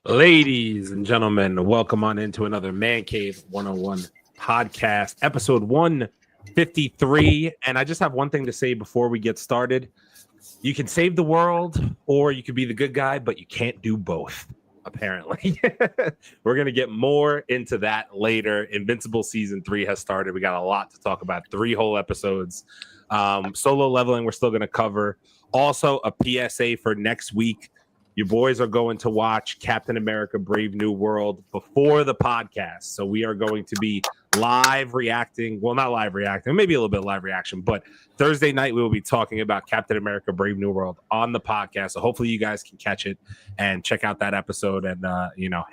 Ladies and gentlemen, welcome on into another Man Cave 101 podcast, episode 153. And I just have one thing to say before we get started. You can save the world or you can be the good guy, but you can't do both, apparently. We're going to get more into that later. Invincible season 3 has started. We got a lot to talk about, 3 whole episodes. Solo leveling, we're still going to cover. Also, a PSA for next week. Your boys are going to watch Captain America Brave New World before the podcast. So we are going to be live reacting. Well, not live reacting, maybe a little bit of live reaction. But Thursday night, we will be talking about Captain America Brave New World on the podcast. So hopefully you guys can catch it and check out that episode and,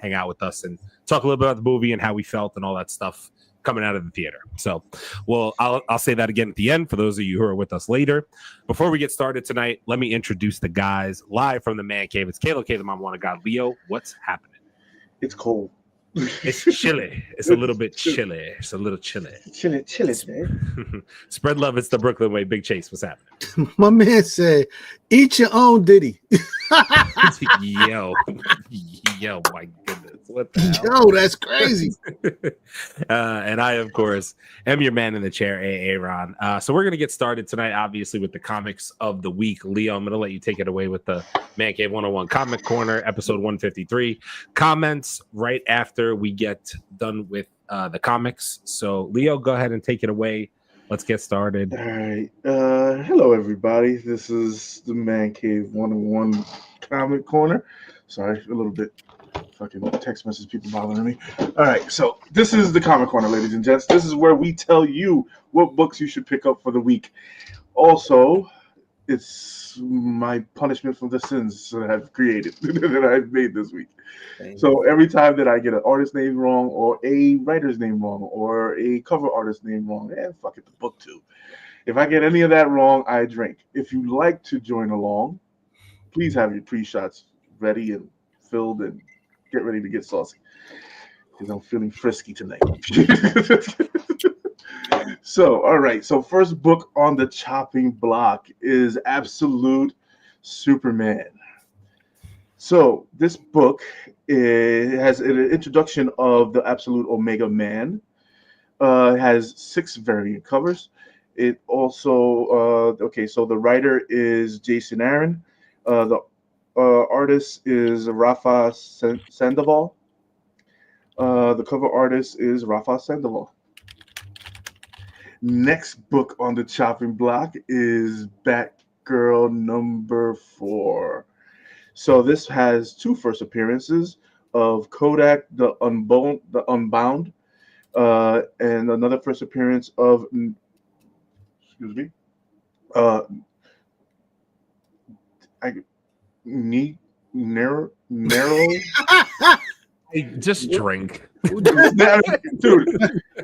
hang out with us and talk a little bit about the movie and how we felt and all that stuff coming out of the theater. So, I'll say that again at the end for those of you who are with us later. Before we get started tonight, let me introduce the guys live from the Man Cave. It's Kayla K, the Mom Wanna God. Leo, what's happening? It's cold. It's chilly. It's a little bit chilly. It's a little chilly. Chilly man. Spread love. It's the Brooklyn way. Big Chase, what's happening? My man said, "Eat your own Diddy." Yo, my goodness. What the hell? Yo, that's crazy. And I, of course, am your man in the chair, Aaron. So we're going to get started tonight, obviously, with the comics of the week. Leo, I'm going to let you take it away with the Man Cave 101 Comic Corner, episode 153. Comments right after we get done with the comics. So, Leo, go ahead and take it away. Let's get started. All right. Hello, everybody. This is the Man Cave 101 Comic Corner. Sorry, a little bit fucking text message people bothering me. All right, so this is the Comic Corner, ladies and gents. This is where we tell you what books you should pick up for the week. Also, it's my punishment for the sins that I've created, that I've made this week. So every time that I get an artist name wrong or a writer's name wrong or a cover artist name wrong, and fuck it, the book too. If I get any of that wrong, I drink. If you like to join along, please have your pre-shots ready and filled and get ready to get saucy because I'm feeling frisky tonight. So, all right. So first book on the chopping block is Absolute Superman. So this book has an introduction of the Absolute Omega Man. Has 6 variant covers. It also, so the writer is Jason Aaron. The artist is Rafa Sandoval. The cover artist is Rafa Sandoval. Next book on the chopping block is Batgirl number 4. So this has 2 first appearances of Kodak the Unbound, and another first appearance of narrow. Just drink. Dude.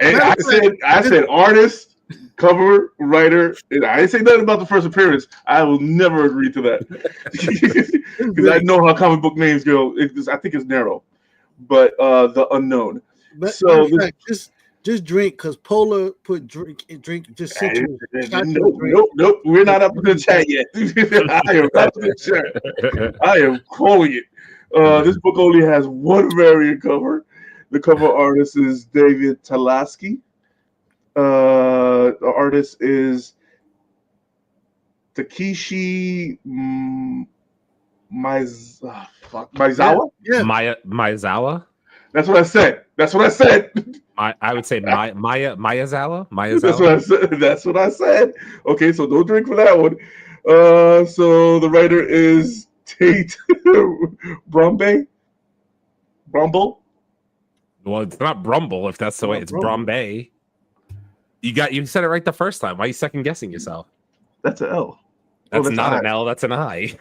And I said artist, cover, writer. And I didn't say nothing about the first appearance. I will never agree to that. Because I know how comic book names go. I think it's narrow. But the unknown. But so just drink because Polar put drink just sit you. Nope. We're not up to the chat yet. I am up to the chat. I am calling it. This book only has 1 variant cover. The cover artist is David Talaski. The artist is Takeshi Maizawa. Yeah. Miyazawa. That's what I said. I would say Miyazawa. That's what I said. That's what I said. Okay, so don't drink for that one. So the writer is Tate Brumble. Well, it's not Brumble if that's the way. It's Brumbe. You said it right the first time. Why are you second guessing yourself? That's an L. That's not an L. That's an I.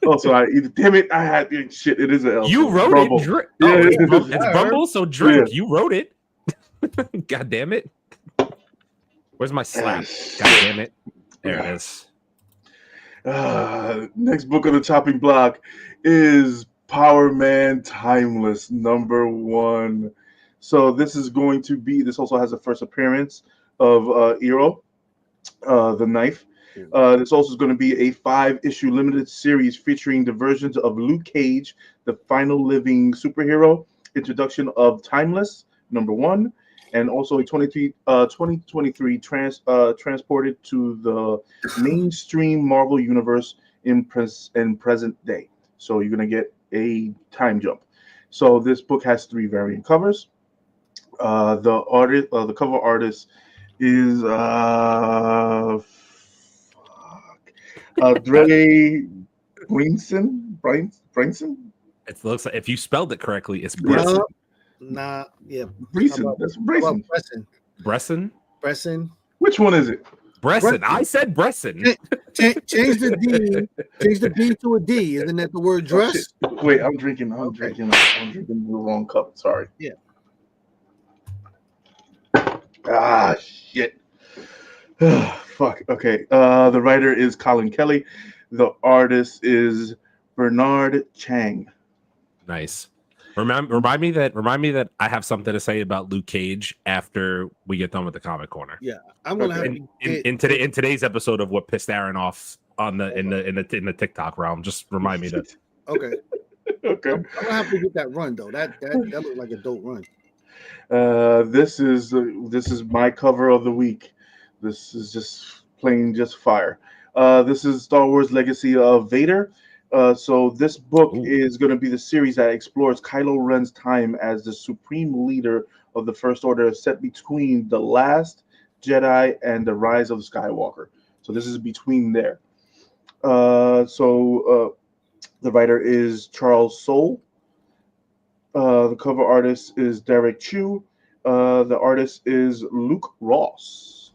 Oh, so damn it! I had shit. It is an L. You wrote Brumble. it. Yeah, It's Brumble. So drink. Yeah. You wrote it. God damn it! Where's my slap? God damn it! There it is. Next book on the chopping block is Power Man Timeless #1. So this also has a first appearance of Eero, the knife. This also is going to be a 5-issue limited series featuring the versions of Luke Cage, the final living superhero, introduction of Timeless #1, and also a 2023 transported to the mainstream Marvel universe in present day. So you're going to get a time jump. So this book has 3 variant covers. The cover artist is Dre Brinson. It looks like if you spelled it correctly, it's Bresson. Bresson. That's Bresson. Bresson. Which one is it? Bresson. I said Bresson. Change the D. Change the B to a D. Isn't that the word dress? Wait, I'm drinking the wrong cup. Sorry. Yeah. Shit. Fuck. Okay. The writer is Colin Kelly. The artist is Bernard Chang. Nice. Remind me that I have something to say about Luke Cage after we get done with the comic corner. Yeah, I'm gonna have in today's episode of what pissed Aaron off in the TikTok realm. Just remind me that. Okay. Okay. I'm gonna have to get that run though. That looked like a dope run. This is my cover of the week. This is just fire. This is Star Wars Legacy of Vader. So this book is going to be the series that explores Kylo Ren's time as the supreme leader of the First Order, set between The Last Jedi and The Rise of the Skywalker. So this is between there. The writer is Charles Soule. The cover artist is Derek Chu. The artist is Luke Ross.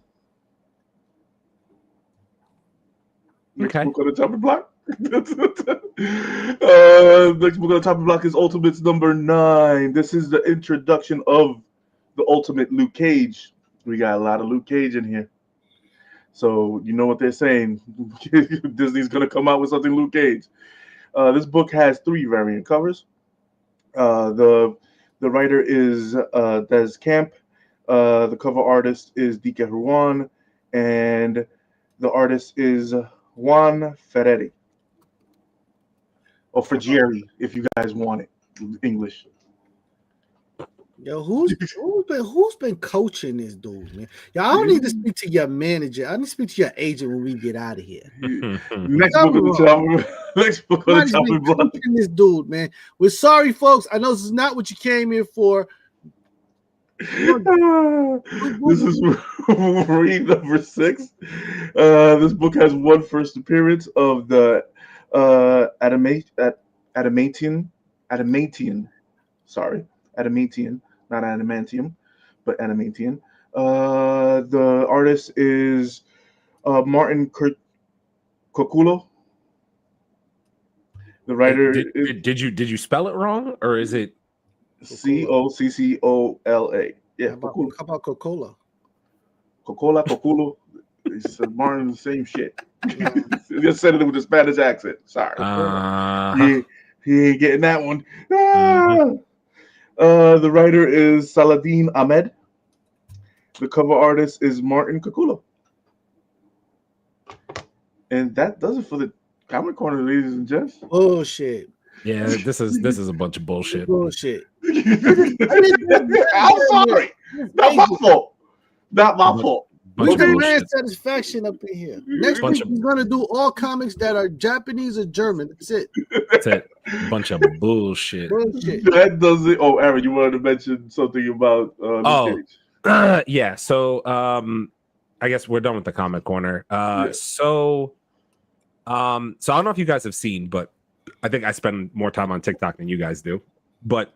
Okay. Next book on the chopping block. Next book on the chopping block is Ultimates #9. This is the introduction of the Ultimate Luke Cage. We got a lot of Luke Cage in here. So you know what they're saying. Disney's going to come out with something Luke Cage. This book has 3 variant covers. The writer is Des Camp. The cover artist is Dike Ruan. And the artist is Juan Ferretti. Or Fergieri, if you guys want it. English. Yo, who's been coaching this dude, man? Yo, I don't need to speak to your manager. I need to speak to your agent when we get out of here. Next book on the chopping block. This dude, man. We're sorry, folks. I know this is not what you came here for. This is read #6. This book has one first appearance of the adamantium. Sorry, adamantium, not adamantium, but adamantium. The artist is Martin Coculo. The writer did you spell it wrong, or is it Coccola? Yeah. How about Coca-Cola? Coculo. It's Martin, the same shit. Just said it with a Spanish accent. Sorry. He ain't getting that one. The writer is Saladin Ahmed. The cover artist is Martin Coculo. And that does it for the comic corner, ladies and gents. Bullshit. Yeah, this is a bunch of bullshit. Bullshit. I'm sorry. Not my fault. Look at bullshit. man satisfaction up in here. Next week we're gonna do all comics that are Japanese or German. That's it. That's it. Bunch of bullshit. Bullshit. That doesn't. Oh, Aaron, you wanted to mention something about Luke Cage. Yeah. So I guess we're done with the comic corner. So I don't know if you guys have seen, but I think I spend more time on TikTok than you guys do. But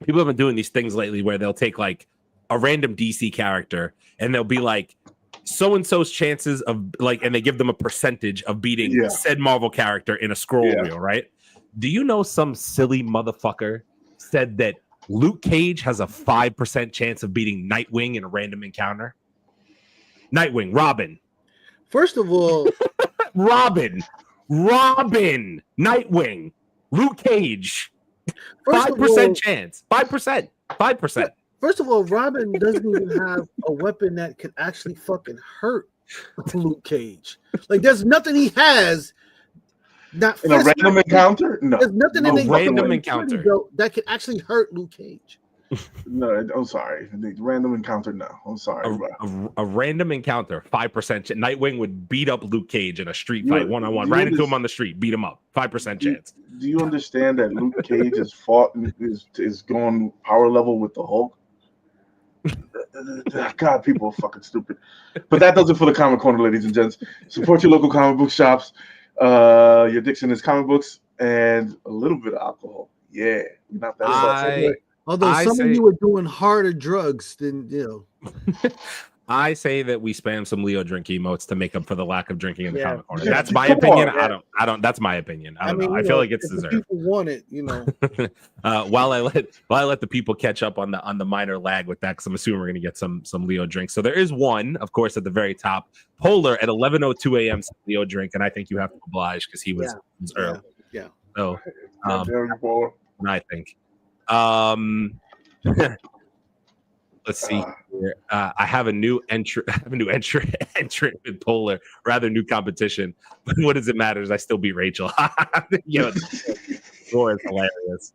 people have been doing these things lately where they'll take like a random DC character and they'll be like so and so's chances of like, and they give them a percentage of beating said Marvel character in a scroll reel, right? Do you know some silly motherfucker said that Luke Cage has a 5% chance of beating Nightwing in a random encounter? Nightwing, Robin. First of all, Robin, Nightwing, Luke Cage. 5% chance. 5%. First of all, Robin doesn't even have a weapon that can actually fucking hurt Luke Cage. Like, there's nothing he has. Not in a random encounter? No. There's nothing in a random encounter that can actually hurt Luke Cage. No, I'm sorry. The random encounter, no. I'm sorry. A random encounter, 5%. Nightwing would beat up Luke Cage in a street fight, one-on-one. Right into him on the street, beat him up. 5% chance. Do you understand that Luke Cage has fought and is going power level with the Hulk? God, people are fucking stupid. But that does it for the comic corner, ladies and gents. Support your local comic book shops. Your addiction is comic books and a little bit of alcohol. Yeah, not that. Although some of you are doing harder drugs than I say that we spam some Leo drink emotes to make up for the lack of drinking in the comic corner. That's my opinion. I don't. That's my opinion. I don't know. I feel like it's deserved. People want it, While I let the people catch up on the minor lag with that, because I'm assuming we're gonna get some Leo drinks. So there is one, of course, at the very top. Polar at 11:02 a.m. Leo drink, and I think you have to oblige because he was early. Yeah. So, I think. Let's see here. I have a new entrant with Polar, rather new competition. But what does it matter? I still beat Rachel. War is hilarious.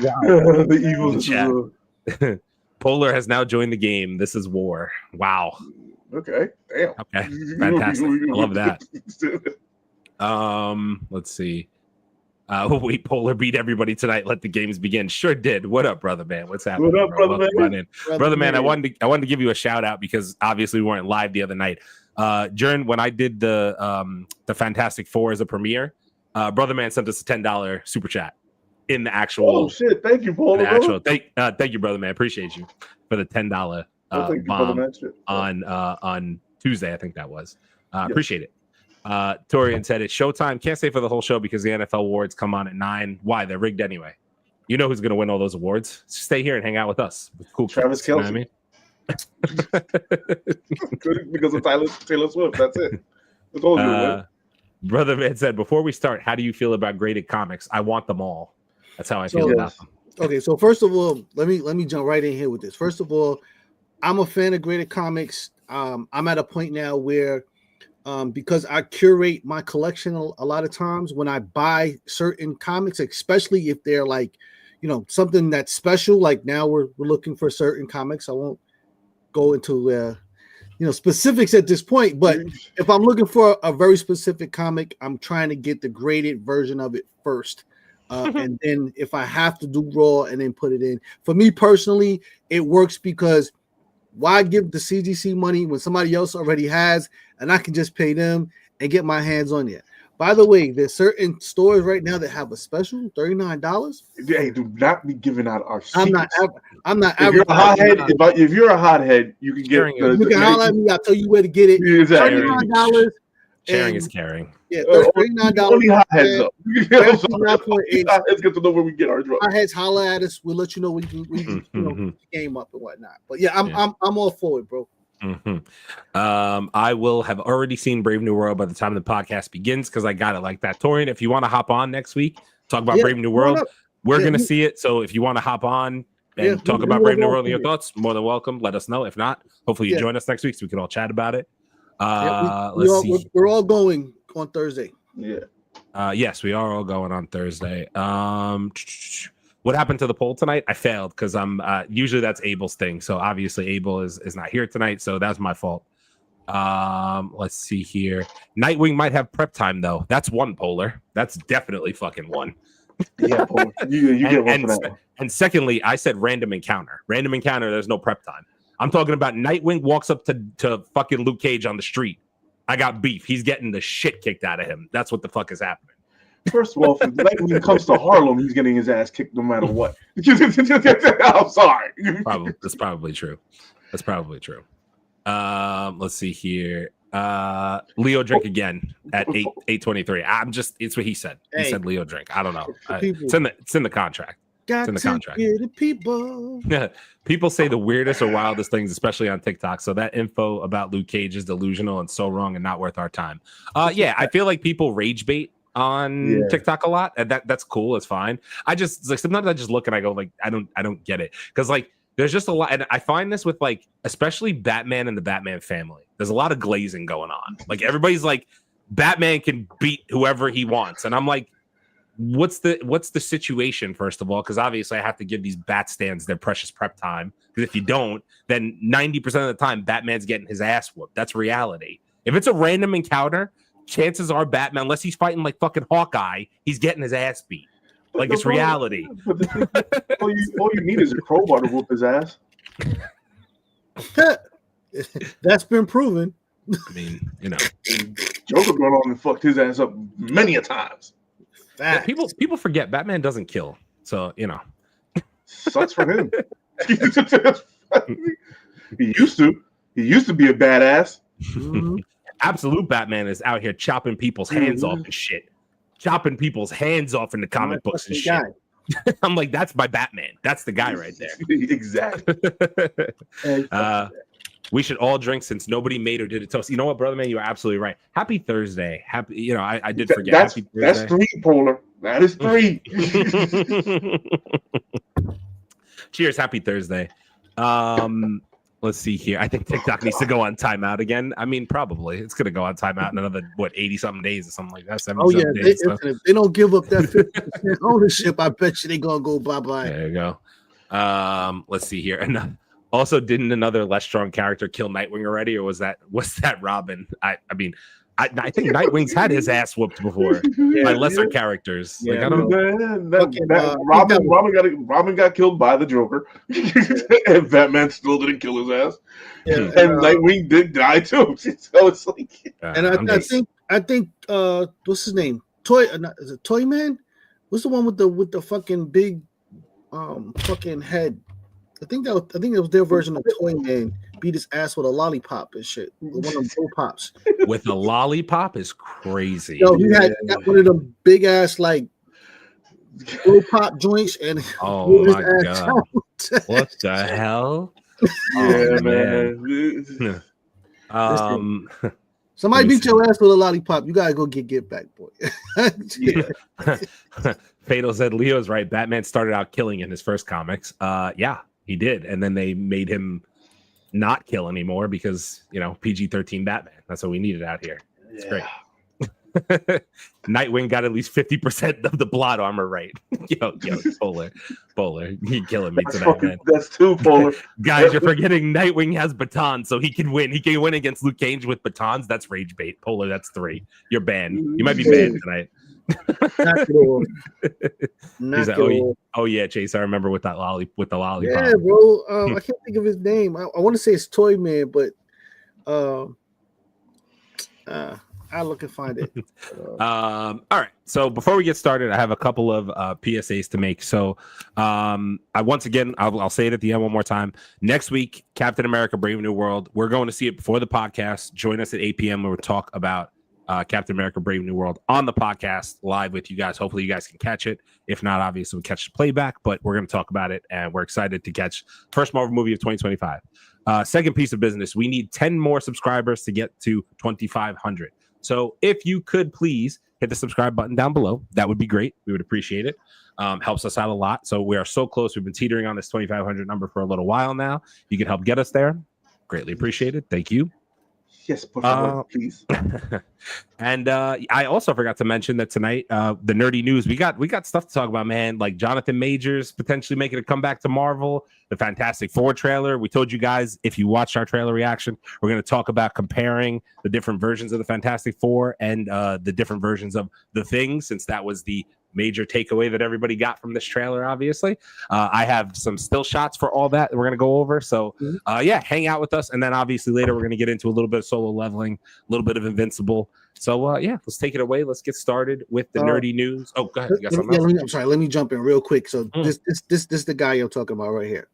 Wow. The evil Polar has now joined the game. This is war. Wow. Okay. Damn. Okay. Fantastic. I love that. Let's see. Wait, Polar beat everybody tonight. Let the games begin. Sure did. What up, brother man? What's happening? What up, brother man? Brother man, I wanted to give you a shout out because obviously we weren't live the other night. During when I did the Fantastic Four as a premiere, brother man sent us a $10 super chat in the actual. Oh shit! Thank you, Polar. Thank you, brother man. Appreciate you for the $10 bomb on Tuesday. I think that was. Appreciate it. Torian said it's showtime. Can't stay for the whole show because the NFL awards come on at 9. Why? They're rigged anyway. You know who's going to win all those awards. Just stay here and hang out with us. Cool. Travis Kelce. You know what I mean? Because of Taylor Swift. That's it. That's all Brother man said, before we start, how do you feel about graded comics? I want them all. That's how I feel about them. Okay, so first of all, let me jump right in here with this. First of all, I'm a fan of graded comics. I'm at a point now where because I curate my collection a lot of times when I buy certain comics, especially if they're like, something that's special. Like now we're looking for certain comics. I won't go into specifics at this point, but if I'm looking for a very specific comic, I'm trying to get the graded version of it first. And then if I have to do raw and then put it in, for me personally, it works because why give the CGC money when somebody else already has, and I can just pay them and get my hands on it. By the way, there's certain stores right now that have a special $39. Hey, do not be giving out our secrets. I'm not. If you're a hothead, if you're a hothead, you can get. You can holler at me. I'll tell you where to get it. Exactly. $39. Sharing is caring. Yeah, $39. Only hotheads up. It's good to know where we get our drugs. Hotheads, holler at us. We'll let you know when you can game up and whatnot. But yeah, I'm all for it, bro. I will have already seen Brave New World by the time the podcast begins because I got it like that. Torian, if you want to hop on next week, talk about Brave New World, we're gonna see it. So if you want to hop on and talk about Brave New World and your thoughts, more than welcome. Let us know. If not, hopefully you join us next week so we can all chat about it. Let's see. We're all going on Thursday. Yeah. Yes, we are all going on Thursday. What happened to the poll tonight? I failed because I'm usually that's Abel's thing. So obviously Abel is not here tonight, so that's my fault. Let's see here. Nightwing might have prep time though. That's one, Polar. That's definitely fucking one. Yeah, Polar. You get one for that one. And secondly, I said random encounter. Random encounter, there's no prep time. I'm talking about Nightwing walks up to fucking Luke Cage on the street. I got beef. He's getting the shit kicked out of him. That's what the fuck is happening. First of all, if Nightwing comes to Harlem, he's getting his ass kicked no matter what. I'm sorry. That's probably true. That's probably true. Let's see here. Leo drink again at 8:23. It's what he said. He said Leo drink. I don't know. It's in the contract. It's in the contract. People. People say the weirdest or wildest things, especially on TikTok. So that info about Luke Cage is delusional and so wrong and not worth our time. Yeah, I feel like people rage bait on TikTok a lot, and that's cool. It's fine. I just like sometimes I just look and I go like I don't get it because like there's just a lot, and I find this with like especially Batman and the Batman family. There's a lot of glazing going on. Like everybody's like Batman can beat whoever he wants, and I'm like, what's the situation first of all? Because obviously I have to give these bat stands their precious prep time. Because if you don't, then 90% of the time Batman's getting his ass whooped. That's reality. If it's a random encounter, chances are Batman, unless he's fighting like fucking Hawkeye, he's getting his ass beat. Like it's reality. All you need is a crowbar to whoop his ass. That's been proven. I mean, you know, Joker went on and fucked his ass up many a times. Yeah, people forget Batman doesn't kill, so you know, sucks for him. He used to be a badass. Mhm. Absolute Batman is out here chopping people's hands off and shit. Chopping people's hands off in the comic books and shit. I'm like, that's my Batman. That's the guy right there. Exactly. We should all drink since nobody made or did a toast. You know what, brother man? You are absolutely right. Happy Thursday. Happy, you know, I did forget. Happy Thursday. That's 3, Polar. That is 3. Cheers. Happy Thursday. Let's see here. I think TikTok needs to go on timeout again. I mean, probably it's gonna go on timeout in another 80-something days or something like that. 70 days, if they don't give up that 50% ownership, I bet you they gonna go bye-bye. There you go. Let's see here. And also, didn't another less strong character kill Nightwing already, or was that Robin? I mean, I think Nightwing's had his ass whooped before by lesser characters. Yeah, like I don't know. Robin got killed by the Joker, and Batman still didn't kill his ass. Yeah, and Nightwing did die too. So it's like, and I think what's his name? Is it Toy Man? What's the one with the fucking big fucking head? I think it was their version of Toy Man beat his ass with a lollipop and shit. One of them blow pops. With a lollipop is crazy. Yo, he had one of them big ass like blow pop joints and oh my god, what the hell? Yeah, man. Somebody beat your ass with a lollipop. You gotta go get back, boy. Fatal said Leo's right. Batman started out killing in his first comics. Yeah, he did, and then they made him not kill anymore because you know PG-13 Batman. That's what we needed out here. It's great. Nightwing got at least 50% of the plot armor right. yo, Polar, you killing me tonight, man. That's 2, Polar. Guys, you're forgetting Nightwing has batons, so he can win. He can win against Luke Cage with batons. That's rage bait. Polar, that's 3. You're banned. You might be banned tonight. Not cool. Not cool. Oh yeah, Chase. I remember with the lollipop. Yeah, bro. I can't think of his name. I want to say it's Toy Man, but I'll look and find it. All right. So before we get started, I have a couple of PSAs to make. So I'll say it at the end one more time. Next week, Captain America: Brave New World. We're going to see it before the podcast. Join us at 8 p.m. where we'll talk about Captain America: Brave New World on the podcast live with you guys. Hopefully you guys can catch it. If not, obviously we'll catch the playback, but we're going to talk about it and we're excited to catch first Marvel movie of 2025. Second piece of business, we need 10 more subscribers to get to 2,500. So if you could please hit the subscribe button down below, that would be great. We would appreciate it. Helps us out a lot. So we are so close. We've been teetering on this 2,500 number for a little while now. You can help get us there. Greatly appreciated. Thank you. Yes, por favor, please. And I also forgot to mention that tonight, the nerdy news, we got stuff to talk about, man. Like Jonathan Majors potentially making a comeback to Marvel, the Fantastic Four trailer. We told you guys, if you watched our trailer reaction, we're going to talk about comparing the different versions of the Fantastic Four and the different versions of the Thing, since that was the major takeaway that everybody got from this trailer. Obviously, I have some still shots for all that we're going to go over. So yeah, hang out with us, and then obviously later we're going to get into a little bit of Solo Leveling, a little bit of Invincible. So yeah, let's take it away. Let's get started with the nerdy news. Oh, go ahead. You got something else? I'm sorry. Let me jump in real quick. So this is the guy I'm talking about right here.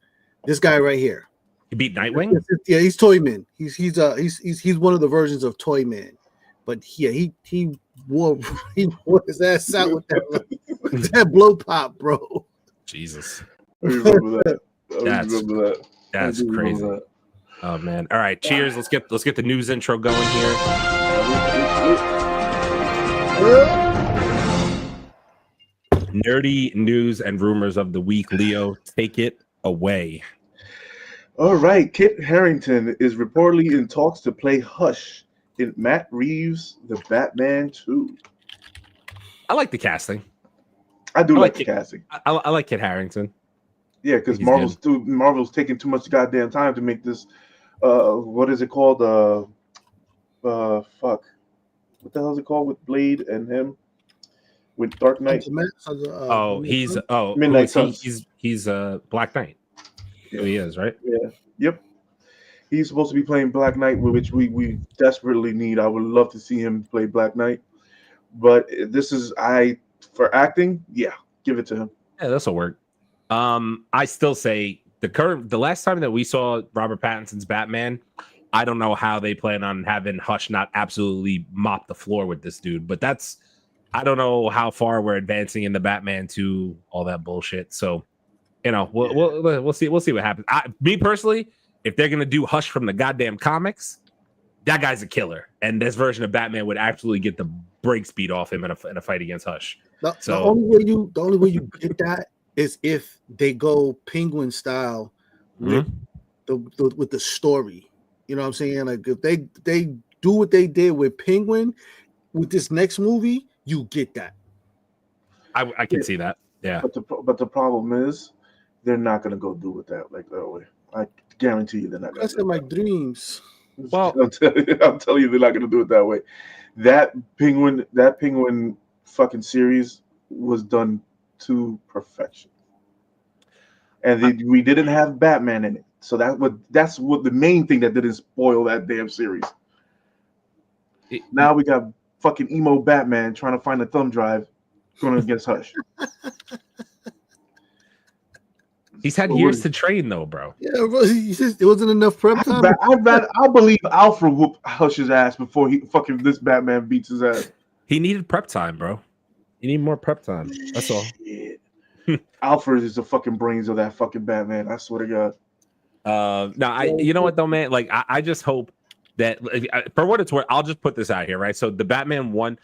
This guy right here. He beat Nightwing. Yeah, he's Toyman. He's one of the versions of Toyman. But yeah, he wore his ass out with that blow pop, bro. Jesus. I remember that. That's crazy. Oh man. All right, cheers. Let's get the news intro going here. Nerdy news and rumors of the week. Leo, take it away. All right, Kit Harrington is reportedly in talks to play Hush in Matt Reeves' The Batman 2. I like the casting. I do like the casting. I like Kit Harrington. Yeah, because Marvel's taking too much goddamn time to make this. What is it called? Fuck. What the hell is it called with Blade and him? With Dark Knight. He's Midnight Suns. He's Black Knight. Yeah. He is, right? Yeah. Yep. He's supposed to be playing Black Knight, which we desperately need. I would love to see him play Black Knight. But this is for acting, yeah, give it to him. Yeah, this'll work. I still say the last time that we saw Robert Pattinson's Batman, I don't know how they plan on having Hush not absolutely mop the floor with this dude, but I don't know how far we're advancing in the Batman 2, all that bullshit. So, we'll see what happens. Me personally, if they're gonna do Hush from the goddamn comics, that guy's a killer, and this version of Batman would absolutely get the brakes beat off him in a fight against Hush. The only way you get that is if they go Penguin style with the story. You know what I'm saying? Like if they do what they did with Penguin with this next movie, you get that. I can see that. Yeah. But the problem is they're not gonna go do it that way. I guarantee you they're not gonna. That's in my dreams. Well, I'm telling you they're not gonna do it that way. That Penguin fucking series was done to perfection, and we didn't have Batman in it, so that's what the main thing that didn't spoil that damn series. Now we got fucking emo Batman trying to find a thumb drive going against Hush. He's had years to train though, bro. Yeah, bro, it wasn't enough prep time. I believe Alfred whooped Hush's ass before this Batman beats his ass. He needed prep time, bro. You need more prep time. That's all. Alfred is the fucking brains of that fucking Batman. I swear to God. You know what though, man? Like I just hope that for what it's worth, I'll just put this out here, right? So the Batman 1,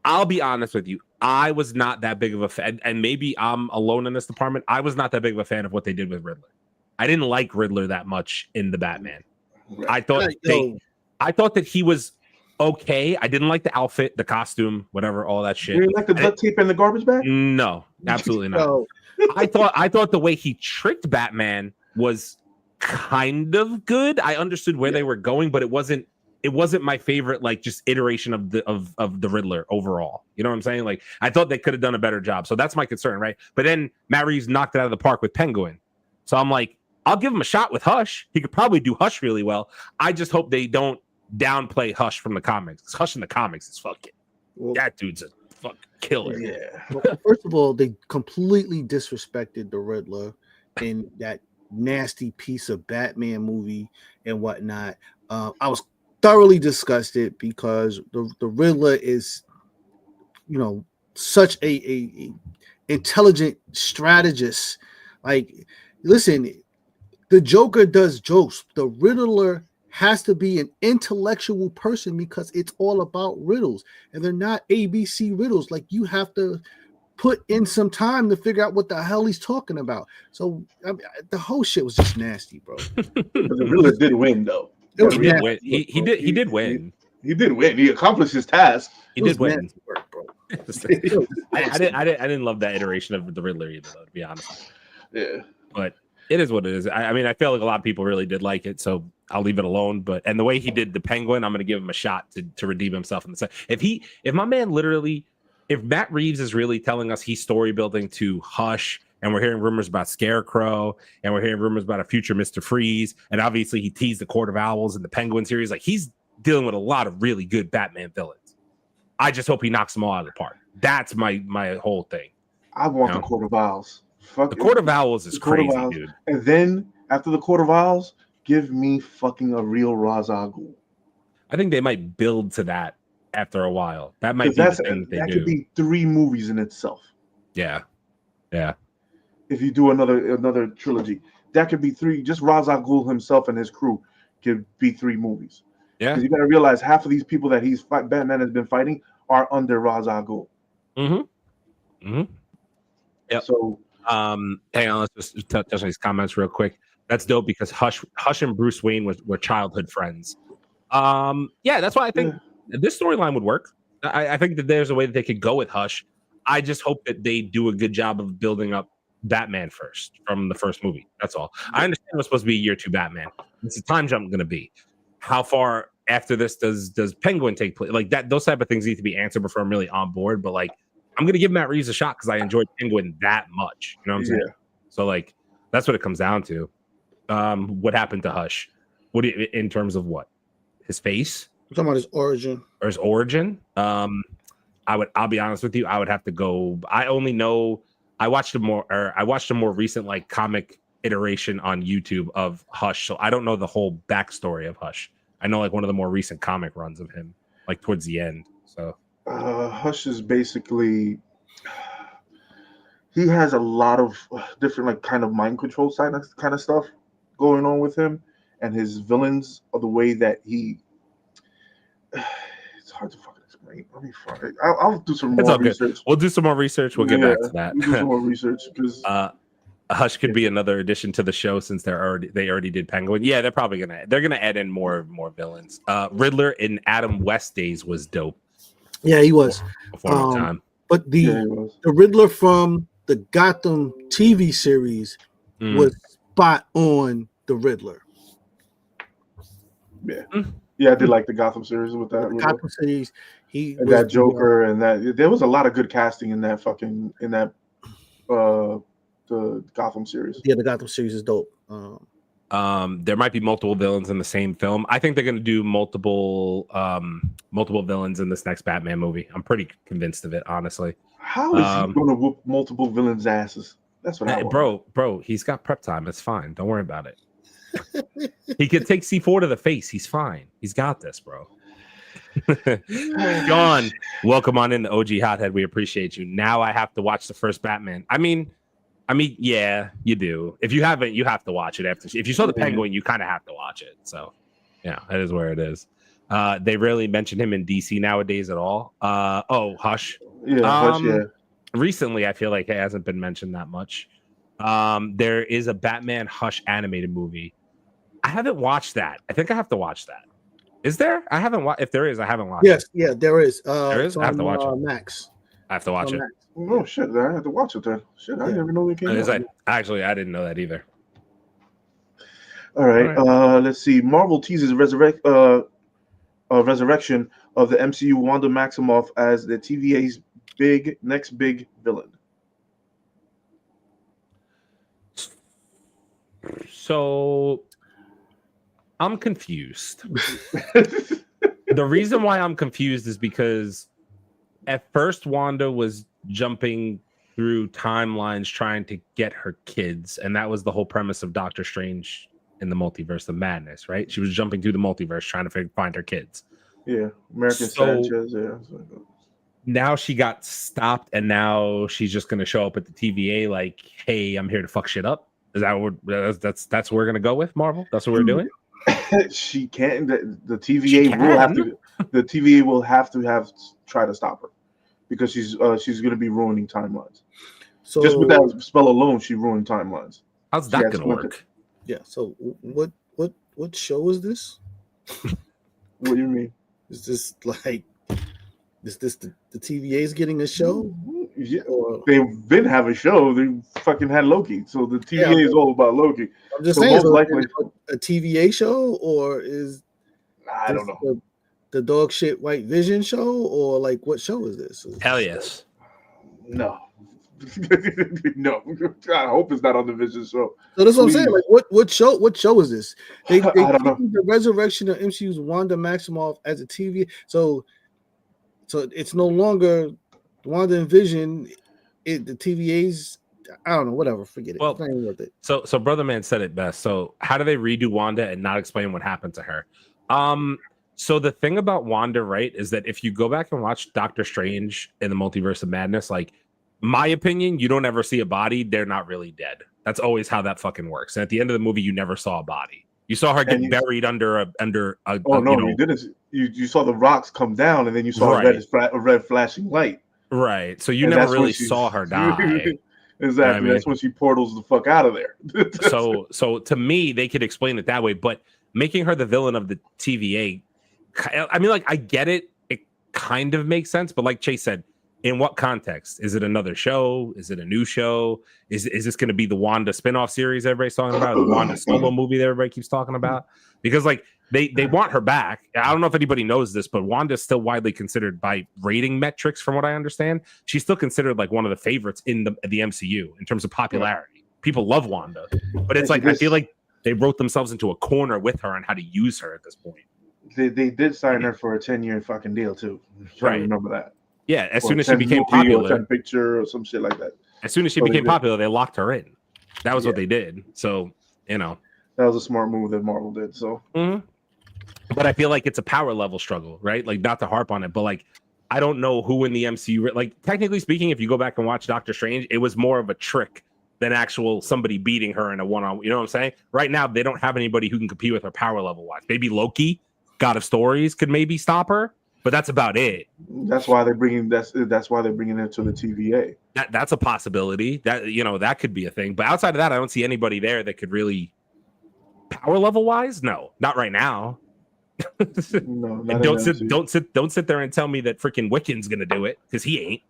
I'll be honest with you, I was not that big of a fan, and maybe I'm alone in this department. I was not that big of a fan of what they did with Riddler. I didn't like Riddler that much in the Batman. I thought that he was okay. I didn't like the outfit, the costume, whatever, all that shit. You didn't like the duct tape and the garbage bag? No, absolutely not. I thought the way he tricked Batman was kind of good. I understood where they were going, but it wasn't my favorite, like, just iteration of the Riddler overall. You know what I'm saying? Like, I thought they could have done a better job. So that's my concern, right? But then Matt Reeves knocked it out of the park with Penguin. So I'm like, I'll give him a shot with Hush. He could probably do Hush really well. I just hope they don't downplay Hush from the comics. 'Cause Hush in the comics is that dude's a fucking killer. Yeah. Well, first of all, they completely disrespected the Riddler in that nasty piece of Batman movie and whatnot. I was thoroughly disgusted because the Riddler is, such a intelligent strategist. Like, listen, the Joker does jokes. The Riddler has to be an intellectual person because it's all about riddles, and they're not ABC riddles. Like, you have to put in some time to figure out what the hell he's talking about. So the whole shit was just nasty, bro. The Riddler did win, though. It was He did nasty win. work, He bro. did. He did win. He did win. He accomplished his task. He It was did win. nasty work, bro. I didn't love that iteration of the Riddler either, though, to be honest. Yeah. But it is what it is. I mean, I feel like a lot of people really did like it, so I'll leave it alone. But and the way he did the Penguin, I'm going to give him a shot to redeem himself in the set. If my man literally, if Matt Reeves is really telling us he's story building to Hush, and we're hearing rumors about Scarecrow, and we're hearing rumors about a future Mr. Freeze, and obviously he teased the Court of Owls and the Penguin series, like he's dealing with a lot of really good Batman villains. I just hope he knocks them all out of the park. That's my whole thing. I want the Court of Owls. Fuck the Court of Owls is crazy, Owls. dude. And then after the Court of Owls, give me fucking a real Ra's al Ghul. I think they might build to that after a while. That might be the thing they do. That could be 3 movies in itself. Yeah. If you do another trilogy, that could be 3. Just Ra's al Ghul himself and his crew could be 3 movies. Yeah. Because you got to realize half of these people that Batman has been fighting are under Ra's al Ghul. Yeah. So, hang on, let's just touch on these comments real quick. That's dope because Hush and Bruce Wayne were childhood friends. Yeah, that's why I think this storyline would work. I think that there's a way that they could go with Hush. I just hope that they do a good job of building up Batman first from the first movie. That's all. I understand it was supposed to be year 2 Batman. It's a time jump going to be. How far after this does Penguin take place? Like that, those type of things need to be answered before I'm really on board. But like, I'm going to give Matt Reeves a shot because I enjoyed Penguin that much. You know what I'm saying? So like, that's what it comes down to. What happened to Hush? In terms of what? His face? We're talking about his origin. Or his origin? I'll be honest with you. I would have to go. I watched a more recent like comic iteration on YouTube of Hush. So I don't know the whole backstory of Hush. I know like one of the more recent comic runs of him, like towards the end. So Hush is basically, he has a lot of different like kind of mind control kind of stuff going on with him, and his villains are the way that he. It's hard to fucking explain. Let me find it. I'll do some more research. We'll do some more research. We'll get back to that. We'll do some more research because Hush could be another addition to the show since they already did Penguin. Yeah, they're gonna add in more villains. Riddler in Adam West days was dope. Yeah, he was before time. But the Riddler from the Gotham TV series was spot on the Riddler. Yeah, I did like the Gotham series with that. The Gotham series, and that Joker, and that there was a lot of good casting in that the Gotham series. Yeah, the Gotham series is dope. There might be multiple villains in the same film. I think they're going to do multiple villains in this next Batman movie. I'm pretty convinced of it, honestly. How is he going to whoop multiple villains' asses? That's what I want. Bro, he's got prep time. It's fine. Don't worry about it. He could take C4 to the face. He's fine. He's got this, bro. John, welcome on in the OG Hothead. We appreciate you. Now I have to watch the first Batman. I mean, yeah, you do. If you haven't, you have to watch it after. If you saw the Penguin, you kind of have to watch it. So, yeah, that is where it is. They rarely mention him in DC nowadays at all. Hush. Yeah, Hush. Yeah. Recently, I feel like it hasn't been mentioned that much. There is a Batman Hush animated movie. I haven't watched that. I think I have to watch that. Is there? I haven't watched. If there is, I haven't watched. Yes, yeah, there is. There is. I have to watch it. Max. I have to watch it. Oh shit! I have to watch it then. Shit, I never know they came out. Actually, I didn't know that either. All right. Let's see. Marvel teases resurrection of the MCU Wanda Maximoff as the TVA's next big villain. So I'm confused. The reason why I'm confused is because at first Wanda was jumping through timelines trying to get her kids, and that was the whole premise of Doctor Strange in the Multiverse of Madness, right? She was jumping through the multiverse trying to find her kids. Yeah, American Sanchez. Yeah. Now she got stopped, and now she's just going to show up at the TVA like, "Hey, I'm here to fuck shit up." Is that what that's what we're going to go with, Marvel? That's what we're doing. She can't. The TVA will have to. The TVA will have to try to stop her because she's going to be ruining timelines. So just with that spell alone, she ruined timelines. How's that going to work? Yeah. So what show is this? What do you mean? Is this like is this the TVA's getting a show? Yeah, Or they've been having a show. They fucking had Loki, so the TVA yeah, is all about Loki. I'm just So saying, most so is likely, it a TVA show, or is I don't this know. the dog shit White Vision show, or like what show is this? Hell yes. No, no. I hope it's not on the Vision show. So that's what I'm saying. Please. Like, what show is this? They I don't know. the resurrection of MCU's Wanda Maximoff as a TV. So it's no longer Wanda and Vision. The TVA's. I don't know. Whatever. Forget it. Well, it's not even worth it. So Brother Man said it best. So how do they redo Wanda and not explain what happened to her? So the thing about Wanda, right, is that if you go back and watch Doctor Strange in the Multiverse of Madness, like my opinion, you don't ever see a body. They're not really dead. That's always how that fucking works. And at the end of the movie, you never saw a body. You saw her get buried under a. Oh no, you didn't. You saw the rocks come down, and then you saw a red flashing light. Right. So you never really saw her die. Exactly. I mean? That's when she portals the fuck out of there. so to me, they could explain it that way, but making her the villain of the TVA, I mean, like, I get it. It kind of makes sense, but like Chase said, in what context? Is it another show? Is it a new show? Is this going to be the Wanda spinoff series everybody's talking about? The Wanda solo movie that everybody keeps talking about? Because like they want her back. I don't know if anybody knows this, but Wanda's still widely considered by rating metrics, from what I understand. She's still considered like one of the favorites in the MCU in terms of popularity. People love Wanda, but it's like I feel like they wrote themselves into a corner with her on how to use her at this point. They did sign her for a 10-year fucking deal too. Right. Remember that. Yeah, as soon as she became popular, 10 picture or some shit like that. As soon as she became popular, they locked her in. That was what they did. So, you know, that was a smart move that Marvel did. So, but I feel like it's a power level struggle, right? Like, not to harp on it, but like, I don't know who in the MCU, like, technically speaking, if you go back and watch Doctor Strange, it was more of a trick than actual somebody beating her in a one-on-one. You know what I'm saying? Right now, they don't have anybody who can compete with her power level wise. Maybe Loki, God of Stories, could maybe stop her. But that's about it. That's why they're bringing that's why they're bringing it to the TVA. That's a possibility. That, you know, that could be a thing. But outside of that, I don't see anybody there that could really power level wise. No, not right now. No, don't sit there and tell me that freaking Wiccan's gonna do it, because he ain't.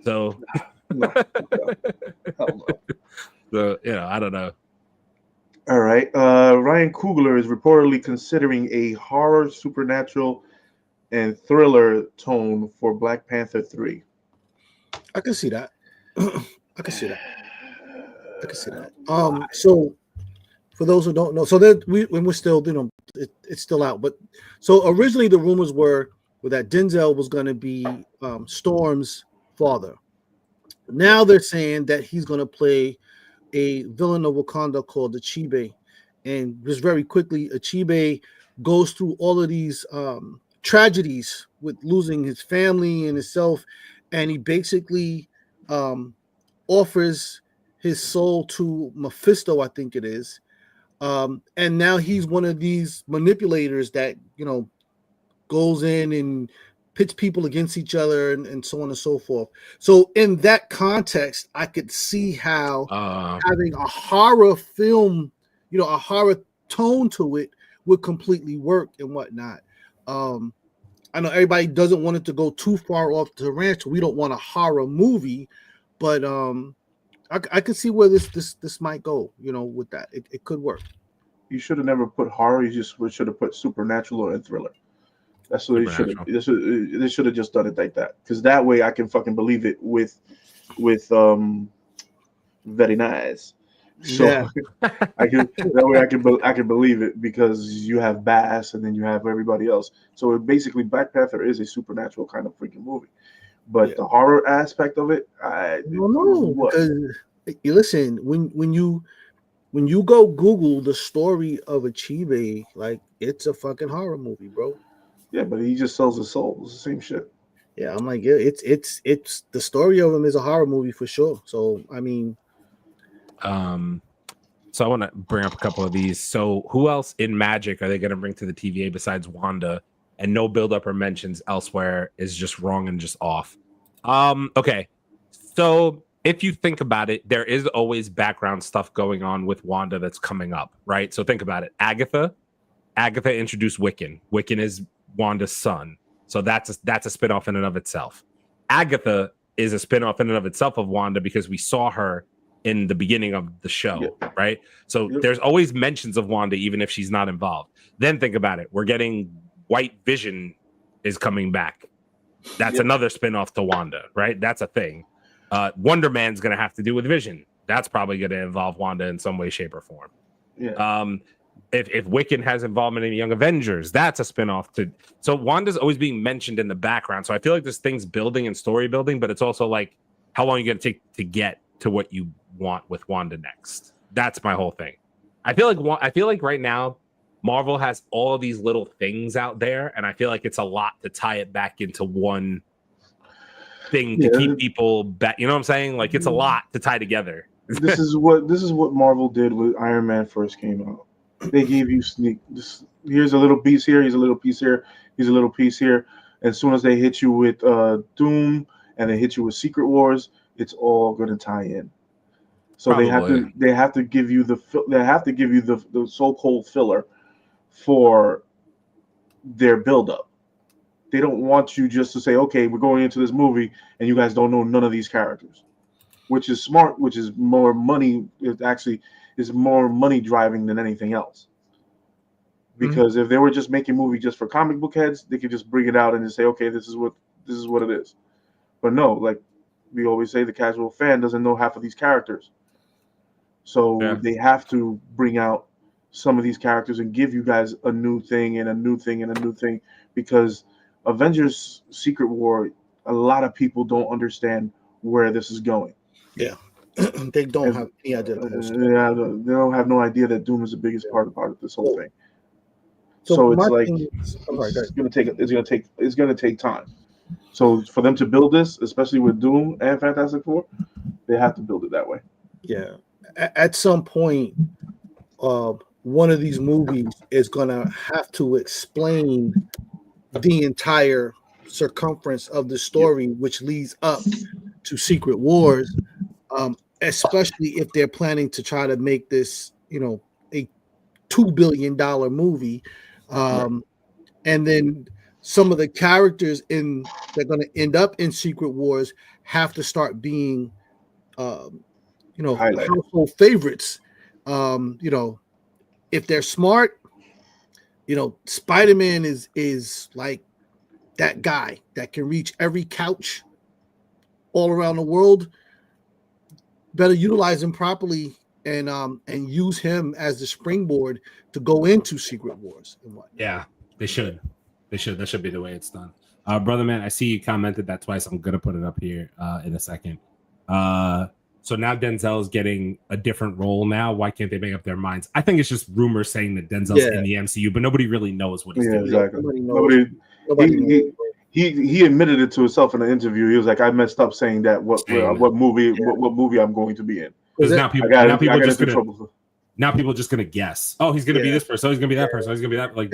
So, no. So, you know, I don't know. All right. Ryan Coogler is reportedly considering a horror, supernatural, and thriller tone for Black Panther 3. I can see that. I can see that. So for those who don't know, so that we're still, you know, it's still out. But so originally the rumors were that Denzel was going to be Storm's father. Now they're saying that he's going to play a villain of Wakanda called Achebe, and just very quickly, Achebe goes through all of these tragedies with losing his family and himself, and he basically offers his soul to Mephisto, I think it is, and now he's one of these manipulators that, you know, goes in and pits people against each other and so on and so forth. So in that context, I could see how having a horror film, you know, a horror tone to it would completely work and whatnot. I know everybody doesn't want it to go too far off the ranch. We don't want a horror movie, but I could see where this might go. You know, with that, it could work. You should have never put horror. You just should have put supernatural and thriller. That's what they should have. They should have just done it like that, because that way I can fucking believe it with very nice. So yeah. I can believe it, because you have Bass and then you have everybody else. So basically, Black Panther is a supernatural kind of freaking movie, but the horror aspect of it, I don't know. Listen, when you go Google the story of Achebe, like, it's a fucking horror movie, bro. Yeah, but he just sells his soul. It's the same shit. Yeah, I'm like, yeah, it's the story of him is a horror movie for sure. So I mean, so I want to bring up a couple of these. So who else in Magic are they going to bring to the TVA besides Wanda? And no build-up or mentions elsewhere is just wrong and just off. Okay, so if you think about it, there is always background stuff going on with Wanda that's coming up, right? So think about it. Agatha, Agatha introduced Wiccan. Wiccan is Wanda's son. So that's a spinoff in and of itself. Agatha is a spinoff in and of itself of Wanda because we saw her in the beginning of the show, right? So there's always mentions of Wanda, even if she's not involved. Then think about it. We're getting White Vision is coming back. That's another spinoff to Wanda, right? That's a thing. Wonder Man's going to have to do with Vision. That's probably going to involve Wanda in some way, shape, or form. Yeah. If Wiccan has involvement in Young Avengers, that's a spinoff to. So Wanda's always being mentioned in the background. So I feel like this thing's building and story building, but it's also like how long are you going to take to get to what you want with Wanda next? That's my whole thing. I feel like right now Marvel has all of these little things out there, and I feel like it's a lot to tie it back into one thing to keep people back. You know what I'm saying? Like it's a lot to tie together. This is what Marvel did with Iron Man first came out. They gave you here's a little piece here, here's a little piece here, here's a little piece here. As soon as they hit you with Doom and they hit you with Secret Wars, it's all going to tie in. So they have to give you the so-called filler for their buildup. They don't want you just to say, okay, we're going into this movie and you guys don't know none of these characters, which is smart, which is more money. It actually is more money driving than anything else. Because if they were just making movie just for comic book heads, they could just bring it out and just say, okay, this is what it is. But no, like we always say, the casual fan doesn't know half of these characters. So they have to bring out some of these characters and give you guys a new thing and a new thing and a new thing, because Avengers Secret War, a lot of people don't understand where this is going. Yeah. They don't have any idea. They don't have no idea that Doom is the biggest part of this whole thing. So it's like it's gonna take time. So for them to build this, especially with Doom and Fantastic Four, they have to build it that way. Yeah. At some point, one of these movies is gonna have to explain the entire circumference of the story, which leads up to Secret Wars. Especially if they're planning to try to make this, a $2 billion movie. And then some of the characters they're going to end up in Secret Wars have to start being, household favorites. If they're smart, Spider-Man is like that guy that can reach every couch all around the world. Better utilize him properly and use him as the springboard to go into Secret Wars and whatnot. Yeah, they should. That should be the way it's done. Brother man, I see you commented that twice. I'm gonna put it up here in a second. So now Denzel's getting a different role now. Why can't they make up their minds? I think it's just rumors saying that Denzel's in the MCU, but nobody really knows what he's doing. Exactly. Nobody knows. He admitted it to himself in an interview. He was like, "I messed up saying that what movie I'm going to be in." Because now people just gonna guess. Oh, he's gonna be this person. Oh, he's gonna be that person. Oh, he's gonna be that. Like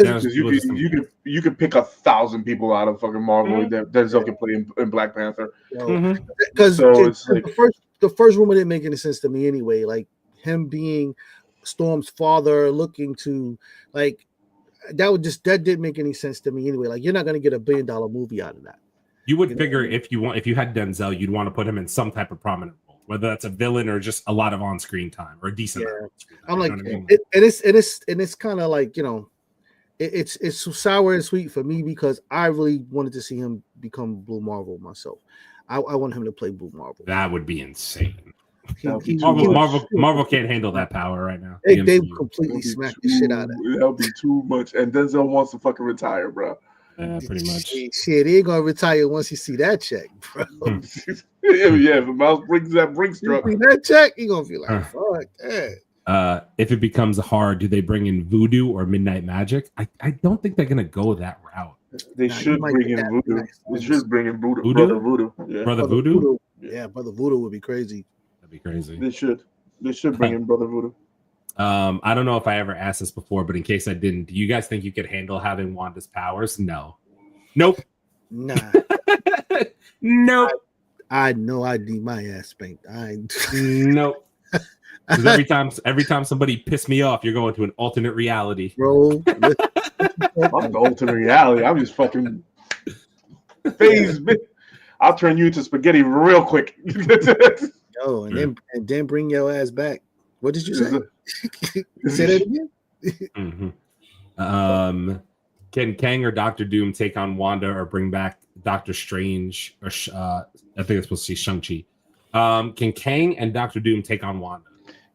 you could pick 1,000 people out of fucking Marvel that Denzel can play in Black Panther. Because the first rumor didn't make any sense to me anyway. Like him being Storm's father, looking to like. That didn't make any sense to me anyway. Like you're not going to get $1 billion movie out of that. You would figure if you had Denzel, you'd want to put him in some type of prominent role, whether that's a villain or just a lot of on-screen time or a decent. I'm like, it's kind of like it's sour and sweet for me because I really wanted to see him become Blue Marvel myself. I want him to play Blue Marvel. That would be insane. Marvel can't handle that power right now. They completely smack the shit out of it. That would be too much. And Denzel wants to fucking retire, bro. Pretty much. Shit, he ain't gonna retire once you see that check, bro. If Miles brings that Brinks truck, see that check, he gonna feel like, fuck that. If it becomes hard, do they bring in Voodoo or Midnight Magic? I don't think they're gonna go that route. They should bring in Voodoo. They should bring in Voodoo. Brother Voodoo. Yeah. Brother Voodoo? Yeah, Brother Voodoo would be crazy. That'd be crazy. They should bring in Brother Voodoo. I don't know if I ever asked this before, but in case I didn't, do you guys think you could handle having Wanda's powers? No. Nope. Nah. Nope. I know I need my ass spanked. Nope. Because every time somebody pissed me off, you're going to an alternate reality, bro. I'm the alternate reality. I'm just fucking phased. I'll turn you into spaghetti real quick. Yo, and then bring your ass back. What did you say? Say that again. Mm-hmm. Can Kang or Doctor Doom take on Wanda or bring back Doctor Strange? Or I think it's supposed to say Shang-Chi. Can Kang and Doctor Doom take on Wanda?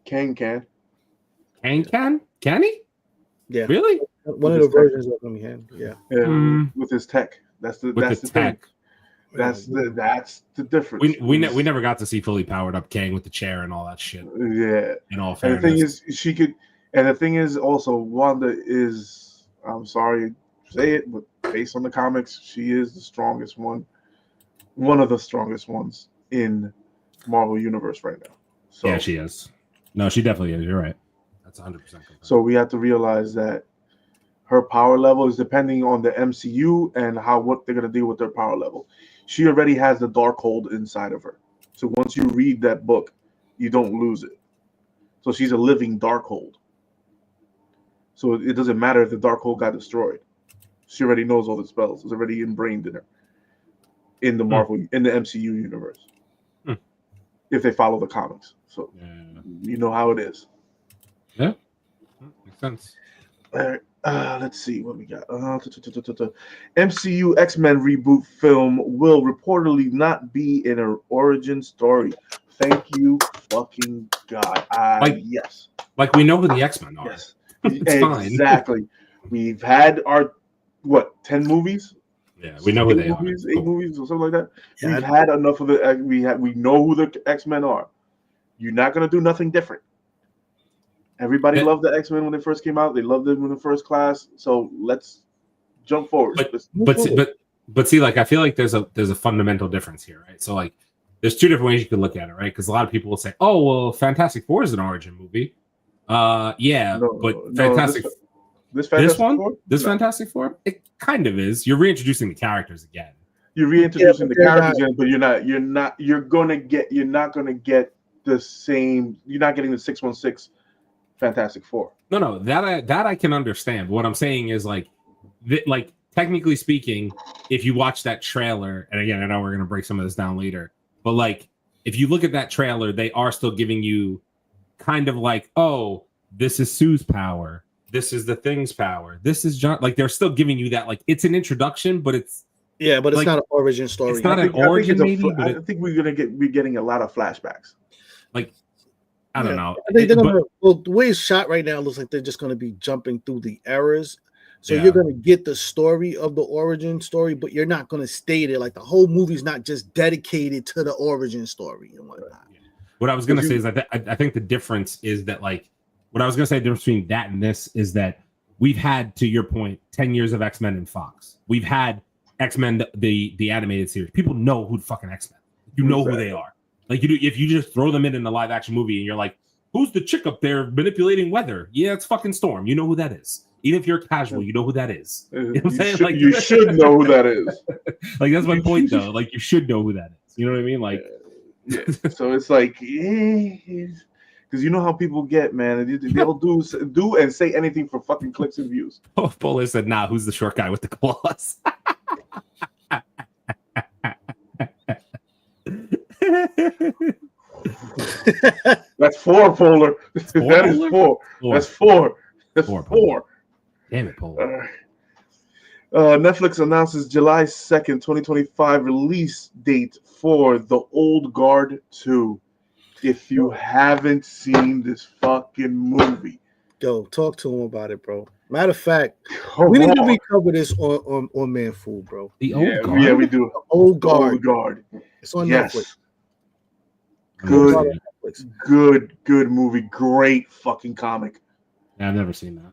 Kang can. Kang can? Can he? Yeah. Really? One of the versions of him, yeah. With his tech. That's the tech. Thing. That's the difference. We never got to see fully powered up Kang with the chair and all that shit. Yeah. In all fairness. And the thing is, she could. And the thing is, also, Wanda is. I'm sorry to say it, but based on the comics, she is the strongest one. One of the strongest ones in Marvel Universe right now. So, yeah, she is. No, she definitely is. You're right. That's 100%. So we have to realize that her power level is depending on the MCU and what they're gonna do with their power level. She already has the Darkhold inside of her. So once you read that book, you don't lose it. So she's a living Darkhold. So it doesn't matter if the Darkhold got destroyed. She already knows all the spells. It's already ingrained in her. In the in the MCU universe. If they follow the comics. So you know how it is. Yeah. Makes sense. All right. Let's see what we got. MCU X-Men reboot film will reportedly not be in an origin story. Thank you, fucking God. Yes. Like we know who the X-Men are. Yes. Exactly. We've had our 10 movies? Yeah, we know who they are. 8 movies or something like that. Yeah, we've had enough of it. We know who the X-Men are. You're not gonna do nothing different. Everybody loved the X-Men when they first came out. They loved them in the first class. So let's jump forward. But see, like I feel like there's a fundamental difference here, right? So like there's two different ways you can look at it, right? Because a lot of people will say, "Oh, well, Fantastic Four is an origin movie." Fantastic. This Fantastic Four, it kind of is. You're reintroducing the characters again. You're reintroducing the characters again, but you're not gonna get the same. You're not getting the 616 Fantastic Four. No, that I can understand. What I'm saying is like technically speaking, if you watch that trailer, and again, I know we're gonna break some of this down later, but like if you look at that trailer, they are still giving you kind of like, oh, this is Sue's power. This is the Thing's power. This is John. Like they're still giving you that. Like it's an introduction, but it's but it's not an origin story. It's not an origin. I think we're getting a lot of flashbacks. Like I don't know. I think the way it's shot right now looks like they're just going to be jumping through the eras. So you're going to get the story of the origin story, but you're not going to stay there. Like the whole movie's not just dedicated to the origin story and whatnot. What I was going to say is I think the difference is that like. What I was going to say, the difference between that and this is that we've had, to your point, 10 years of X-Men and Fox. We've had X-Men, the animated series. People know who the fucking X-Men. You know who they are. Like if you just throw them in a live action movie and you're like, who's the chick up there manipulating weather? Yeah, it's fucking Storm. You know who that is. Even if you're casual, you know who that is. You know what I'm saying? You should know who that is. Like that's my point, though. Like you should know who that is. You know what I mean? Like, so it's like. Because you know how people get, man. They'll do and say anything for fucking clicks and views. Oh, Bowler said, nah, who's the short guy with the claws? That's 4, Polar. That is 4. That's 4. That's 4. Damn it, Polar. Netflix announces July 2nd, 2025 release date for The Old Guard 2. If you haven't seen this fucking movie, go talk to him about it, bro. Matter of fact, we need to recover this on Man Food, bro. The Old Guard? Yeah, we do. The Old Guard. It's on Netflix. Good movie. Great fucking comic. Yeah, I've never seen that.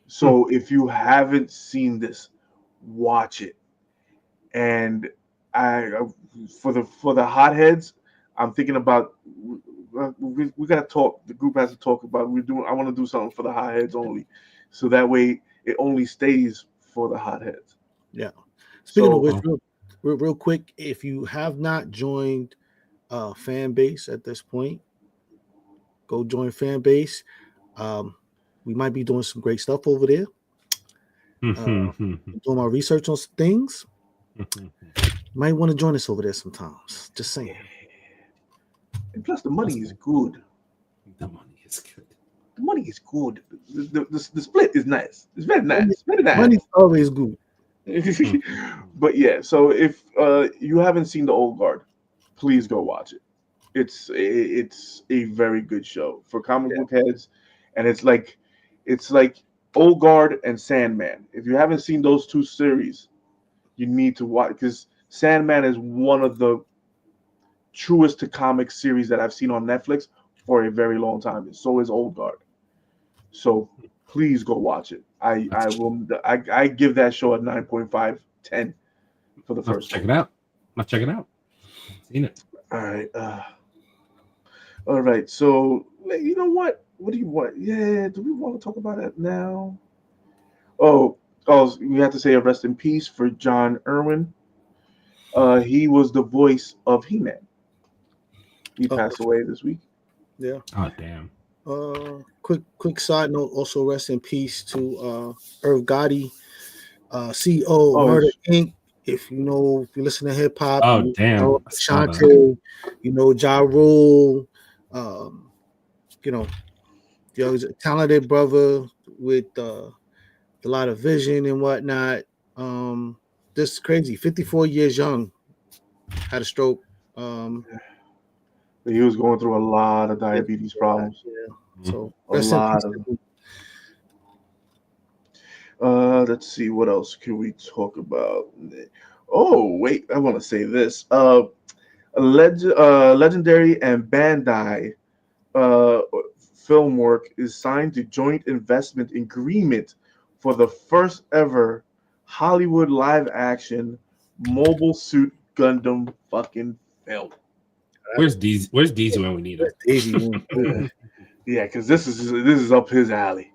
So if you haven't seen this, watch it. And for the hotheads, I'm thinking about we gotta talk. The group has to talk about. I want to do something for the hotheads only, so that way it only stays for the hotheads. Yeah. Speaking of which, real quick, if you have not joined Fan Base at this point, Go join fan base. We might be doing some great stuff over there. Doing my research on some things. Might want to join us over there sometimes. Just saying. And plus, the money is good. The money is good. The money is good. The split is nice. It's very nice. Very nice. Money's always good. But yeah, so if you haven't seen The Old Guard, please go watch it. It's a very good show for comic book heads, and it's like Old Guard and Sandman. If you haven't seen those two series, you need to watch, because Sandman is one of the truest to comic series that I've seen on Netflix for a very long time. And so is Old Guard. So please go watch it. I give that show a 9.5, 10 for the first. Check it out. Let's check it out. Seen it. All right. So you know what? What do you want? Yeah. Do we want to talk about that now? Oh, we have to say a rest in peace for John Irwin. He was the voice of He-Man. He passed away this week. Yeah. Oh damn. Quick side note. Also, rest in peace to Irv Gotti, CEO Murder Inc. If you listen to hip hop, damn, Shante, Ja Rule, he's a talented brother with a lot of vision and whatnot. This is crazy. 54 years young, had a stroke. He was going through a lot of diabetes problems. Yeah. So a lot of them. Let's see, what else can we talk about? Oh, wait, I want to say this. Legendary and Bandai film work is signed to joint investment agreement for the first ever Hollywood live action Mobile Suit Gundam fucking film. Where's Deezy when we need him? Yeah, because this is up his alley.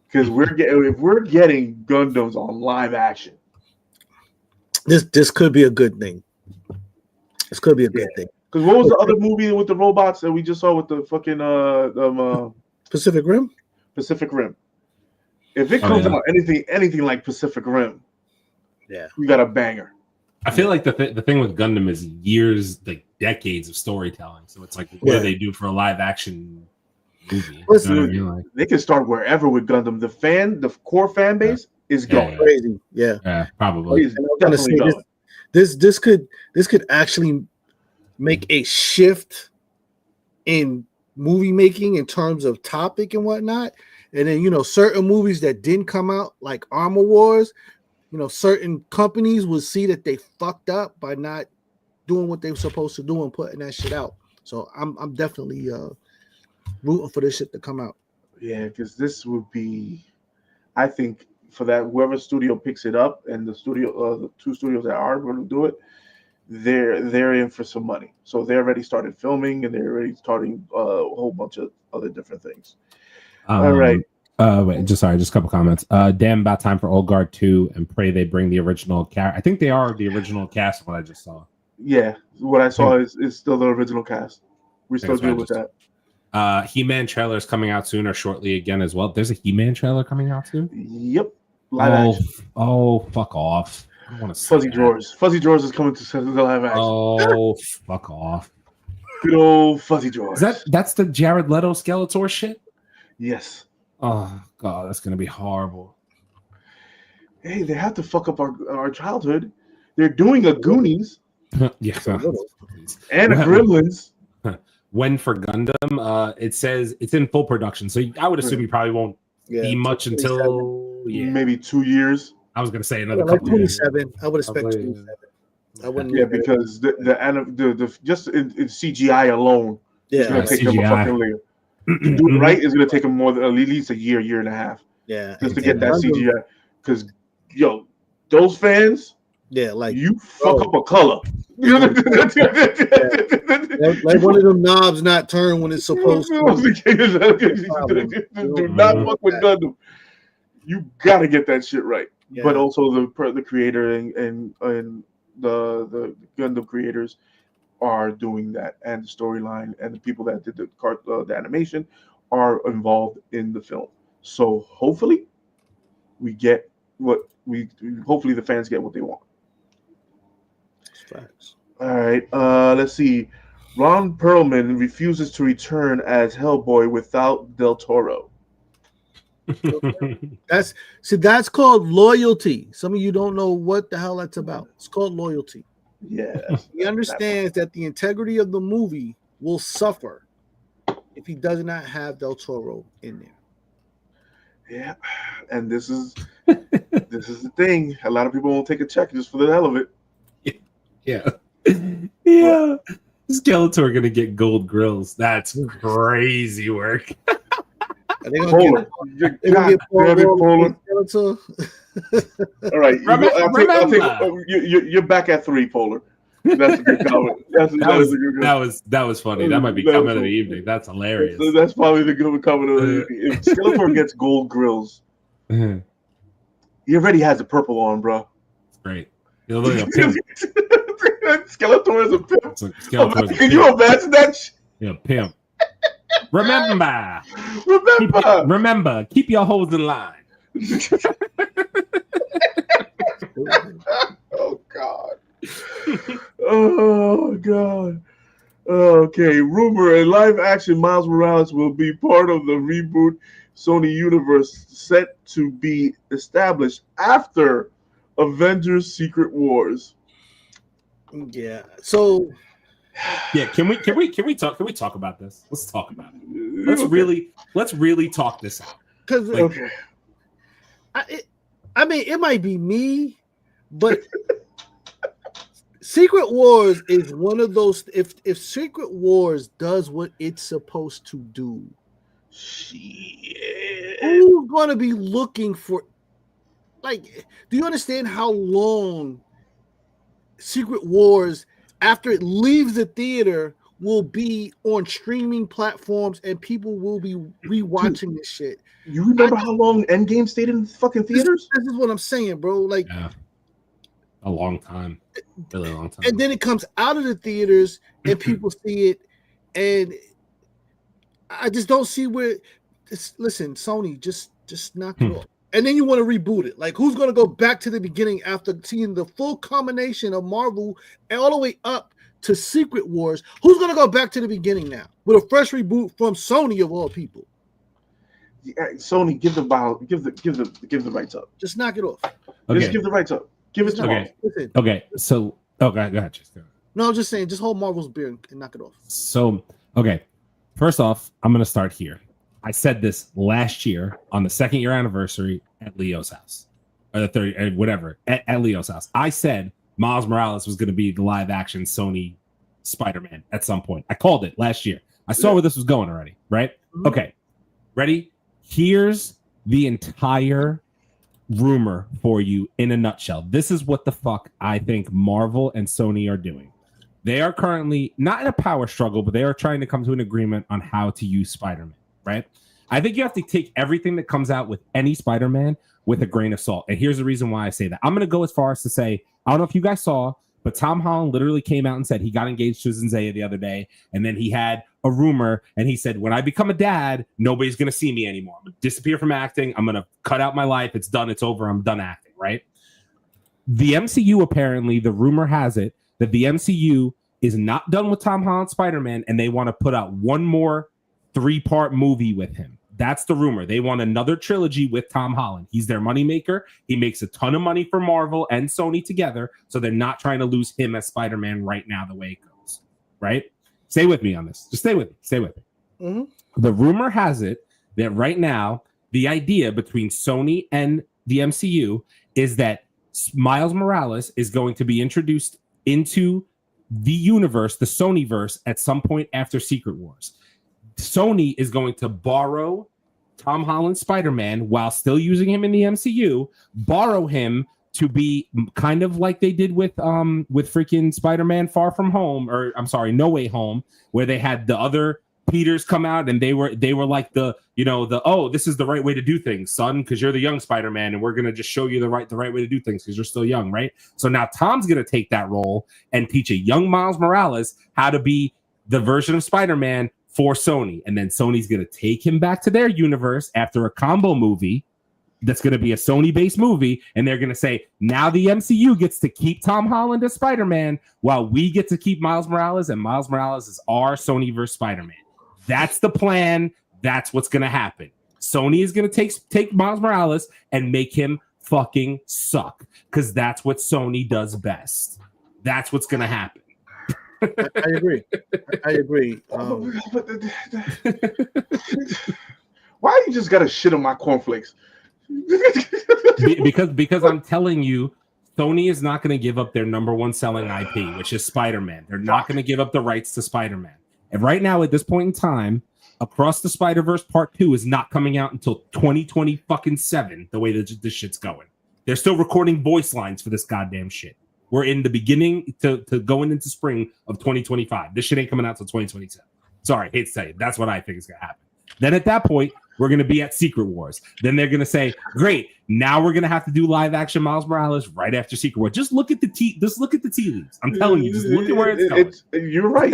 Because if we're getting Gundams on live action, this could be a good thing. This could be a good thing. Because what was the other movie with the robots that we just saw with the fucking Pacific Rim? Pacific Rim. If it comes out anything like Pacific Rim, we got a banger. I feel like the thing with Gundam is years, like decades of storytelling. So it's like, what do they do for a live action movie? They can start wherever with Gundam. The core fan base is going crazy. Yeah, probably. I'm gonna say this could actually make a shift in movie making in terms of topic and whatnot. And then certain movies that didn't come out, like Armor Wars, certain companies will see that they fucked up by not doing what they were supposed to do and putting that shit out. So I'm definitely rooting for this shit to come out. Yeah, because this would be, I think, for that whoever studio picks it up, and the two studios that are going to do it, they're in for some money. So they already started filming, and they're already starting a whole bunch of other different things. All right. Just a couple comments. Damn, about time for Old Guard 2, and pray they bring the original cast. I think they are the original cast. What I just saw. Yeah, what I saw is still the original cast. We're still good with that. He-Man trailer is coming out soon or shortly again as well. There's a He-Man trailer coming out soon. Yep. Live action. Oh, fuck off. I don't want to see Fuzzy Drawers. Fuzzy Drawers is coming to the live action. Oh, fuck off. Good old Fuzzy Drawers. That's the Jared Leto Skeletor shit? Yes. Oh, God, that's going to be horrible. Hey, they have to fuck up our childhood. They're doing a Goonies. Yeah. And a Gremlins. When for Gundam, it says it's in full production. So I would assume you probably won't be much until maybe 2 years. I was going to say another couple 27. Years. I would expect 27. I wouldn't. Yeah, because the just in CGI alone, it's going to take them a fucking layer. To do it right, it's going to take them more than at least a year and a half. Yeah, just to get that CGI. Because those fans, like you fuck up a color. Like one of them knobs not turn when it's supposed to. Do not fuck with Gundam. You got to get that shit right. Yeah. But also the creator and the Gundam creators, are doing that, and the storyline and the people that did the animation are involved in the film. So hopefully we get what hopefully the fans get what they want. Facts. All right, let's see. Ron Perlman refuses to return as Hellboy without Del Toro. That's called loyalty. Some of you don't know what the hell that's about. It's called loyalty. Yes. He understands that the integrity of the movie will suffer if he does not have Del Toro in there. Yeah, and this is the thing. A lot of people won't take a check just for the hell of it. Yeah. Yeah. Skeletor gonna get gold grills. That's crazy work. Are they gonna get Polar. All right, you're back at 3, Polar. That's a good comment. That was funny. That might be comment of the evening. That's hilarious. That's probably the good comment of the evening. If Skeletor gets gold grills, he already has a purple on, bro. Great. He'll look like a pimp. Skeletor is a pimp. Can you imagine that? Yeah, pimp. Remember, keep your hoes in line. Oh God. Oh God. Okay. Rumor: a live-action Miles Morales will be part of the reboot Sony universe set to be established after Avengers: Secret Wars. Yeah. So. Yeah. Can we talk about this? Let's talk about it. Let's really talk this out. Because I mean, it might be me, but Secret Wars is one of those. If Secret Wars does what it's supposed to do, who's going to be looking for? Like, do you understand how long Secret Wars, after it leaves the theater, will be on streaming platforms and people will be rewatching this shit? You remember how long Endgame stayed in fucking theaters? This is what I'm saying, bro. Like, yeah. A long time. Really long time. And then it comes out of the theaters and people see it, and I just don't see where. Listen, Sony, just knock it off. And then you want to reboot it. Like, who's going to go back to the beginning after seeing the full combination of Marvel and all the way up to Secret Wars? Who's going to go back to the beginning now with a fresh reboot from Sony of all people? Yeah, Sony, give the rights up. Just knock it off. Okay. Just give the rights up. Give it to them. Okay. So, okay, go ahead. No, I'm just saying, just hold Marvel's beer and knock it off. So, okay. First off, I'm going to start here. I said this last year on the 2nd year anniversary at Leo's house, or the 30th, whatever, at Leo's house. I said Miles Morales was going to be the live action Sony Spider-Man at some point. I called it last year. I saw where this was going already, right? Mm-hmm. Okay. Ready? Here's the entire rumor for you in a nutshell. This is what the fuck I think Marvel and Sony are doing. They are currently not in a power struggle, but they are trying to come to an agreement on how to use Spider-Man. Right? I think you have to take everything that comes out with any Spider-Man with a grain of salt. And here's the reason why I say that. I'm going to go as far as to say, I don't know if you guys saw, but Tom Holland literally came out and said he got engaged to Zendaya the other day. And then he had a rumor and he said, when I become a dad, nobody's going to see me anymore. I'm going to disappear from acting. I'm going to cut out my life. It's done. It's over. I'm done acting. Right? The MCU, apparently, the rumor has it that the MCU is not done with Tom Holland's Spider-Man and they want to put out one more 3-part movie with him. That's the rumor. They want another trilogy with Tom Holland. He's their moneymaker. He makes a ton of money for Marvel and Sony together, so they're not trying to lose him as Spider-Man right now the way it goes. Right? Stay with me on this. Just stay with me. Stay with me. Mm-hmm. The rumor has it that right now, the idea between Sony and the MCU is that Miles Morales is going to be introduced into the universe, the Sonyverse, at some point after Secret Wars. Sony is going to borrow Tom Holland's Spider-Man while still using him in the MCU, borrow him to be kind of like they did with freaking Spider-Man Far From Home, or I'm sorry, No Way Home, where they had the other Peters come out and they were like this is the right way to do things, son, because you're the young Spider-Man and we're gonna just show you the right way to do things because you're still young, right? So now Tom's gonna take that role and teach a young Miles Morales how to be the version of Spider-Man for Sony, and then Sony's gonna take him back to their universe after a combo movie that's going to be a Sony-based movie, and they're going to say, now the MCU gets to keep Tom Holland as Spider-Man while we get to keep Miles Morales, and Miles Morales is our Sony-verse Spider-Man. That's the plan. That's what's going to happen. Sony is going to take Miles Morales and make him fucking suck, because that's what Sony does best. That's what's going to happen. I agree. Why you just got to shit on my cornflakes? because I'm telling you, Sony is not going to give up their number one selling IP, which is Spider-Man. They're not going to give up the rights to Spider-Man. And right now, at this point in time, Across the Spider-Verse Part 2 is not coming out until 2027, the way that this shit's going. They're still recording voice lines for this goddamn shit. We're in the beginning to going into spring of 2025. This shit ain't coming out until 2027. Sorry, hate to say it. That's what I think is going to happen. Then at that point, we're going to be at Secret Wars. Then they're going to say, great, now we're going to have to do live action Miles Morales right after Secret Wars. Just look at the tea leaves. I'm telling you, just look at where it's going. You're right.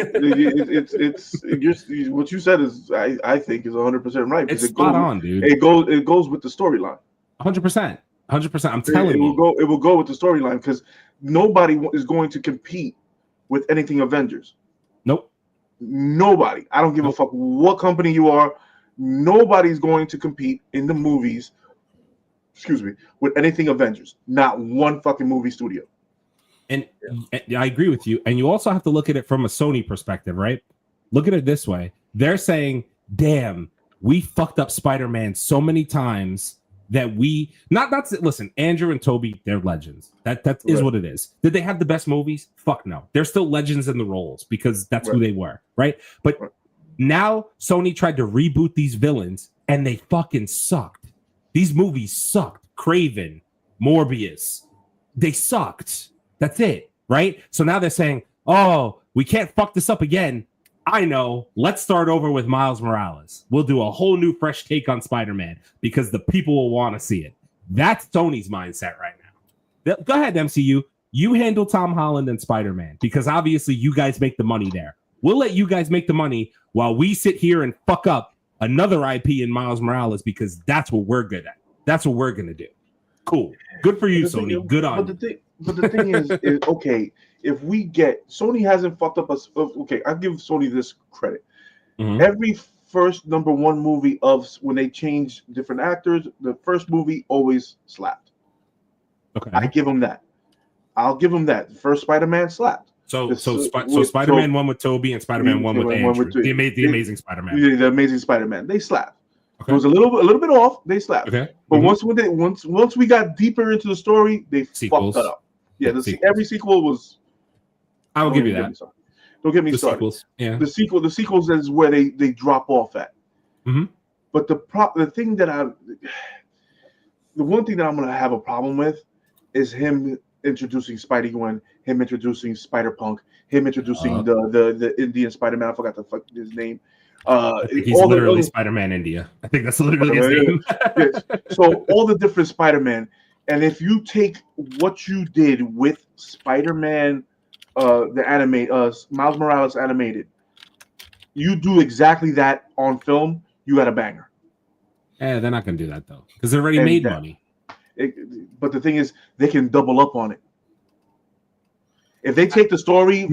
What you said is, I think, is 100% right. It's spot on, dude. It goes with the storyline. 100%. I'm telling you. It will go with the storyline because nobody is going to compete with anything Avengers. Nope. Nobody. I don't give a fuck what company you are. Nobody's going to compete in the movies, with anything Avengers. Not one fucking movie studio. And I agree with you. And you also have to look at it from a Sony perspective, right? Look at it this way. They're saying, damn, we fucked up Spider-Man so many times that we listen, Andrew and Toby, they're legends. That is right. What it is. Did they have the best movies? Fuck no. They're still legends in the roles because that's who they were, right? But now Sony tried to reboot these villains and they fucking sucked. These movies sucked. Craven, Morbius, they sucked. That's it, right? So now they're saying, oh, we can't fuck this up again. I know. Let's start over with Miles Morales. We'll do a whole new fresh take on Spider-Man because the people will want to see it. That's Sony's mindset right now. Go ahead, MCU. You handle Tom Holland and Spider-Man because obviously you guys make the money there. We'll let you guys make the money while we sit here and fuck up another IP in Miles Morales because that's what we're good at. That's what we're going to do. Cool. Good for you, Sony. Good on you. But the thing is, okay, if we get Sony hasn't fucked up us. Okay, I give Sony this credit. Mm-hmm. Every first number one movie of when they change different actors, the first movie always slapped. Okay, I give them that. I'll give them that. The first Spider-Man slapped. So Spider-Man 1 with Toby and Spider-Man 1 with Andrew. The Amazing Spider-Man. The Amazing Spider-Man. They slapped. Okay. It was a little bit off. They slapped. Okay. But once we got deeper into the story, they fucked that up. Yeah, every sequel was. I will give you that. Don't get me started. Sequels, yeah. The sequels is where they drop off at. Mm-hmm. But the one thing that I'm gonna have a problem with is him introducing Spidey-Gwen, him introducing Spider-Punk, him introducing the Indian Spider-Man. I forgot his name. He's literally Spider-Man India. I think that's literally his name. Yes. So all the different Spider-Man, and if you take what you did with Spider-Man, Miles Morales animated, you do exactly that on film, you got a banger. Yeah, they're not going to do that though, because they already made money. But the thing is, they can double up on it. If they take the story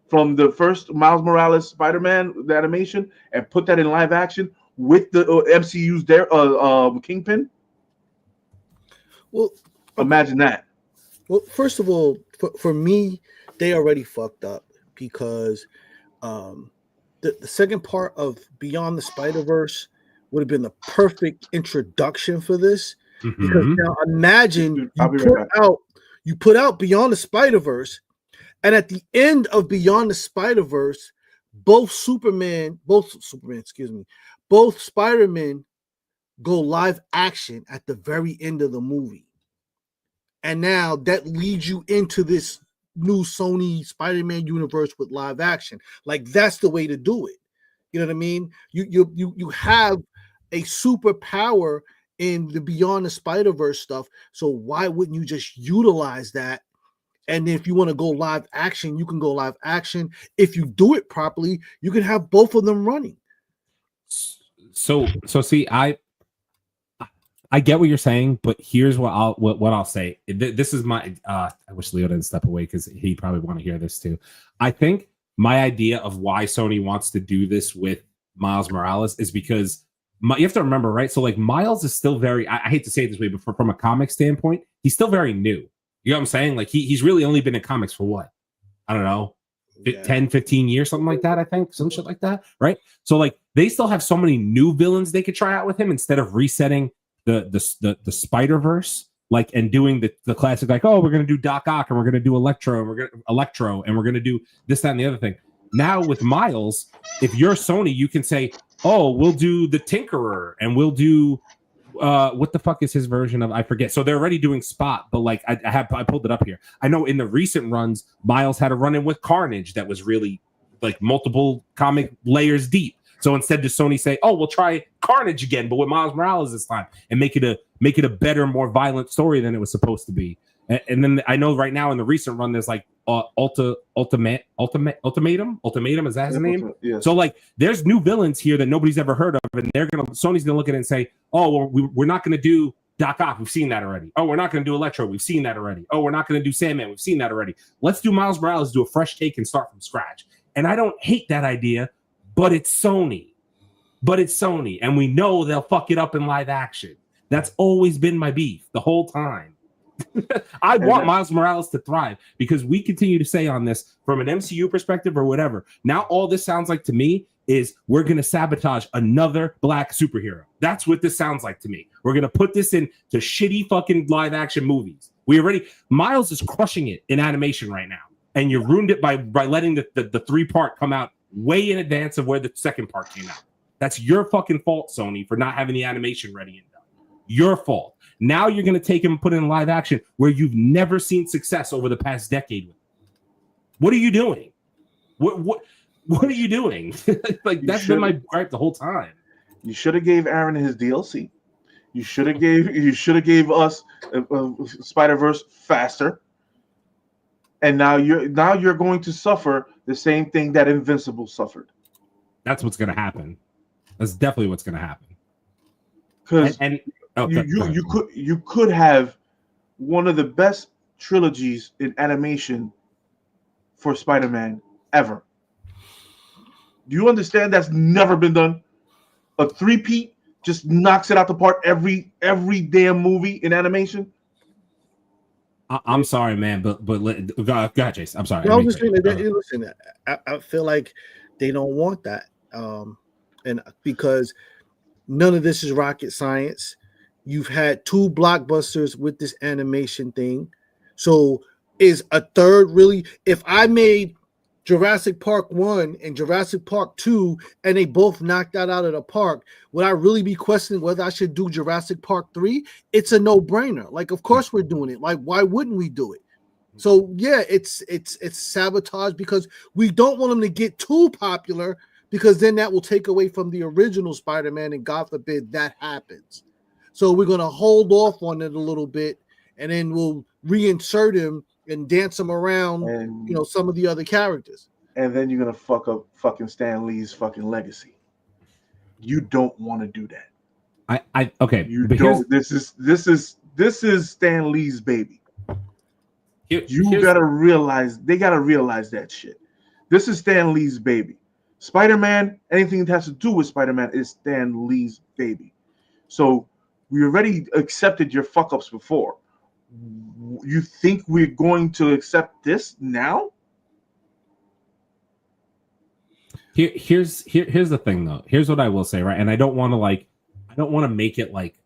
from the first Miles Morales Spider-Man, the animation, and put that in live action with the MCU's Kingpin. Well, imagine that. Well, first of all, for me, they already fucked up because the second part of Beyond the Spider-Verse would have been the perfect introduction for this. Mm-hmm. Because now imagine you put out Beyond the Spider-Verse, and at the end of Beyond the Spider-Verse, both Spider-Men go live action at the very end of the movie. And now that leads you into this new Sony Spider-Man universe with live action. Like, that's the way to do it. You know what I mean? You have a superpower in the Beyond the Spider-Verse stuff. So why wouldn't you just utilize that? And if you want to go live action, you can go live action. If you do it properly, you can have both of them running. So see, I get what you're saying, but here's what I'll say. This is my I wish Leo didn't step away because he probably want to hear this too. I think my idea of why Sony wants to do this with Miles Morales is because you have to remember, right? So like Miles is still very, I hate to say it this way, but from a comic standpoint, he's still very new. You know what I'm saying? Like he's really only been in comics for what? I don't know, 10, 15 years, something like that, I think. Some shit like that, right? So like they still have so many new villains they could try out with him instead of resetting the Spider-Verse, like, and doing the classic, like, oh, we're gonna do Doc Ock and we're gonna do Electro and we're gonna do this, that, and the other thing. Now with Miles, if you're Sony, you can say, oh, we'll do the Tinkerer and we'll do what the fuck is his version of, I forget. So they're already doing Spot, but like I pulled it up here. I know in the recent runs, Miles had a run-in with Carnage that was really like multiple comic layers deep. So instead, does Sony say, "Oh, we'll try Carnage again, but with Miles Morales this time, and make it a better, more violent story than it was supposed to be?" And then I know right now in the recent run, there's like Ultimatum. Is that his name? Yes. So like, there's new villains here that nobody's ever heard of, and Sony's gonna look at it and say, "Oh, well, we're not gonna do Doc Ock. We've seen that already. Oh, we're not gonna do Electro. We've seen that already. Oh, we're not gonna do Sandman. We've seen that already. Let's do Miles Morales, do a fresh take, and start from scratch." And I don't hate that idea. But it's Sony. And we know they'll fuck it up in live action. That's always been my beef the whole time. I want Miles Morales to thrive because we continue to say on this from an MCU perspective or whatever. Now all this sounds like to me is we're going to sabotage another black superhero. That's what this sounds like to me. We're going to put this into shitty fucking live action movies. Miles is crushing it in animation right now. And you ruined it by letting the 3-part come out way in advance of where the second part came out. That's your fucking fault, Sony, for not having the animation ready and done. Your fault. Now you're going to take him and put it in live action where you've never seen success over the past decade. What are you doing? What are you doing? Like, that's been my gripe the whole time. You should have gave Aaron his DLC. You should have gave us Spider-Verse faster. And now you're going to suffer the same thing that Invincible suffered. That's what's going to happen. That's definitely what's going to happen. Because you could have one of the best trilogies in animation for Spider-Man ever. Do you understand that's never been done? A 3-peat just knocks it out the park every damn movie in animation. I'm sorry, man, but go ahead, Chase. I'm sorry. No, I'm just saying listen, I feel like they don't want that, and because none of this is rocket science. You've had 2 blockbusters with this animation thing, so is a third really? If I made Jurassic Park 1 and Jurassic Park 2, and they both knocked that out of the park, would I really be questioning whether I should do Jurassic Park 3? It's a no-brainer. Like, of course we're doing it. Like, why wouldn't we do it? So yeah, it's sabotage because we don't want them to get too popular, because then that will take away from the original Spider-Man, and God forbid that happens. So we're gonna hold off on it a little bit, and then we'll reinsert him and dance them around, and some of the other characters. And then you're gonna fuck up fucking Stan Lee's fucking legacy. You don't want to do that. Okay. You don't. This is Stan Lee's baby. You gotta realize, they gotta realize that shit. This is Stan Lee's baby. Spider-Man, anything that has to do with Spider-Man is Stan Lee's baby. So we already accepted your fuck ups before. You think we're going to accept this now? Here's the thing though. Here's what I will say, right? And I don't want to make it like,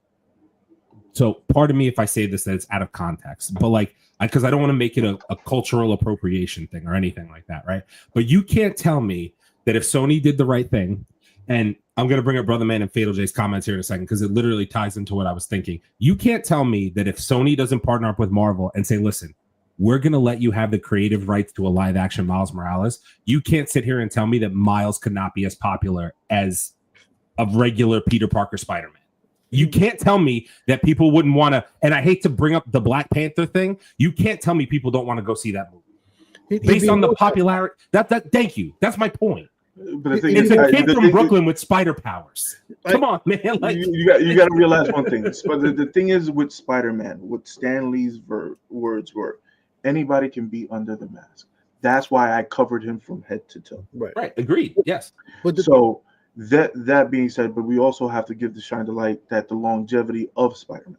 so pardon me if I say this that it's out of context, but like, because I don't want to make it a cultural appropriation thing or anything like that, right? But you can't tell me that if Sony did the right thing, and I'm going to bring up Brother Man and Fatal J's comments here in a second because it literally ties into what I was thinking. You can't tell me that if Sony doesn't partner up with Marvel and say, listen, we're going to let you have the creative rights to a live action Miles Morales. You can't sit here and tell me that Miles could not be as popular as a regular Peter Parker Spider-Man. You can't tell me that people wouldn't want to, and I hate to bring up the Black Panther thing. You can't tell me people don't want to go see that movie. Based on the popularity. Thank you. That's my point. But the It's a kid from Brooklyn with spider powers. Come on, man. Like, you got to realize one thing. But the thing is with Spider-Man, what Stan Lee's words were, anybody can be under the mask. That's why I covered him from head to toe. Right. Agreed. Yes. But so that being said, but we also have to shine the light that the longevity of Spider-Man.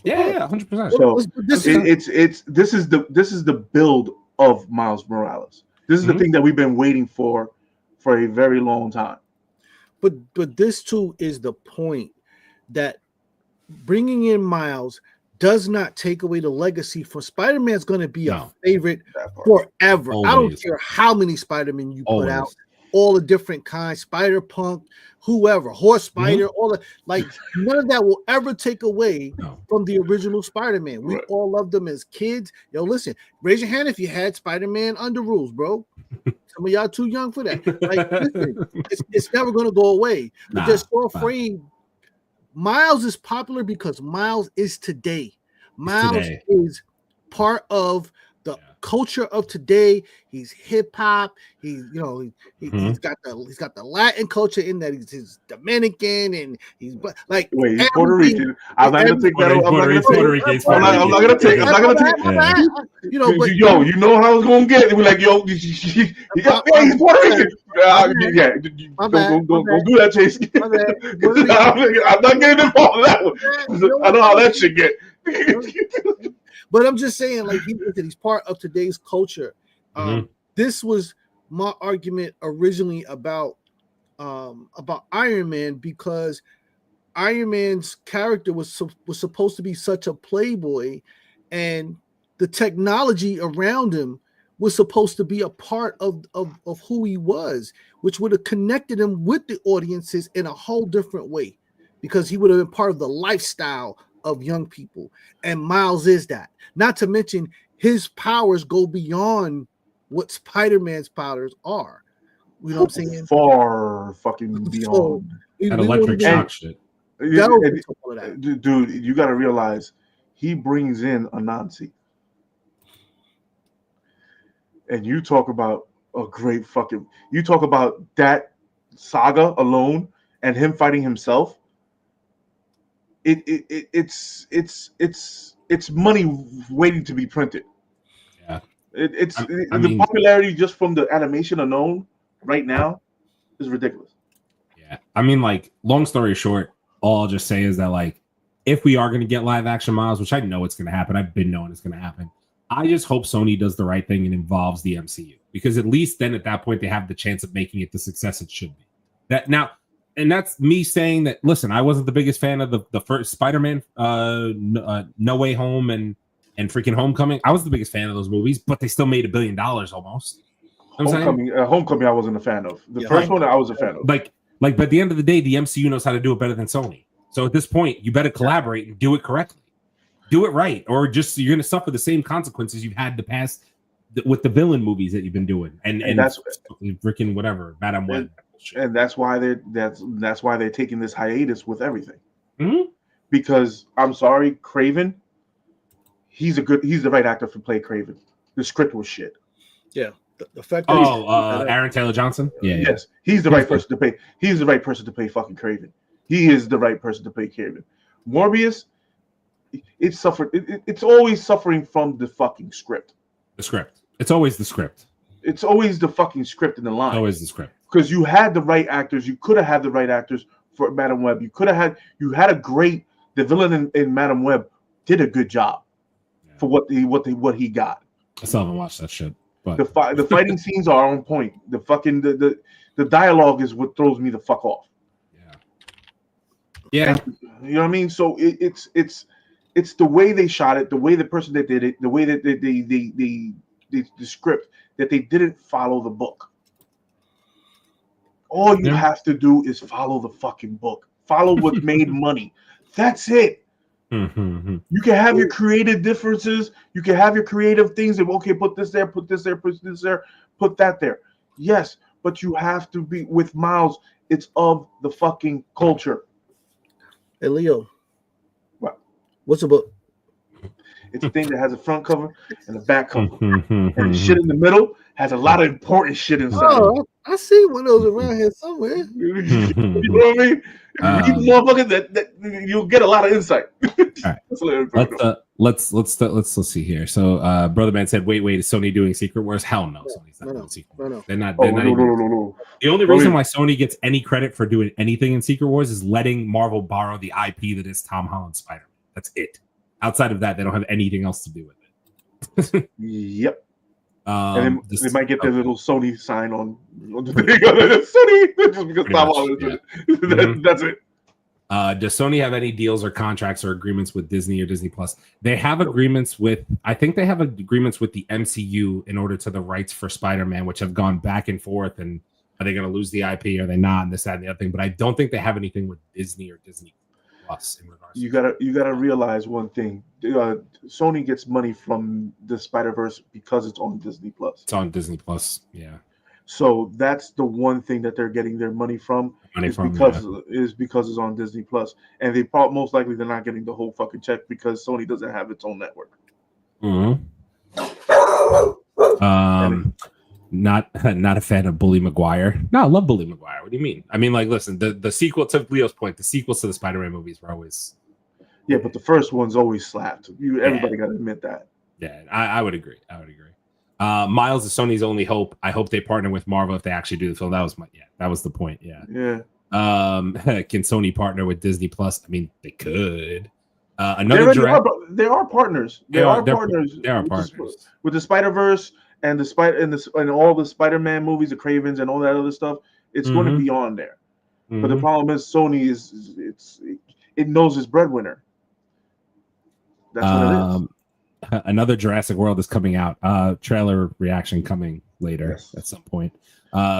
Yeah, 100%. So this is the build of Miles Morales. This is the thing that we've been waiting for a very long time. But this too is the point that bringing in Miles does not take away the legacy for Spider-Man's going to be a favorite forever. Always. I don't care how many Spider-Man you put out, all the different kinds, Spider-Punk, whoever, Horse Spider, all the none of that will ever take away from the original Spider-Man. We all loved them as kids. Yo, listen, raise your hand if you had Spider-Man under rules, bro. Some of y'all too young for that. Listen, it's never going to go away. But they're so afraid. Miles is popular because Miles is today. Miles is part of the culture of today. He's hip hop. He's he's got the Latin culture in that he's Dominican and he's like he's Puerto Rican. I'm not gonna take that. I'm not gonna take. But you know how it's gonna get. We're like, yo, he's Puerto Rican. Don't do that, Chase. I'm not getting involved in that one. I know how that shit get. But I'm just saying, like, he's part of today's culture. This was my argument originally about Iron Man, because Iron Man's character was supposed to be such a playboy, and the technology around him was supposed to be a part of who he was, which would have connected him with the audiences in a whole different way, because he would have been part of the lifestyle of young people. And Miles is that. Not to mention his powers go beyond what Spider-Man's powers are. You know what I'm saying? Far fucking beyond. That electric shock shit. Dude, you got to realize he brings in Anansi. And you talk about you talk about that saga alone and him fighting himself. It's money waiting to be printed. Yeah, the popularity just from the animation alone right now is ridiculous. Yeah, I mean, like, long story short, all I'll just say is that, like, if we are going to get live action Miles, which I know it's going to happen, I've been knowing it's going to happen, I just hope Sony does the right thing and involves the MCU, because at least then at that point they have the chance of making it the success it should be. And that's me saying that, listen, I wasn't the biggest fan of the first Spider-Man, No Way Home and freaking Homecoming. I was the biggest fan of those movies, but they still made $1 billion almost. Homecoming I wasn't a fan of. The first one I was a fan of. But at the end of the day, the MCU knows how to do it better than Sony. So at this point, you better collaborate and do it correctly. Do it right, or just you're going to suffer the same consequences you've had the past with the villain movies that you've been doing, and that's freaking whatever, Madam Web. And that's why they're taking this hiatus with everything. Mm-hmm. Because I'm sorry, Craven, he's the right actor to play Craven. The script was shit. Yeah. The fact that Aaron Taylor Johnson. Yeah. Yes, he's the right person to play. He's the right person to play fucking Craven. He is the right person to play Craven. Morbius, it's always suffering from the fucking script. The script. It's always the script. It's always the fucking script in the line. Always the script. Because you had the right actors. You could have had the right actors for Madam Web. You had a great. The villain in Madam Web did a good job for what he got. I still haven't watched that shit. But the fighting scenes are on point. The fucking the dialogue is what throws me the fuck off. Yeah. You know what I mean? So it's the way they shot it, the way the person that did it, the way that the script, that they didn't follow the book. All you have to do is follow the fucking book. Follow what made money. That's it. You can have your creative differences. You can have your creative things. And okay, put this there, put this there, put this there, put that there. Yes, but you have to be with Miles. It's of the fucking culture. Hey, Leo. What? What's the book? It's a thing that has a front cover and a back cover. And the shit in the middle has a lot of important shit inside. Oh, I see one of those around here somewhere. You know what I mean? Read the motherfucker that you'll get a lot of insight. All right. Let's see here. So Brother Man said, wait, is Sony doing Secret Wars? Hell no. Sony's not doing Secret Wars. They're not. No. The only reason why Sony gets any credit for doing anything in Secret Wars is letting Marvel borrow the IP that is Tom Holland's Spider-Man. That's it. Outside of that, they don't have anything else to do with it. Yep. And they might get their little Sony sign on the thing. Sony, just because Tom Holland. That's it. Does Sony have any deals or contracts or agreements with Disney or Disney Plus? They have agreements with, I think they have agreements with the MCU in order to the rights for Spider-Man, which have gone back and forth. And are they going to lose the IP? Are they not? And this, that, and the other thing. But I don't think they have anything with Disney or Disney Plus in regards. You gotta realize one thing. Sony gets money from the Spider-Verse because it's on Disney Plus. It's on Disney Plus, yeah. So that's the one thing that they're getting their money from. Because it's on Disney Plus, and they most likely they're not getting the whole fucking check because Sony doesn't have its own network. Not a fan of Bully Maguire. No, I love Bully Maguire. What do you mean? I mean, like, listen, the sequel to Leo's point, the sequels to the Spider-Man movies were always. Yeah, but the first one's always slapped. Everybody got to admit that. Yeah, I would agree. Miles is Sony's only hope. I hope they partner with Marvel if they actually do the film. That was the point. Yeah. Can Sony partner with Disney Plus? I mean, they could. They are partners. They are partners with the Spider-Verse and and all the Spider-Man movies, the Cravens and all that other stuff. It's going to be on there. But the problem is Sony it knows its breadwinner. That's what it is. Another Jurassic World is coming out. Trailer reaction coming later at some point.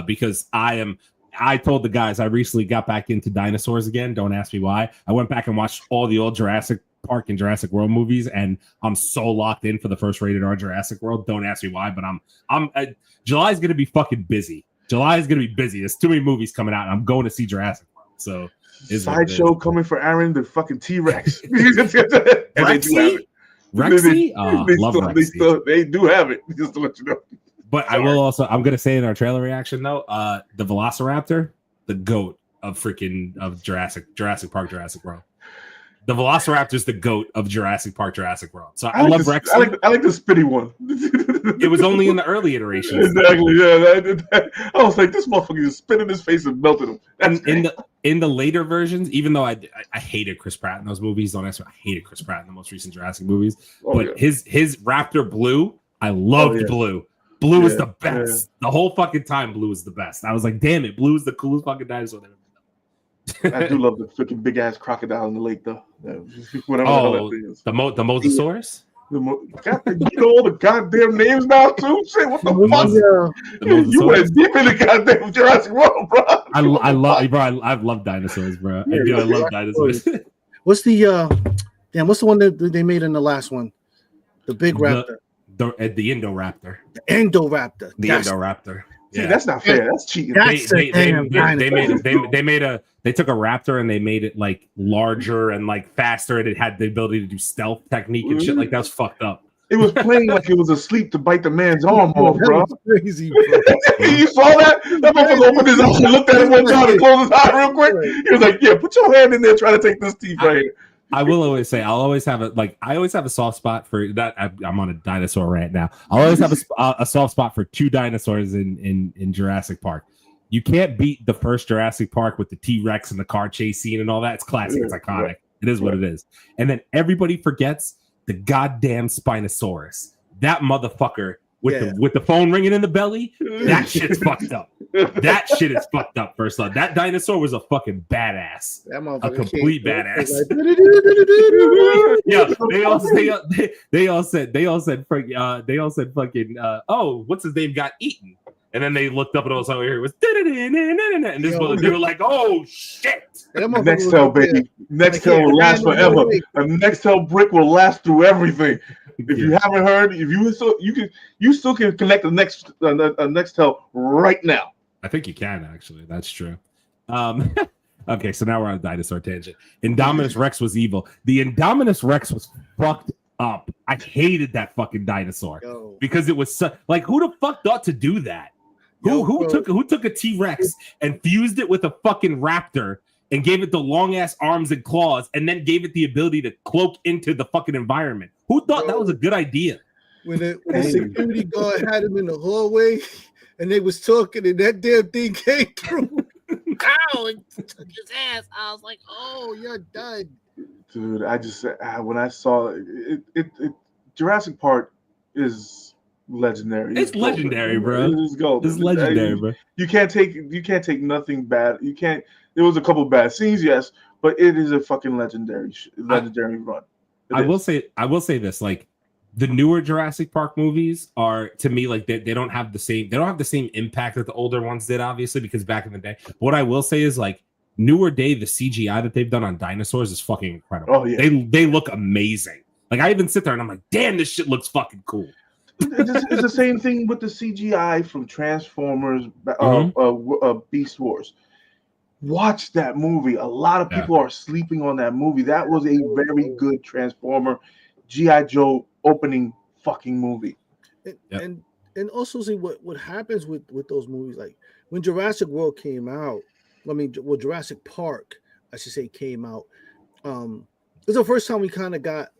Because I told the guys I recently got back into dinosaurs again. Don't ask me why. I went back and watched all the old Jurassic Park and Jurassic World movies, and I'm so locked in for the first rated R Jurassic World. Don't ask me why, but July's gonna be fucking busy. There's too many movies coming out, and I'm going to see Jurassic World. So sideshow coming for Aaron, the fucking T-Rex. Rexy? Rexy? Love Rexy. They do have it, just to let you know. But sorry. I will also, I'm going to say in our trailer reaction, though, the Velociraptor, the GOAT of Jurassic Park, Jurassic World. The Velociraptor's the GOAT of Jurassic Park, Jurassic World. So I love Rexy. I like the spitty one. It was only in the early iterations. Exactly, yeah. I was like, this motherfucker just spit in his face and melted him. In the later versions, even though I hated Chris Pratt in those movies, I hated Chris Pratt in the most recent Jurassic movies. His Raptor Blue, I loved Blue. Blue is the best. The whole fucking time, Blue is the best. I was like, damn it, Blue is the coolest fucking dinosaur they've ever done. I do love the freaking big ass crocodile in the lake, though. Whatever that is. The Mosasaurus? You know all the goddamn names now, too? Shit, what the fuck? You went deep in the goddamn Jurassic World, bro. I love dinosaurs, bro. I love dinosaurs. What's the what's the one that they made in the last one? The big raptor. The Indoraptor. The Indoraptor. See, that's not fair. That's cheating. They took a raptor and they made it like larger and like faster, and it had the ability to do stealth technique and shit. Like, that was fucked up. It was playing like it was asleep to bite the man's arm off, bro. Crazy, bro. You saw that? That motherfucker opened his eyes and looked at it one time and closed his eye real quick. He was like, "Yeah, put your hand in there, try to take this teeth right here." I will always say, I always have a soft spot for that. I'm on a dinosaur rant now. I'll always have a soft spot for two dinosaurs in Jurassic Park. You can't beat the first Jurassic Park with the T-Rex and the car chase scene and all that. It's classic. It's iconic. Right. It is what it is. And then everybody forgets the goddamn Spinosaurus. That motherfucker with the phone ringing in the belly. That shit's fucked up. That shit is fucked up. First off, that dinosaur was a fucking badass. A complete badass. Yeah, they all said fucking. Oh, what's his name got eaten? And then they looked up and all of a sudden it was and this was, they were like, "Oh shit!" Nextel, baby. Nextel will last forever. A Nextel brick will last through everything. If you haven't heard, you still can connect a Nextel right now. I think you can actually. That's true. Okay, so now we're on a dinosaur tangent. Indominus Rex was evil. The Indominus Rex was fucked up. I hated that fucking dinosaur because it was like, who the fuck thought to do that? Who took a T-Rex and fused it with a fucking raptor and gave it the long ass arms and claws and then gave it the ability to cloak into the fucking environment? Who thought that was a good idea? When the security guard had him in the hallway and they was talking and that damn thing came through. Ow! It took his ass. I was like, "Oh, you're done." Dude, I just when I saw it, Jurassic Park is legendary. It's legendary, bro. It's gold. It's legendary, bro. You can't take nothing bad. You can't. There was a couple bad scenes, yes, but it is a fucking legendary run. I will say this, like the newer Jurassic Park movies are, to me, like they don't have the same impact that the older ones did, obviously, because back in the day. But what I will say is, like, newer day, the CGI that they've done on dinosaurs is fucking incredible. Oh yeah, they look amazing. Like I even sit there and I'm like, damn, this shit looks fucking cool. It's the same thing with the CGI from Transformers, Beast Wars. Watch that movie. A lot of people are sleeping on that movie. That was a very good Transformer G.I. Joe opening fucking movie. And also see what happens with those movies. Like when Jurassic World came out, Jurassic Park, I should say, came out. It was the first time we kind of got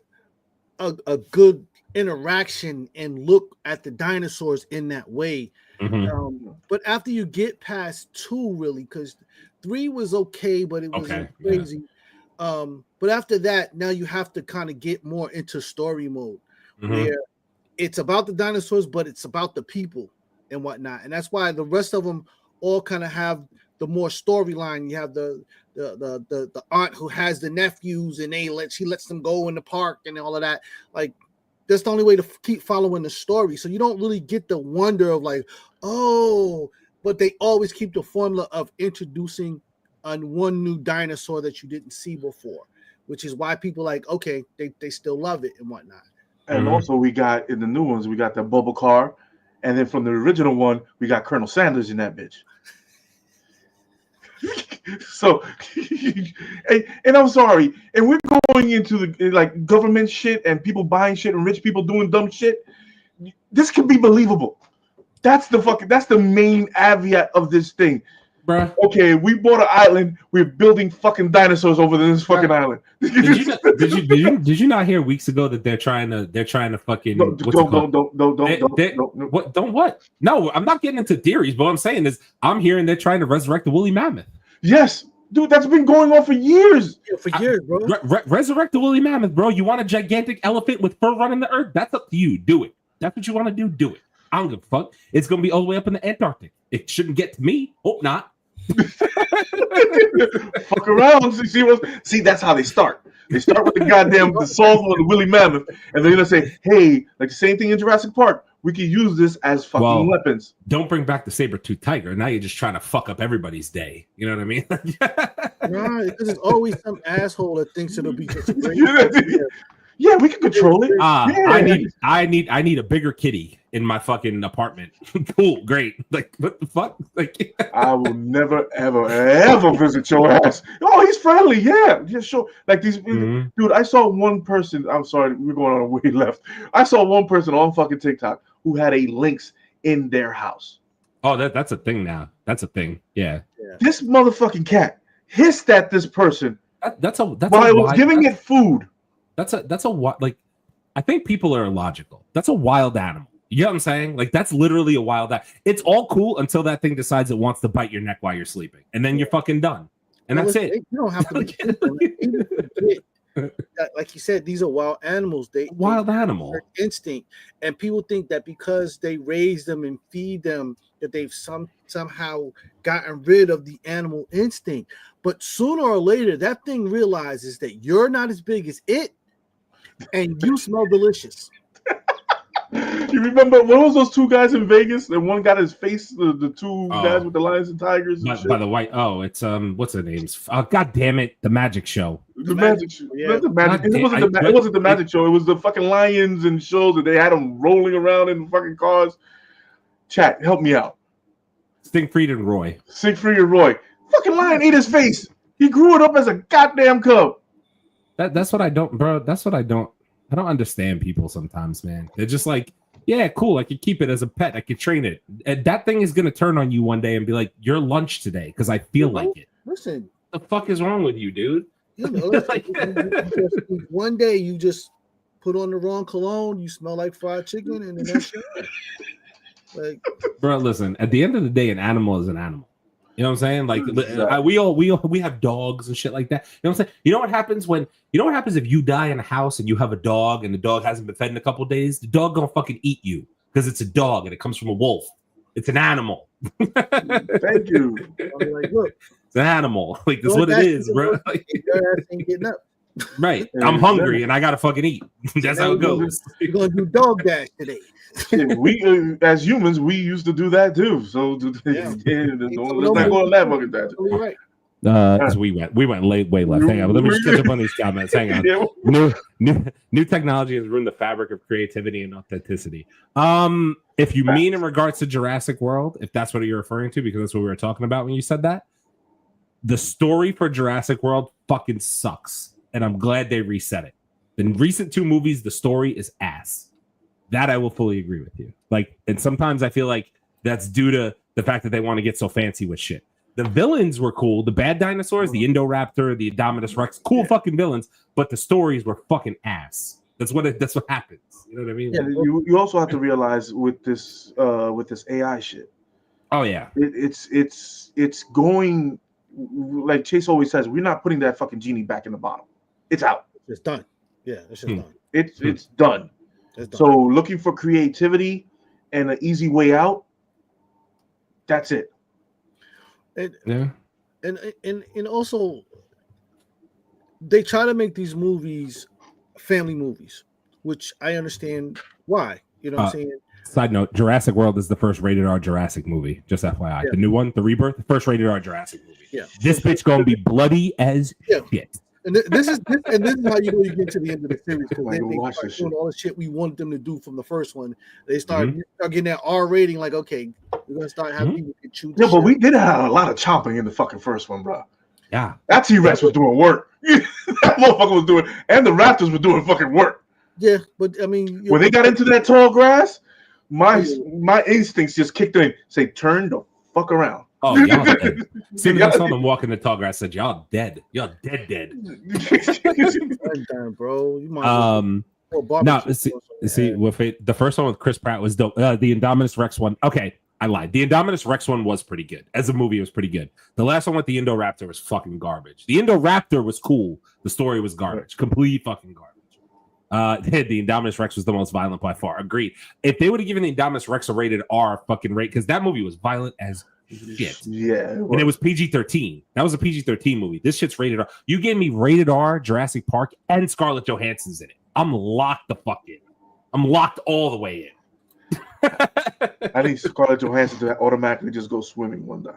a good interaction and look at the dinosaurs in that way. Mm-hmm. But after you get past 2, really, because 3 was okay, but it was crazy. Yeah. But after that, now you have to kind of get more into story mode, where it's about the dinosaurs, but it's about the people and whatnot. And that's why the rest of them all kind of have the more storyline. You have the aunt who has the nephews, and she lets them go in the park and all of that. Like that's the only way to keep following the story. So you don't really get the wonder of like, oh, but they always keep the formula of introducing one new dinosaur that you didn't see before, which is why people like, okay, they still love it and whatnot. And also we got in the new ones, we got the bubble car, and then from the original one, we got Colonel Sanders in that bitch. So, and I'm sorry, and we're going into the like government shit and people buying shit and rich people doing dumb shit. This could be believable. That's the main caveat of this thing. Bruh. Okay, we bought an island. We're building fucking dinosaurs over this fucking island. Did you not hear weeks ago that they're trying to fucking don't what? No, I'm not getting into theories, but what I'm saying is I'm hearing they're trying to resurrect the woolly mammoth. Yes, dude, that's been going on for years. Yeah, for years, bro. Resurrect the woolly mammoth, bro. You want a gigantic elephant with fur running the earth? That's up to you. Do it. That's what you want to do. Do it. I don't give a fuck. It's gonna be all the way up in the Antarctic. It shouldn't get to me. Hope not. Fuck around. See, that's how they start. They start with the soft one, the woolly mammoth, and they're gonna say, "Hey, like the same thing in Jurassic Park. We can use this as fucking weapons." Don't bring back the saber-toothed tiger. Now you're just trying to fuck up everybody's day. You know what I mean? Nah, because there's always some asshole that thinks it'll be just great. Yeah, we can control it. I need a bigger kitty in my fucking apartment. Cool, great. Like what the fuck? Like I will never ever visit your ass. Oh, he's friendly. Yeah, sure. Like these dude, I saw one person. I'm sorry, we're going on a way left. I saw one person on fucking TikTok who had a lynx in their house. Oh, that's a thing now. That's a thing. Yeah. This motherfucking cat hissed at this person. That's while I was giving it food. That's a like. I think people are illogical. That's a wild animal. You know what I'm saying? Like that's literally a wild animal. It's all cool until that thing decides it wants to bite your neck while you're sleeping, and then you're fucking done. And that's it. You don't have to be like you said, these are wild animals. Wild animal instinct, and people think that because they raise them and feed them, that they've somehow gotten rid of the animal instinct. But sooner or later, that thing realizes that you're not as big as it, and you smell delicious. You remember what was those two guys in Vegas? And one got his face, the two guys with the lions and tigers. And by the white. Oh, it's what's the names? God damn it, the Magic Show. The magic show. Yeah. The magic. It wasn't the magic show. It was the fucking lions and shows that they had them rolling around in fucking cars. Chat, help me out. Siegfried and Roy. Siegfried and Roy. Fucking lion ate his face. He grew it up as a goddamn cub. That's what I don't, bro. That's what I don't understand people sometimes, man. They're just like, yeah, cool. I could keep it as a pet. I could train it. And that thing is gonna turn on you one day and be like, "Your lunch today," because I feel like it. Listen, What the fuck is wrong with you, dude? you know, one day you just put on the wrong cologne, you smell like fried chicken, and then that's it. Like, Bro, listen. At the end of the day, an animal is an animal. You know what I'm saying? Like we have dogs and shit like that. You know what I'm saying? You know what happens if you die in a house and you have a dog and the dog hasn't been fed in a couple of days? The dog gonna fucking eat you because it's a dog and it comes from a wolf. It's an animal. Thank you. I'm like, look, It's an animal. Like that's what it is, bro. Like, your ass ain't getting up. right. I'm hungry and I gotta fucking eat. That's how it goes. You're gonna do dog dash today. We as humans, we used to do that too. So let's not go on that fucking tangent. Right. Because we went way left. Hang on, let me just catch up on these comments. Hang on. New technology has ruined the fabric of creativity and authenticity. If you mean in regards to Jurassic World, if that's what you're referring to, because that's what we were talking about when you said that, the story for Jurassic World fucking sucks, and I'm glad they reset it. The recent 2 movies, the story is ass. That I will fully agree with you. Like, and sometimes I feel like that's due to the fact that they want to get so fancy with shit. The villains were cool. The bad dinosaurs, the Indoraptor, the Indominus Rex, cool fucking villains, but the stories were fucking ass. That's what happens. You know what I mean? Yeah, you also have to realize with this AI shit. Oh yeah. It's going like Chase always says, we're not putting that fucking genie back in the bottle. It's out. It's done. Yeah, it's just done. It's done. So looking for creativity and an easy way out, that's it. And also they try to make these movies family movies, which I understand why. You know what I'm saying? Side note, Jurassic World is the first rated R Jurassic movie. Just FYI. Yeah. The new one, the Rebirth, the first rated R Jurassic movie. Yeah. This bitch gonna be bloody as shit. And this is how you get to the end of the series, because then they start doing all the shit we want them to do from the first one. They start getting that R rating. Like, okay, we're gonna start having people get choose. Yeah, but we did have a lot of chomping in the fucking first one, bro. Yeah, that T-Rex was doing work. That motherfucker was doing, and the Raptors were doing fucking work. Yeah, but I mean, when they got into that tall grass, my instincts just kicked in. Say, turn the fuck around. Oh, y'all dead. As soon as I saw them walk in the tall grass, I said, y'all dead. Y'all dead. Bro. You see, with it, the first one with Chris Pratt was dope. The Indominus Rex one. Okay, I lied. The Indominus Rex one was pretty good. As a movie, it was pretty good. The last one with the Indoraptor was fucking garbage. The Indoraptor was cool. The story was garbage. Complete fucking garbage. The Indominus Rex was the most violent by far. Agreed. If they would have given the Indominus Rex a rated R fucking rate, because that movie was violent as shit. Yeah. And it was PG-13. That was a PG-13 movie. This shit's rated R. You gave me rated R, Jurassic Park, and Scarlett Johansson's in it. I'm locked the fuck in. I'm locked all the way in. I need Scarlett Johansson to automatically just go swimming one day.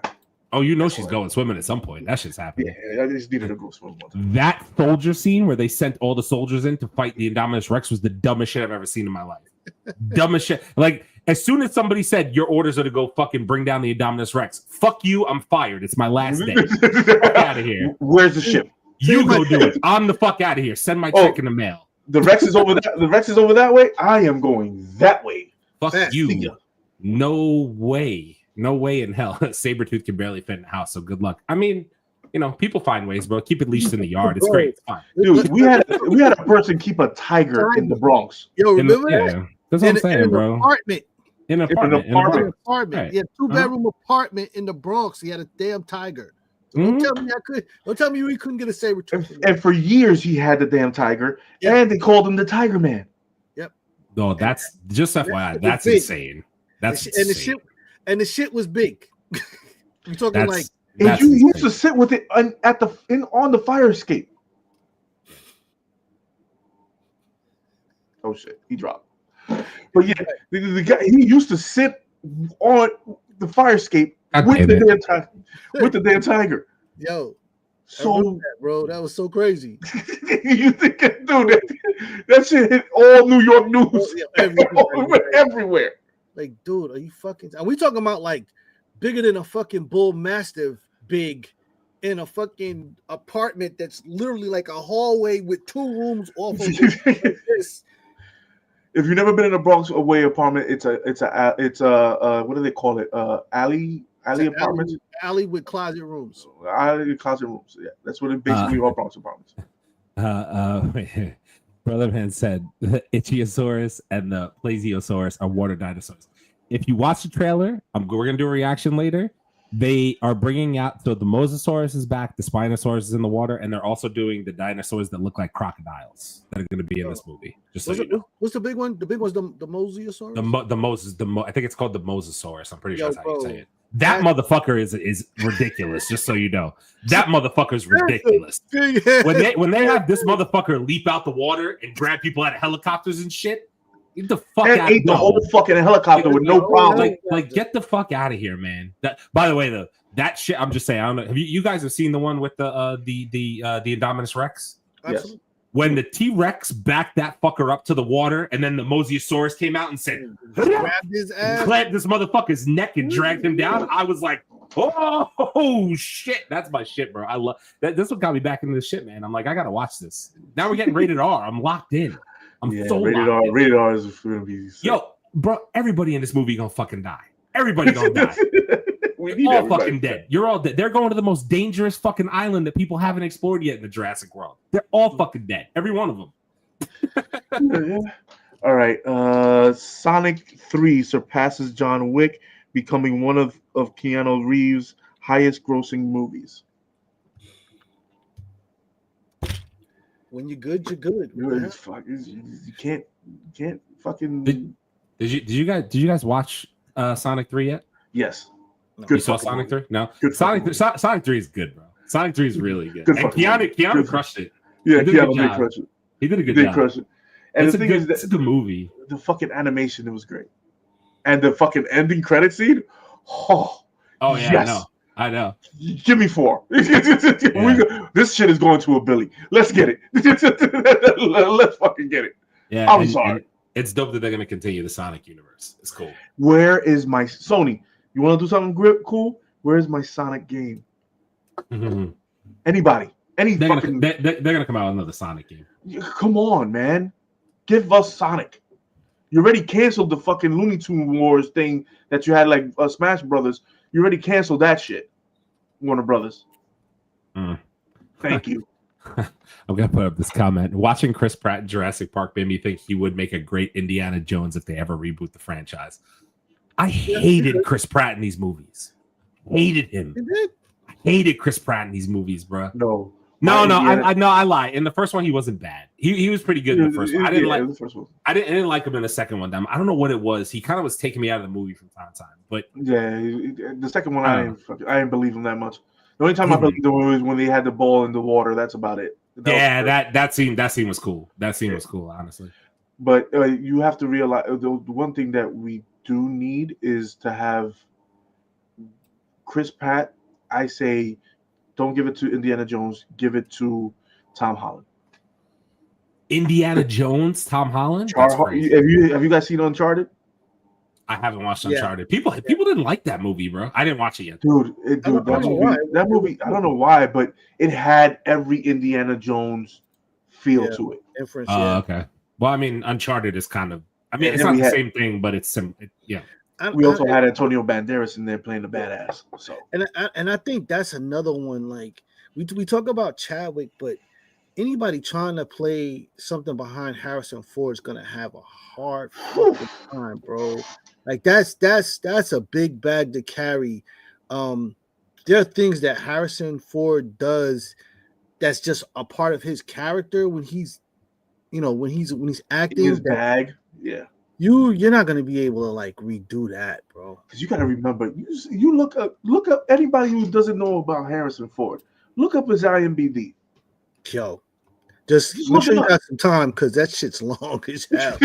Oh, you know she's going swimming at some point. That shit's happening. Yeah, I just needed to go swim one time. That soldier scene where they sent all the soldiers in to fight the Indominus Rex was the dumbest shit I've ever seen in my life. Dumbest shit. Like, as soon as somebody said your orders are to go fucking bring down the Indominus Rex, fuck you, I'm fired. It's my last day. Fuck out of here. Where's the ship? You go do it. I'm the fuck out of here. Send my check in the mail. The Rex is over that. The Rex is over that way. I am going that way. Fuck you. No way. No way in hell. Sabretooth can barely fit in the house, so good luck. I mean, you know, people find ways, bro. Keep it leashed in the yard. It's great. It's fine. Dude, we had a person keep a tiger in the Bronx. Yo, remember that? Yeah, that's what I'm saying, bro. In an apartment. Right. Yeah, 2-bedroom apartment in the Bronx. He had a damn tiger. So don't tell me we couldn't get a Sabretooth. And for years he had the damn tiger, and they called him the Tiger Man. Yep. No, that's just FYI. That's insane. That's insane. And the shit was big. I'm talking like. And you used to sit with it on the fire escape. Oh shit, he dropped. But yeah, the guy, he used to sit on the fire escape God with damn the it. damn tiger. With the damn tiger. Yo, I So remember that, bro, that was so crazy. you think, dude, that shit hit all New York news, Oh, yeah, everything. everywhere. Like, dude, are you fucking? Are we talking about like bigger than a fucking bull mastiff, big, in a fucking apartment that's literally like a hallway with 2 rooms off of like this? If you've never been in a Bronx away apartment, it's a what do they call it? Alley apartments. Alley with closet rooms. Alley closet rooms. Yeah, that's what it basically are, Bronx apartments. Brother Man said the Ichthyosaurus and the Plesiosaurus are water dinosaurs. If you watch the trailer, we're gonna do a reaction later. They are bringing out, so the Mosasaurus is back, the Spinosaurus is in the water, and they're also doing the dinosaurs that look like crocodiles that are going to be in this movie. Just so you know. What's the big one? The big one's the Mosasaurus? I think it's called the Mosasaurus. I'm pretty sure that's how you say it. That motherfucker is ridiculous, just so you know. That motherfucker's ridiculous. When they have this motherfucker leap out the water and grab people out of helicopters and shit, get the fuck and out ate the whole fucking helicopter with no problem. Like, get the fuck out of here, man. That, by the way, though, that shit. I'm just saying. I don't know. Have you guys have seen the one with the Indominus Rex? Yes. When the T-Rex backed that fucker up to the water, and then the Mosasaurus came out and said, grabbed his ass, clamped this motherfucker's neck and dragged him down. I was like, oh shit, that's my shit, bro. I love that. This one got me back into this shit, man. I'm like, I gotta watch this. Now we're getting rated R. I'm locked in. Rated R. Rated R is gonna be sick. Yo, bro. Everybody in this movie gonna fucking die. Everybody gonna die. You're all fucking dead. You're all dead. They're going to the most dangerous fucking island that people haven't explored yet in the Jurassic World. They're all fucking dead. Every one of them. Yeah. All right. Sonic 3 surpasses John Wick, becoming one of Keanu Reeves' highest grossing movies. When you're good, you're good. You can't fucking. Did you guys watch Sonic 3 yet? Yes. No. You saw Sonic 3? No. Sonic 3 is good, bro. Sonic 3 is really good. And Keanu crushed it. Yeah, Keanu did crush it. He did a good job. Crush it. And the thing is that it's a good movie. The fucking animation, it was great. And the fucking ending credit scene, oh yeah, yes. I know. Give me 4. This shit is going to a Billy. Let's get it. Let's fucking get it. Yeah, I'm sorry. And it's dope that they're gonna continue the Sonic universe. It's cool. Where is my Sony? You want to do something cool? Where's my Sonic game? Mm-hmm. Anybody? They're gonna come out with another Sonic game. Come on, man. Give us Sonic. You already canceled the fucking Looney Tunes Wars thing that you had like Smash Brothers. You already canceled that shit, Warner Brothers. Thank you. I'm gonna put up this comment. Watching Chris Pratt in Jurassic Park made me think he would make a great Indiana Jones if they ever reboot the franchise. I hated Chris Pratt in these movies. Hated him. I hated Chris Pratt in these movies, bro. No. I lie. In the first one, he wasn't bad. He was pretty good in the first one. I didn't like the first one. I didn't like him in the second one. I don't know what it was. He kind of was taking me out of the movie from time to time. But yeah, the second one I didn't believe him that much. The only time I believed him was when they had the ball in the water. That's about it. That scene was cool. That scene was cool, honestly. But you have to realize the one thing that we do need is to have Chris Pratt. I say, don't give it to Indiana Jones. Give it to Tom Holland. Indiana Jones, Tom Holland. Have you guys seen Uncharted? I haven't watched Uncharted. People didn't like that movie, bro. I didn't watch it yet. Dude, that movie, I don't know why, but it had every Indiana Jones feel to it. Inference, okay. Well, I mean, Uncharted is kind of. I mean, it's not the same thing, but it's yeah. We also had Antonio Banderas in there playing the badass. So, and I think that's another one. Like we talk about Chadwick, but anybody trying to play something behind Harrison Ford is gonna have a hard fucking time, bro. Like that's a big bag to carry. There are things that Harrison Ford does that's just a part of his character when he's acting. His bag, yeah. You're not gonna be able to like redo that, bro. Because you gotta remember, you look up anybody who doesn't know about Harrison Ford. Look up his IMDb. Yo, just make sure you got some time because that shit's long as hell.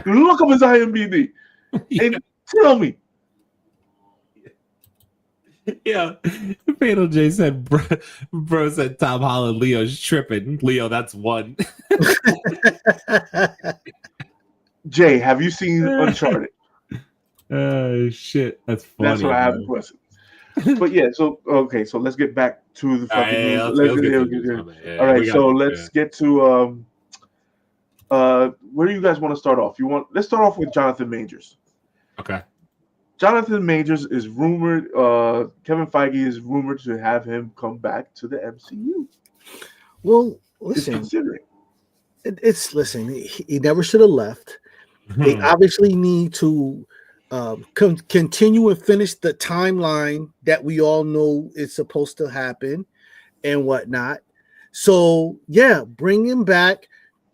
Look up his IMDb and tell me. Yeah, Fatal J said, bro said Tom Holland, Leo's tripping. Leo, that's one. Jay, have you seen Uncharted? Oh shit, that's funny. That's what I have a question. But yeah, so okay, so let's get back to the fucking news. Let's get to the news, all right, so let's get to where do you guys want to start off? Let's start off with Jonathan Majors. Okay. Jonathan Majors is rumored, Kevin Feige is rumored to have him come back to the MCU. Well, listen, listen, he never should have left. They obviously need to continue and finish the timeline that we all know is supposed to happen and whatnot. So yeah, bring him back.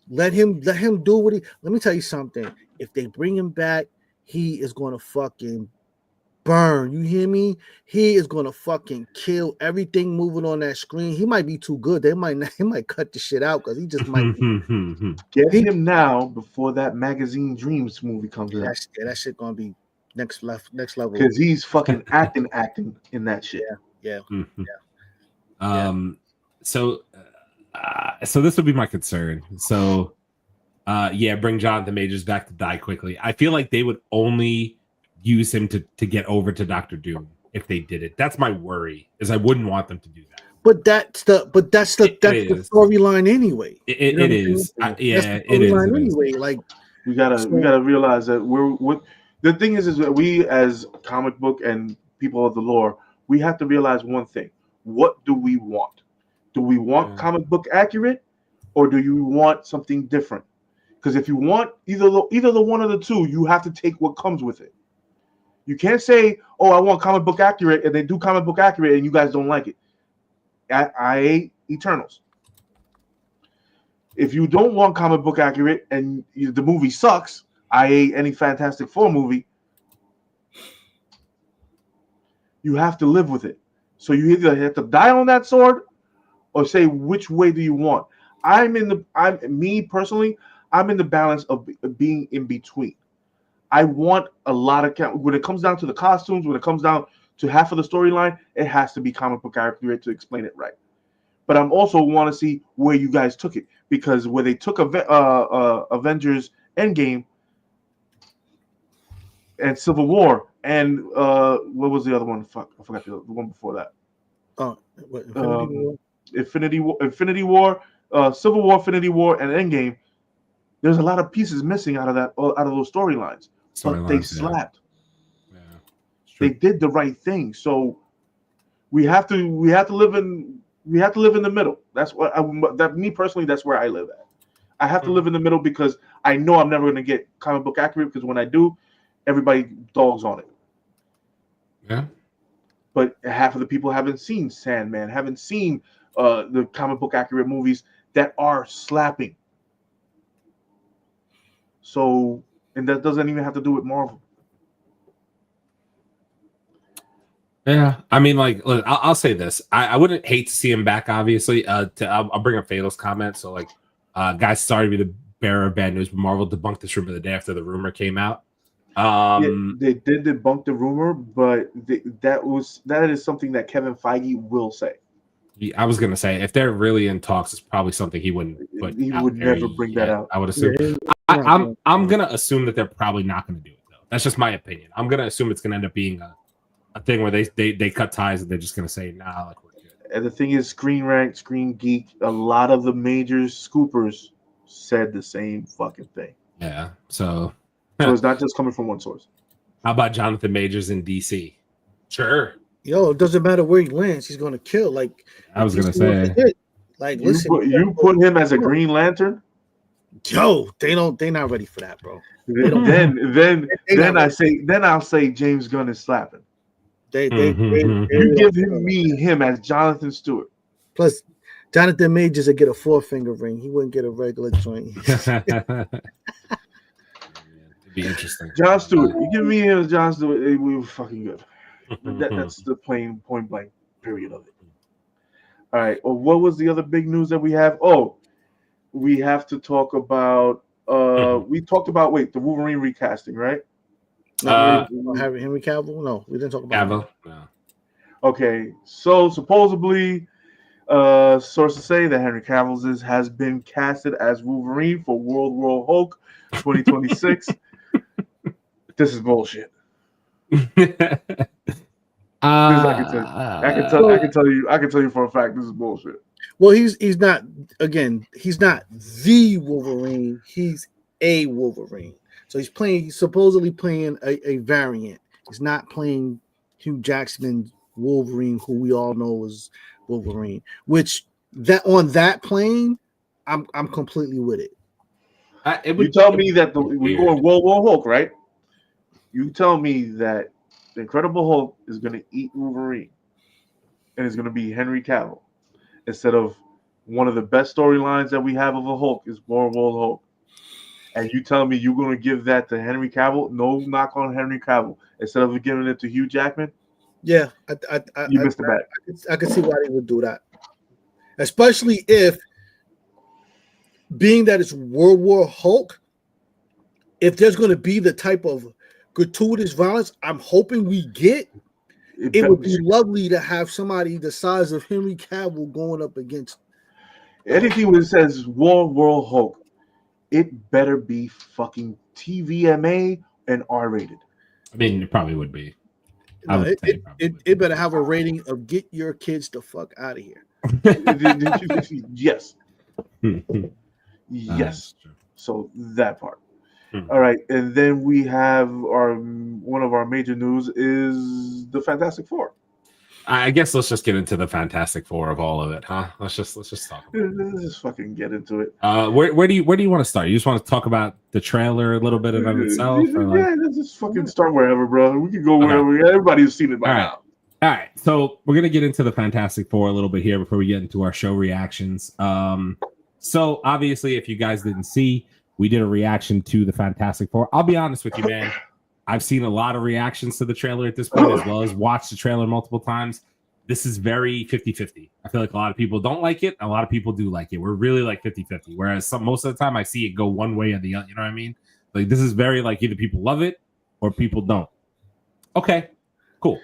Let him do what he. Let me tell you something. If they bring him back, he is going to fucking burn. You hear me? He is going to fucking kill everything moving on that screen. He might be too good. He might cut the shit out because he just might. Get him now before that Magazine Dreams movie comes out. That shit going to be next level. Because he's fucking acting in that shit. Yeah. So this would be my concern. So bring Jonathan Majors back to die quickly. I feel like they would only use him to get over to Doctor Doom if they did it. That's my worry, is I wouldn't want them to do that. But that's the storyline anyway. It is. It is anyway. Like we gotta realize that the thing is that we as comic book and people of the lore, we have to realize one thing. What do we want? Do we want comic book accurate, or do you want something different? Because if you want either the one of the two, you have to take what comes with it. You can't say, "Oh, I want comic book accurate," and they do comic book accurate, and you guys don't like it. I Eternals. If you don't want comic book accurate and the movie sucks, any Fantastic Four movie, you have to live with it. So you either have to die on that sword, or say which way do you want. I'm in the balance of being in between. I want a lot of when it comes down to the costumes, when it comes down to half of the storyline, it has to be comic book accurate to explain it right. But I'm also want to see where you guys took it, because where they took Avengers Endgame and Civil War and what was the other one? Fuck, I forgot the one before that. Infinity War, Civil War, Infinity War, and Endgame. There's a lot of pieces missing out of those storylines. But they slapped. Yeah. They did the right thing. So we have to live in the middle. That's me personally, that's where I live at. I have to live in the middle because I know I'm never going to get comic book accurate, because when I do, everybody dogs on it. Yeah. But half of the people haven't seen Sandman, haven't seen the comic book accurate movies that are slapping. So, and that doesn't even have to do with Marvel. Yeah, I mean, like, look, I'll say this: I wouldn't hate to see him back. Obviously, I'll bring up Fatal's comment. So, like, guys, sorry to be the bearer of bad news, but Marvel debunked this rumor the day after the rumor came out. They did debunk the rumor, but that is something that Kevin Feige will say. I was gonna say, if they're really in talks, it's probably something he wouldn't. He would never bring that out. I would assume. I'm gonna assume that they're probably not gonna do it though. That's just my opinion. I'm gonna assume it's gonna end up being a thing where they cut ties and they're just gonna say, nah, like we're good. And the thing is, Screen Rant, Screen Geek, a lot of the major scoopers said the same fucking thing. Yeah. So it's not just coming from one source. How about Jonathan Majors in DC? Sure. Yo, it doesn't matter where he lands, he's gonna kill. Like I was gonna say, like listen, you put him as a Green Lantern. Yo, they're not ready for that, bro. Then I'll say James Gunn is slapping. You give him as Jonathan Stewart. Plus, Jonathan Majors would get a 4-finger ring. He wouldn't get a regular joint. It'd be interesting. John Stewart. You give me him as John Stewart, we were fucking good. That's the plain point blank period of it. All right. Well, what was the other big news that we have? Oh, we have to talk about We talked about the Wolverine recasting, right? Henry Cavill? No, we didn't talk about Cavill. No. Okay, so supposedly, sources say that Henry Cavill has been casted as Wolverine for World War Hulk 2026. This is bullshit. I can tell you for a fact this is bullshit. Well, he's not the Wolverine. He's a Wolverine. So he's supposedly playing a variant. He's not playing Hugh Jackman's Wolverine, who we all know is Wolverine. Which that on that plane, I'm completely with it. You tell me that we go in World War Hulk, right? You tell me that the Incredible Hulk is going to eat Wolverine, and it's going to be Henry Cavill instead of one of the best storylines that we have of a Hulk is World War Hulk. And you tell me you're going to give that to Henry Cavill? No knock on Henry Cavill. Instead of giving it to Hugh Jackman? Yeah, you missed the bet. I could see why they would do that. Especially if, being that it's World War Hulk, if there's going to be the type of gratuitous violence I'm hoping we get, it would be lovely to have somebody the size of Henry Cavill going up against. Anything that says World War Hulk, it better be fucking TVMA and R-rated. I mean, it probably would be. No, it better have a rating of get your kids the fuck out of here. Yes. Yes. So that part. All right, and then we have one of our major news is the Fantastic Four. I guess let's just get into the Fantastic Four of all of it, huh? Let's just talk about it. Let's just fucking get into it. Where do you want to start? You just want to talk about the trailer a little bit of itself? Yeah, let's just fucking start wherever, bro. We can go wherever. Okay. Everybody's seen it by now. All right, so we're gonna get into the Fantastic Four a little bit here before we get into our show reactions. So obviously, if you guys didn't see, we did a reaction to the Fantastic Four. I'll be honest with you, man. I've seen a lot of reactions to the trailer at this point, as well as watched the trailer multiple times. This is very 50-50. I feel like a lot of people don't like it. A lot of people do like it. We're really like 50-50. Whereas most of the time I see it go one way or the other. You know what I mean? Like this is very like either people love it or people don't. Okay, cool.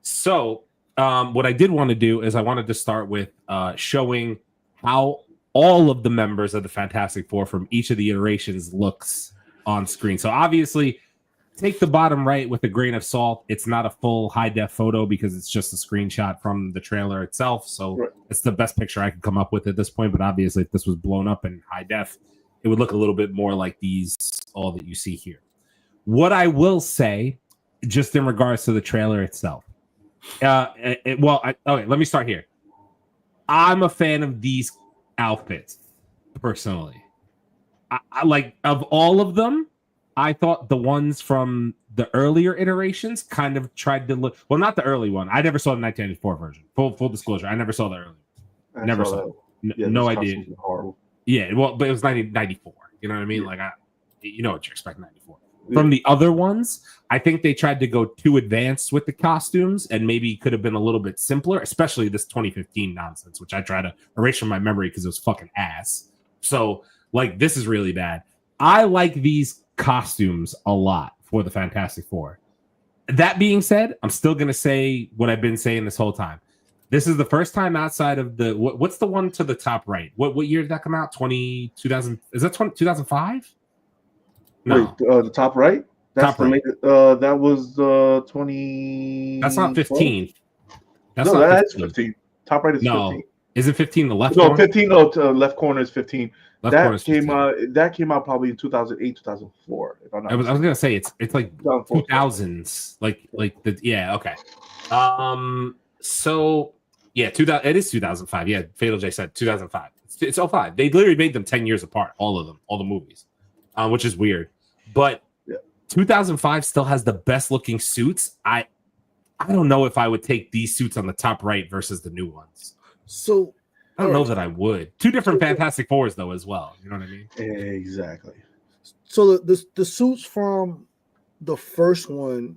So what I did want to do is I wanted to start with showing how all of the members of the Fantastic Four from each of the iterations looks on screen. So obviously, take the bottom right with a grain of salt. It's not a full high-def photo because it's just a screenshot from the trailer itself. So It's the best picture I could come up with at this point. But obviously, if this was blown up in high def, it would look a little bit more like all that you see here. What I will say, just in regards to the trailer itself. Okay, let me start here. I'm a fan of these outfits, personally. I like, of all of them, I thought the ones from the earlier iterations kind of tried to look, well, not the early one. I never saw the 1994 version. Full disclosure, I never saw the early one. Never saw it. No idea. Horrible. Yeah, well, but it was 1994. You know what I mean? Yeah. Like, you know what you expect 94. Yeah. From the other ones, I think they tried to go too advanced with the costumes and maybe could have been a little bit simpler, especially this 2015 nonsense, which I try to erase from my memory because it was fucking ass. So, like, this is really bad. I like these costumes a lot for the Fantastic Four. That being said, I'm still going to say what I've been saying this whole time. This is the first time outside of the what's the one to the top right? What year did that come out? 2000? Is that 2005? No. Wait, the top right? That's top right. That was 20. That's not 15. That's 15. Top right is 15. Is it 15? The left? No, corner? 15. No, left corner is 15. That came out probably in 2008, 2004. If I'm not I was gonna say it's like 2000s, like okay. So yeah, 2000. It is 2005. Yeah, Fatal J said 2005. It's 05. They literally made them 10 years apart, all of them, all the movies, which is weird. But 2005 still has the best looking suits. I don't know if I would take these suits on the top right versus the new ones. So I don't know that I would. Two different Fantastic Fours though, as well. You know what I mean? Exactly. So the suits from the first one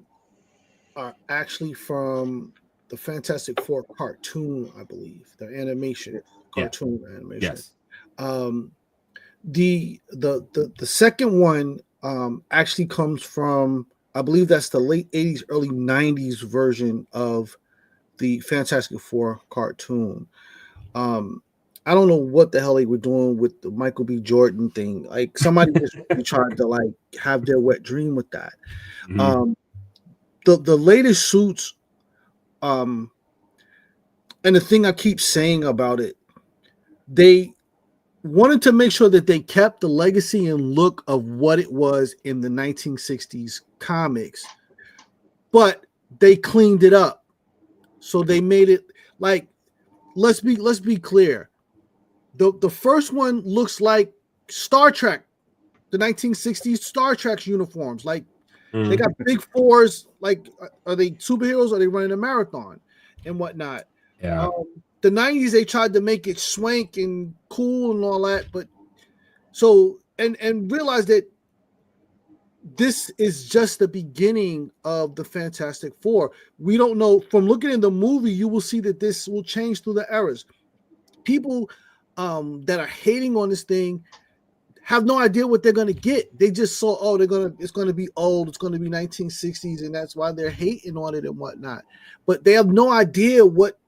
are actually from the Fantastic Four cartoon, I believe, the animation, cartoon animation. Yes. The second one actually comes from, I believe that's the late 80s, early 90s version of the Fantastic Four cartoon. I don't know what the hell they were doing with the Michael B. Jordan thing. Like somebody just really tried to like have their wet dream with that. The latest suits, and the thing I keep saying about it, they wanted to make sure that they kept the legacy and look of what it was in the 1960s comics, but they cleaned it up. So they made it like, let's be clear. The first one looks like Star Trek, the 1960s Star Trek uniforms. Like they got big fours. Like, are they superheroes? Or are they running a marathon and whatnot? Yeah. The 90s, they tried to make it swank and cool and all that, but so and realize that this is just the beginning of the Fantastic Four. We don't know. From looking in the movie, you will see that this will change through the eras. People that are hating on this thing have no idea what they're going to get. They just saw, oh, it's going to be old. It's going to be 1960s, and that's why they're hating on it and whatnot. But they have no idea what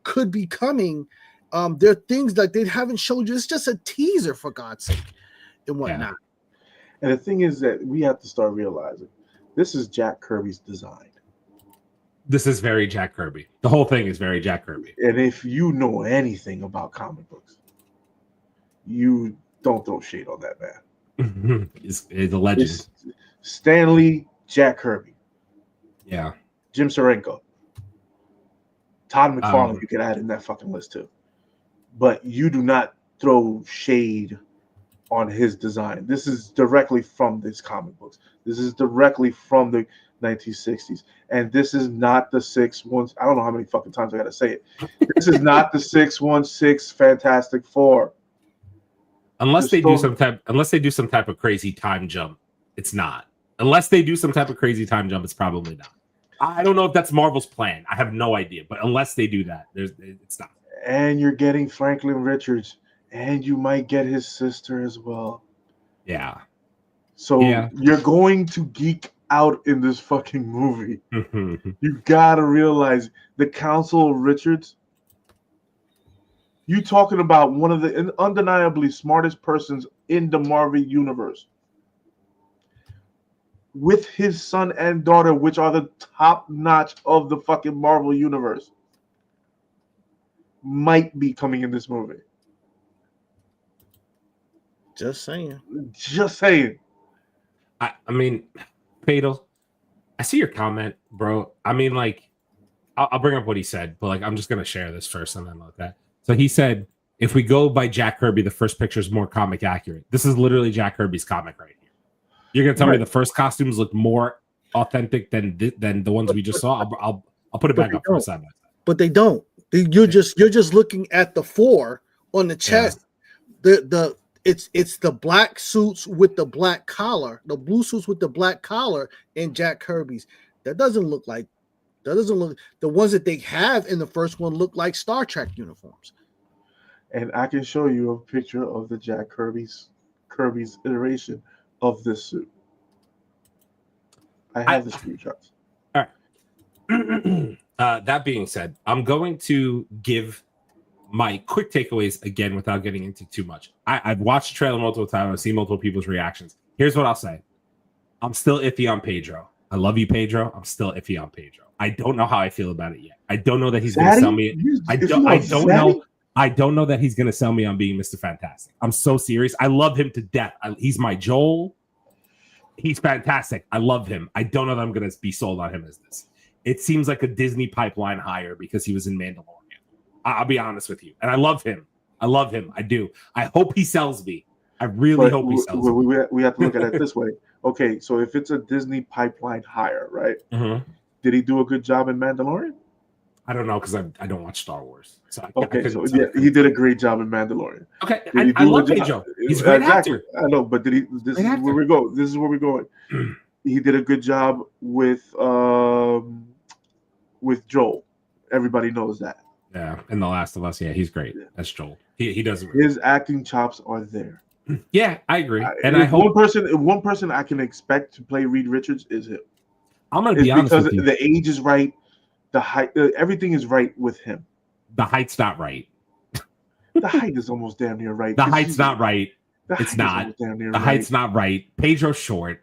could be coming. There are things like they haven't showed you. It's just a teaser, for God's sake, and whatnot. And the thing is that we have to start realizing this is Jack Kirby's design. This is very Jack Kirby. The whole thing is very Jack Kirby. And if you know anything about comic books, you don't throw shade on that man. It's a legend. It's Stanley, Jack Kirby. Yeah. Jim Steranko. Todd McFarlane, you can add in that fucking list too. But you do not throw shade on his design. This is directly from these comic books. This is directly from the 1960s. And this is not the 616. I don't know how many fucking times I gotta say it. This is not the 616 Fantastic Four. Unless they do some type of crazy time jump, it's not. Unless they do some type of crazy time jump, it's probably not. I don't know if that's Marvel's plan. I have no idea. But unless they do that, it's not. And you're getting Franklin Richards, and you might get his sister as well. Yeah. So you're going to geek out in this fucking movie. You gotta realize the Council of Richards. You talking about one of the undeniably smartest persons in the Marvel universe, with his son and daughter, which are the top notch of the fucking Marvel universe, might be coming in this movie. Just saying. Just saying. I mean, Fatal, I see your comment, bro. I mean, like, I'll bring up what he said, but like, I'm just gonna share this first and then like that. So he said, if we go by Jack Kirby, the first picture is more comic accurate. This is literally Jack Kirby's comic right here. You're gonna tell me the first costumes look more authentic than the ones we just saw? I'll put it back up for a side by side. But they don't. You're just looking at the four on the chest. Yeah. It's the black suits with the black collar, the blue suits with the black collar, and Jack Kirby's. That doesn't look. The ones that they have in the first one look like Star Trek uniforms. And I can show you a picture of the Jack Kirby's iteration of this suit. I have the screenshots. All right. That being said, I'm going to give my quick takeaways again without getting into too much. I've watched the trailer multiple times. I've seen multiple people's reactions. Here's what I'll say. I'm still iffy on Pedro. I love you, Pedro. I'm still iffy on Pedro. I don't know how I feel about it yet. I don't know that he's going to sell me. I don't know that he's going to sell me on being Mr. Fantastic. I'm so serious. I love him to death. He's my Joel. He's fantastic. I love him. I don't know that I'm going to be sold on him as this. It seems like a Disney pipeline hire because he was in Mandalorian. I'll be honest with you. And I love him. I do. I hope he sells me. I really hope he sells me. We have to look at it this way. Okay, so if it's a Disney pipeline hire, right? Mm-hmm. Did he do a good job in Mandalorian? I don't know because I don't watch Star Wars. So he did a great job in Mandalorian. Okay, I love Pedro. He's a great actor. I know, but did he? This is where we go. This is where we're going. He did a good job with Joel. Everybody knows that. Yeah, in The Last of Us, he's great. Yeah. That's Joel. He does it. His acting chops are there. Yeah, I agree. And If I hope one person I can expect to play Reed Richards is him. I'm going to It's be honest because with you. the age is right, the height, everything is right with him. The height's not right. The height is almost damn near right. The height's not right. The It's height is not. almost damn near The right. height's not right. Pedro's short.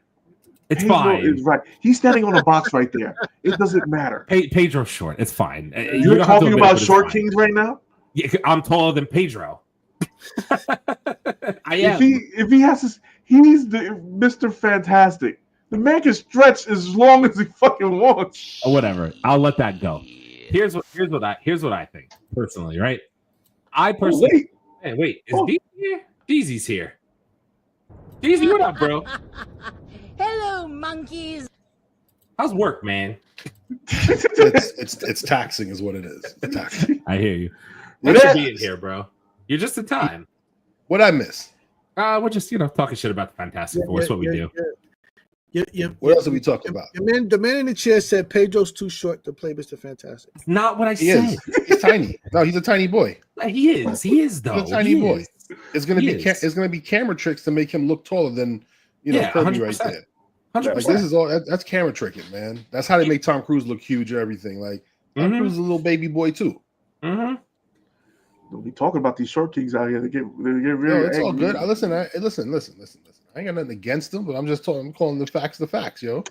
It's Pedro fine. is right. He's standing on a box right there. It doesn't matter. Pedro's short. It's fine. You You're don't have to talking admit it, about but it's short fine. kings right now. Yeah, I'm taller than Pedro. I am. If he has this, he's the Mr. Fantastic. The man can stretch as long as he fucking wants. Or whatever. I'll let that go. Here's what I think personally. Right. I personally. Wait. Is Deezy here? Deezy's here. Deezy, what up, bro? Hello, monkeys. How's work, man? It's taxing, is what it is. It's taxing. I hear you. What Thanks for up? being here, bro. You're just in time. What I miss? We're just talking shit about the Fantastic Four. That's what we do. What else are we talking about? The man in the chair said Pedro's too short to play Mr. Fantastic. It's not what I He said. is. He's tiny. No, he's a tiny boy. He is though. He's a tiny He boy. is. It's gonna He be is. it's gonna be camera tricks to make him look taller than Kirby right 100%. there. 100%. Like this is all that's camera tricking, man. That's how they make Tom Cruise look huge or everything. Like Tom Cruise is a little baby boy too. Mm-hmm. Don't be talking about these short kings out here. They get No, real. it's all angry. good. Listen. I ain't got nothing against him, but I'm just I'm calling the facts, yo.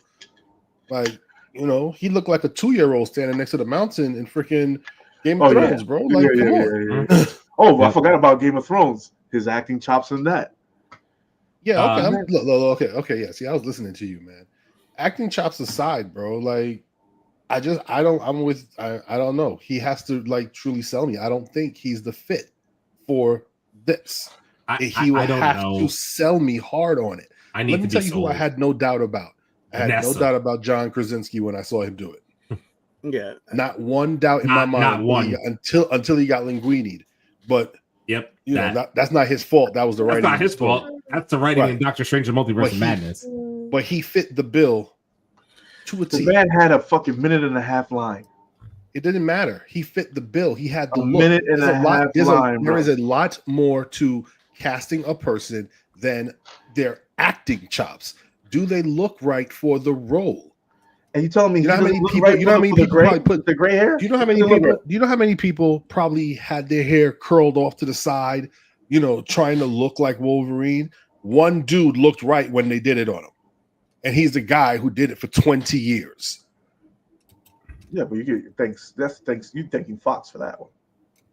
Like, he looked like a 2-year-old standing next to the mountain in freaking Game of Thrones, bro. Like, come on. Yeah. Oh, I forgot about Game of Thrones. His acting chops in that. Yeah, okay. Okay, yeah. See, I was listening to you, man. Acting chops aside, bro. Like, I don't know. He has to truly sell me. I don't think he's the fit for this. He will have to sell me hard on it. Let me tell you who I had no doubt about. I had no doubt about John Krasinski when I saw him do it. Yeah, not one doubt in my mind. Not one until he got linguini'd. But that's not his fault. That was the writing. That's not his fault. That's the writing in Doctor Strange and Multiverse of Madness. But he fit the bill to a T. The man had a fucking minute and a half line. It didn't matter. He fit the bill. He had the minute and a half line. There is a lot more to casting a person than their acting chops. Do they look right for the role? And you telling me how many people put the gray hair? Do you know how many people? Do you know how many people probably had their hair curled off to the side, trying to look like Wolverine? One dude looked right when they did it on him, and he's the guy who did it for 20 years. Yeah, but you get thanks. That's thanks. You thanking Fox for that one.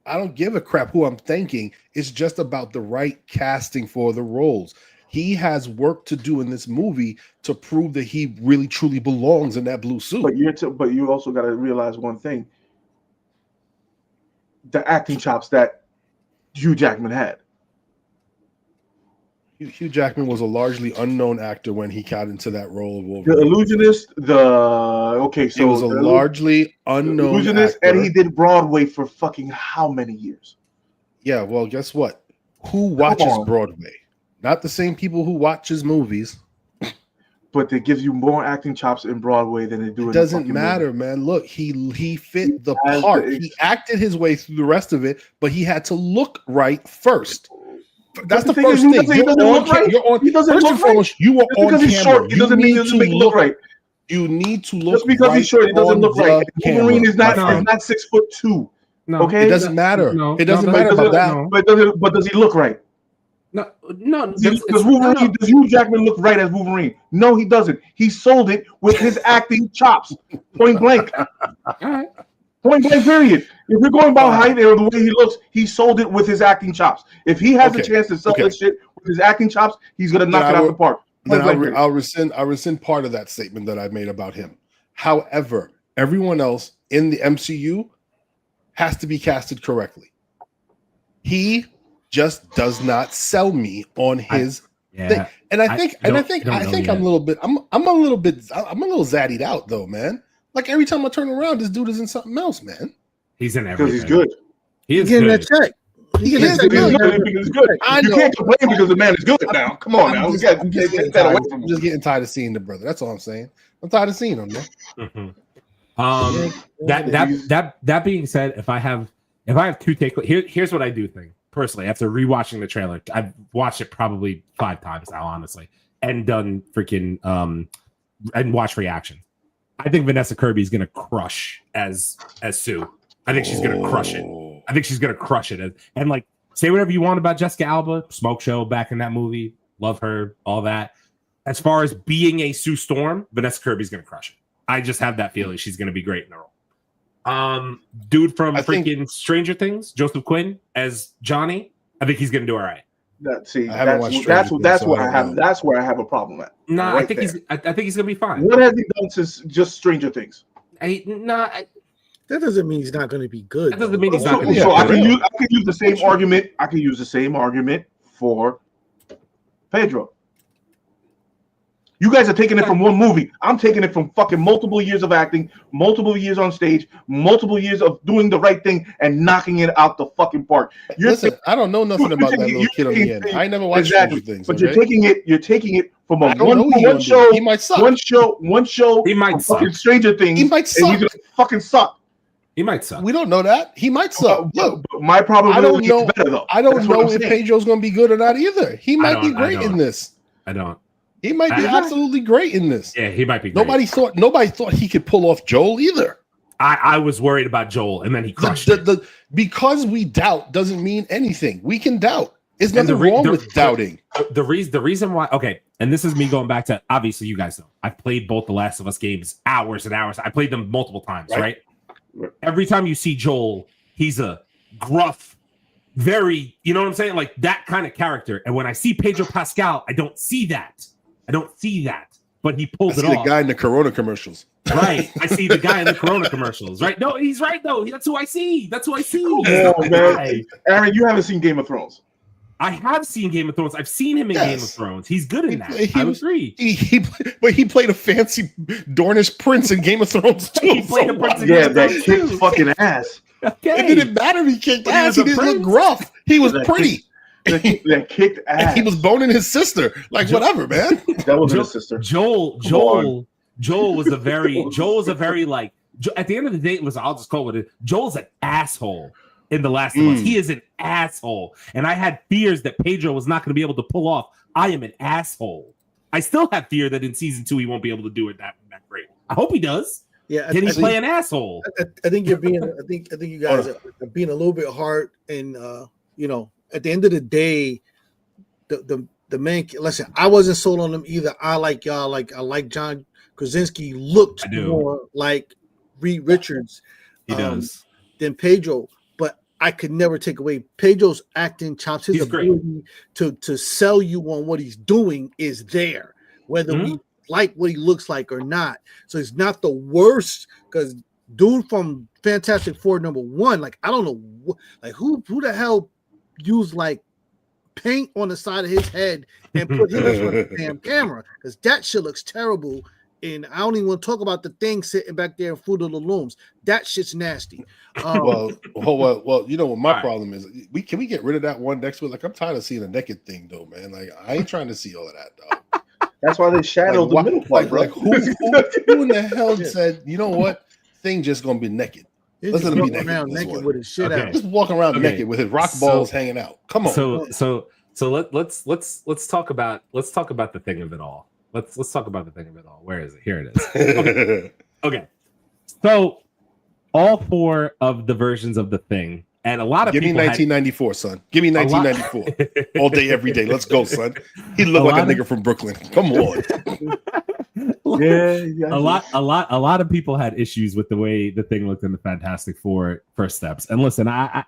I don't give a crap who I'm thanking. It's just about the right casting for the roles. He has work to do in this movie to prove that he really truly belongs in that blue suit. But you also got to realize one thing: the acting chops that Hugh Jackman had. Hugh Jackman was a largely unknown actor when he got into that role of The Wolverine. Illusionist, he was a largely unknown Illusionist, actor. and he did Broadway for fucking how many years? Yeah, well, guess what? Who watches Broadway? Not the same people who watches movies. But it gives you more acting chops in Broadway than they do. It doesn't matter, man. Look, he fit the part. He acted his way through the rest of it, but he had to look right first. That's the first thing. You're on camera. You are on camera. He doesn't mean he doesn't make it look right. You need to look. Just because he's short, he doesn't look right. Wolverine is not 6'2". No, okay, it doesn't matter. It doesn't matter about that. But does he look right? No. Does Hugh Jackman look right as Wolverine? No, he doesn't. He sold it with his acting chops. Point blank. Point blank. Period. If we're going about height and the way he looks, he sold it with his acting chops. If he has a chance to sell this shit with his acting chops, he's gonna knock it out the park. Then I'll rescind part of that statement that I made about him. However, everyone else in the MCU has to be casted correctly. He just does not sell me on his thing. And I think I'm a little zaddied out though, man. Like every time I turn around, this dude is in something else, man. He's in everything. Because he's good. He is getting good. that check. He's good. You can't complain because the man is good now. Come on now. I'm just getting tired of seeing the brother. That's all I'm saying. I'm tired of seeing him, man. That being said, if I have two takeaways, here's what I do think personally, after rewatching the trailer, I've watched it probably 5 times now, honestly, and done freaking and watch reaction. I think Vanessa Kirby is gonna crush as Sue. I think she's gonna crush it. I think she's gonna crush it. And like, say whatever you want about Jessica Alba, Smoke Show back in that movie, love her, all that. As far as being a Sue Storm, Vanessa Kirby's gonna crush it. I just have that feeling she's gonna be great in the role. Dude from freaking Stranger Things, Joseph Quinn as Johnny. I think he's gonna do all right. That's where I have a problem at. Nah, I think he's gonna be fine. What has he done since just Stranger Things? That doesn't mean he's not going to be good. That doesn't mean he's not going to be good. So I can use the same argument. I can use the same argument for Pedro. You guys are taking it from one movie. I'm taking it from fucking multiple years of acting, multiple years on stage, multiple years of doing the right thing and knocking it out the fucking park. Listen, I don't know nothing about that little kid on the end. I never watched Stranger Things. But you're taking it from a one show. He might suck. One show. He might suck. Fucking Stranger Things. He might suck. He's gonna fucking suck. He might suck. We don't know that. He might suck. But my probability is better though. I don't know if Pedro's going to be good or not either. He might be great in this. I don't. He might be absolutely great in this. Yeah, he might be great. Nobody thought he could pull off Joel either. I was worried about Joel, and then he crushed it. Because we doubt doesn't mean anything. We can doubt. There's nothing wrong with doubting. The reason why, okay, and this is me going back to, obviously you guys know, I've played both the Last of Us games hours and hours. I played them multiple times, right? Every time you see Joel, he's a gruff, very, you know what I'm saying? Like that kind of character. And when I see Pedro Pascal, I don't see that. But he pulls it off. The guy in the Corona commercials. Right. I see the guy in the Corona commercials, right? No, he's right, though. That's who I see. Oh, man. Aaron, you haven't seen Game of Thrones. I have seen Game of Thrones. I've seen him in Game of Thrones. He's good in that. I agree. He played a fancy Dornish prince in Game of Thrones, too. He played a prince in Game of Thrones, that kicked fucking ass. Okay. It didn't matter if he kicked ass. He didn't look gruff. He was pretty. That kicked ass. And he was boning his sister. Like, whatever, man. That wasn't his sister. Joel was a very like, at the end of the day, listen, I'll just call it. Joel's an asshole in The Last of Us. He is an asshole. And I had fears that Pedro was not going to be able to pull off. I am an asshole. I still have fear that in season 2 he won't be able to do it that great. I hope he does. Yeah, Can he play an asshole? I think you're being. I think you guys are being a little bit hard. And at the end of the day, the man. Listen, I wasn't sold on him either. I like y'all. I like John Krasinski. Looked more like Reed Richards. He does than Pedro. But I could never take away Pedro's acting chops. His ability to sell you on what he's doing is there, whether we like what he looks like or not. So it's not the worst, because dude from Fantastic Four #1, like I don't know, like who the hell used like paint on the side of his head and put him on the damn camera, because that shit looks terrible. And I don't even want to talk about the thing sitting back there in Fruit of the Looms. That shit's nasty. Well, you know what my problem is? Can we get rid of that one next week? Like, I'm tired of seeing a naked thing, though, man. Like, I ain't trying to see all of that, dog. That's why they shadowed the middle part, bro. Like, who in the hell said, you know what? Thing just gonna be naked. Let's let him be naked with his shit out. Just walking around naked with his rock balls hanging out. Come on. So let's talk about the thing of it all. Let's talk about the thing of it all. Where is it? Here it is. Okay. So all 4 of the versions of the thing, and a lot of people. Give me 1994, son. Give me 1994. All day, every day. Let's go, son. He looked like a nigga from Brooklyn. Come on. A lot of people had issues with the way the thing looked in the Fantastic Four first steps. And listen, I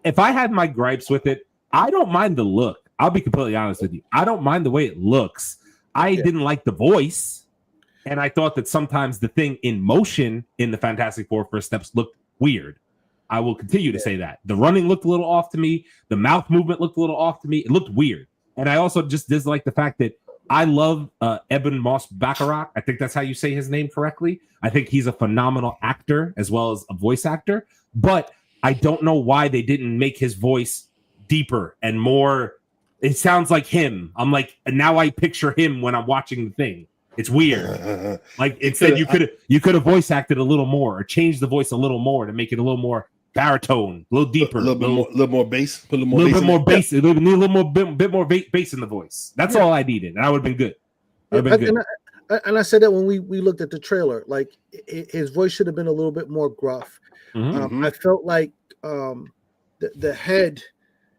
if I had my gripes with it, I don't mind the look. I'll be completely honest with you. I don't mind the way it looks. I didn't like the voice, and I thought that sometimes the thing in motion in the Fantastic Four first steps looked weird. I will continue to say that. The running looked a little off to me. The mouth movement looked a little off to me. It looked weird. And I also just dislike the fact that I love Eben Moss-Baccarat. I think that's how you say his name correctly. I think he's a phenomenal actor as well as a voice actor. But I don't know why they didn't make his voice deeper and more. It sounds like him. I'm like, and now I picture him when I'm watching the thing. It's weird. Like instead, you could have voice acted a little more or changed the voice a little more to make it a little more baritone, a little deeper, a little more bass, put a little bit more bass, yeah. a little more bit more bass in the voice. That's all I needed, and I would have been good. And I said that when we looked at the trailer, like his voice should have been a little bit more gruff. I felt like the head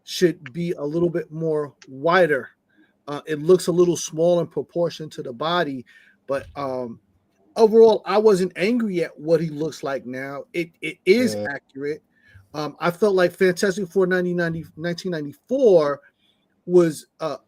should be a little bit more wider. It looks a little small in proportion to the body, but overall, I wasn't angry at what he looks like now. It is accurate. I felt like Fantastic Four 1994 was a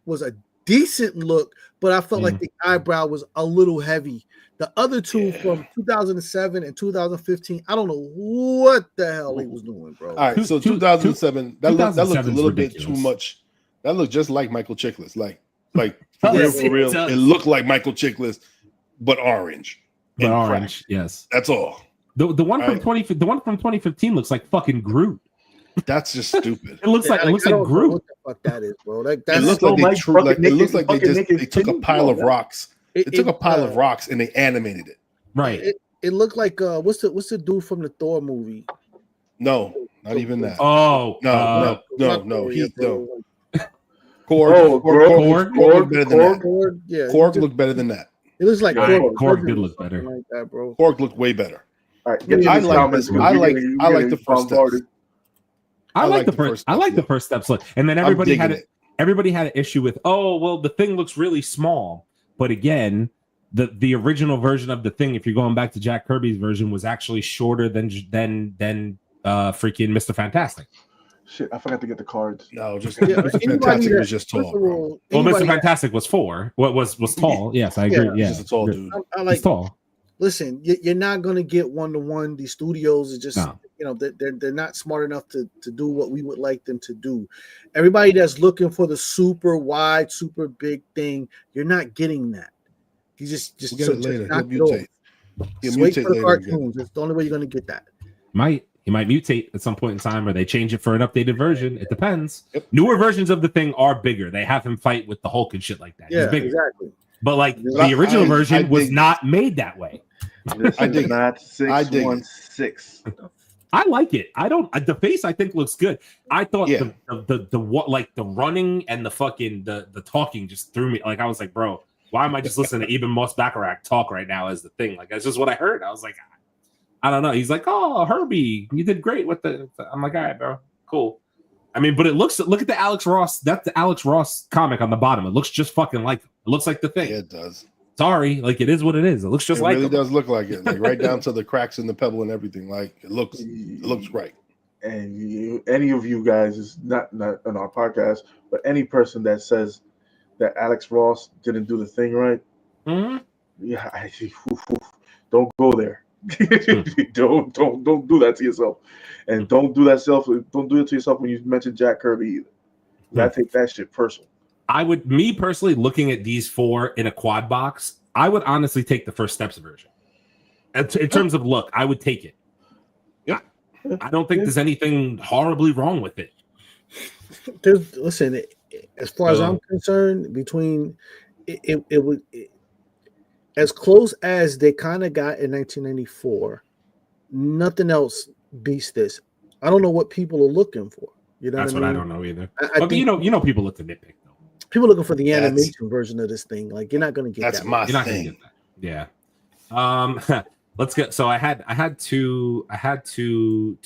decent look, but I felt like the eyebrow was a little heavy. The other two from 2007 and 2015, I don't know what the hell he was doing, bro. All right, so 2007, that looked a little bit too much. That looked just like Michael Chiklis, like for real. It looked like Michael Chiklis, but orange. But orange, yes. That's all. The one from 2015 looks like fucking Groot. That's just stupid. It looks like Groot. What the fuck that is, bro? Like it looks like they took a pile of rocks. They took a pile of rocks and they animated it. Right. It looked like what's the dude from the Thor movie? No, not even that. Oh no. Korg looked better than that. It looks like Korg did look better. Like that, bro. Korg looked way better. All right, I like the first steps. I like the first steps look, and then everybody had an issue with, oh well, the thing looks really small. But again, the original version of the thing, if you're going back to Jack Kirby's version, was actually shorter than freaking Mr. Fantastic. Shit, I forgot to get the cards. No, just Mr. Fantastic was just tall. Bro. Well, Mr. Fantastic was 4. What was tall? Yes, I agree. Yeah, just a tall dude. He's tall. Listen, you're not gonna get 1-to-1. These studios are just they're not smart enough to do what we would like them to do. Everybody that's looking for the super wide, super big thing, you're not getting that. You just later. Knock it off. Just wait for the cartoons. That's the only way you're gonna get that. He might mutate at some point in time, or they change it for an updated version. It depends. Yep. Newer versions of the thing are bigger. They have him fight with the Hulk and shit like that. Yeah, exactly. But like the original version was not made that way. I dig not 616. I like it. I don't. The face I think looks good. I thought the what like the running and the fucking the talking just threw me. Like I was like, bro, why am I just listening to Eben Moss Bacharach talk right now as the thing? Like that's just what I heard. I was like, I don't know. He's like, oh, Herbie, you did great with the. I'm like, all right, bro, cool. I mean, but look at the Alex Ross. That's the Alex Ross comic on the bottom. It looks just fucking like him. It looks like the thing. Yeah, it does. Sorry, like it is what it is. It looks just like it. Really him. Does look like it, like right down to the cracks in the pebble and everything. Like it looks right. And any of you guys is not on our podcast, but any person that says that Alex Ross didn't do the thing right, yeah, don't go there. Don't do that to yourself, and don't do it to yourself when you mention Jack Kirby either. I take that shit personal. Me personally, looking at these 4 in a quad box, I would honestly take the First Steps version. In terms of look, I would take it. Yeah, I don't think there's anything horribly wrong with it. Listen, as far as I'm concerned, between it would. As close as they kind of got in 1994, nothing else beats this. I don't know what people are looking for. You know, that's what I don't know either. But you know, people look to nitpick though. People looking for the animation version of this thing. Like you're not going to get that's that. My you're not going to get that. Yeah. Let's get. So I had two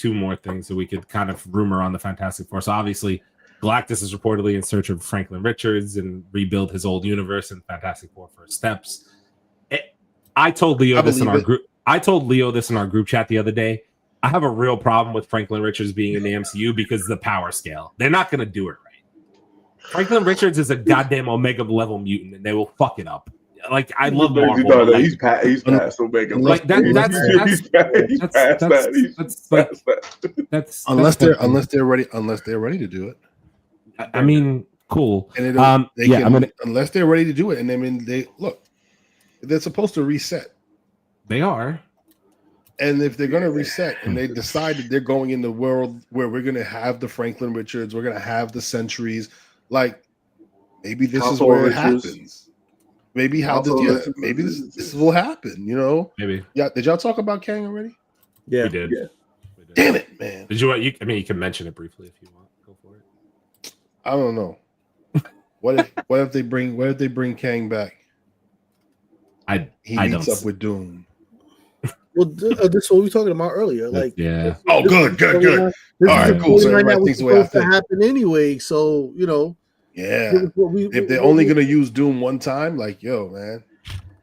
more things that we could kind of rumor on the Fantastic Four. So obviously, Galactus is reportedly in search of Franklin Richards and rebuild his old universe in Fantastic Four First Steps. I told Leo this in our group. I told Leo this in our group chat the other day. I have a real problem with Franklin Richards being in the MCU because of the power scale. They're not going to do it right. Franklin Richards is a goddamn Omega level mutant, and they will fuck it up. Like I love Marvel. No, he's past Omega. Like that's unless they're ready to do it. I mean, cool. And unless they're ready to do it, and I mean, they're supposed to reset. They are. And if they're going to reset and they decide that they're going in the world where we're going to have the Franklin Richards, we're going to have the Centuries, like maybe this is where it happens. Maybe maybe this will happen, you know? Maybe. Yeah. Did y'all talk about Kang already? Yeah. We did. Damn it, man. Did you? I mean, you can mention it briefly if you want. Go for it. I don't know. What if they bring Kang back? He meets up with Doom. Well, this is what we were talking about earlier. Like, Good. This All right, cool. So everybody thinks the way I think. To happen anyway. So yeah. If they're only gonna use Doom one time, like, yo, man,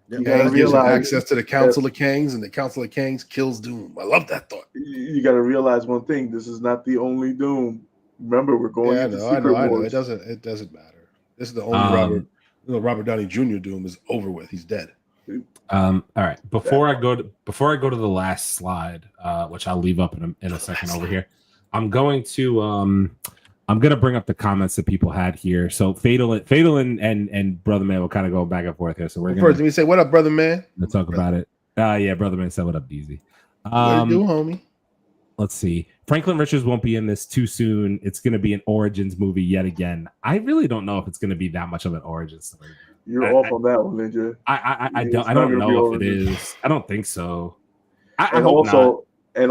you gotta realize access to the Council of Kangs, and the Council of Kangs kills Doom. I love that thought. You got to realize one thing: this is not the only Doom. Remember, we're going into Secret Wars. It doesn't matter. This is the only Robert Downey Jr. Doom is over with. He's dead. All right. Before I go to the last slide, which I'll leave up in a second over here, I'm going to bring up the comments that people had here. So Fatal and Brother Man will kind of go back and forth here. So we're first, let me say, what up, Brother Man? Let's talk about it. Yeah, Brother Man said, what up, DZ? What you do, homie? Let's see. Franklin Richards won't be in this too soon. It's going to be an Origins movie yet again. I really don't know if it's going to be that much of an origin story. You're off on that one, Ninja. I don't know if it is. I don't think so. And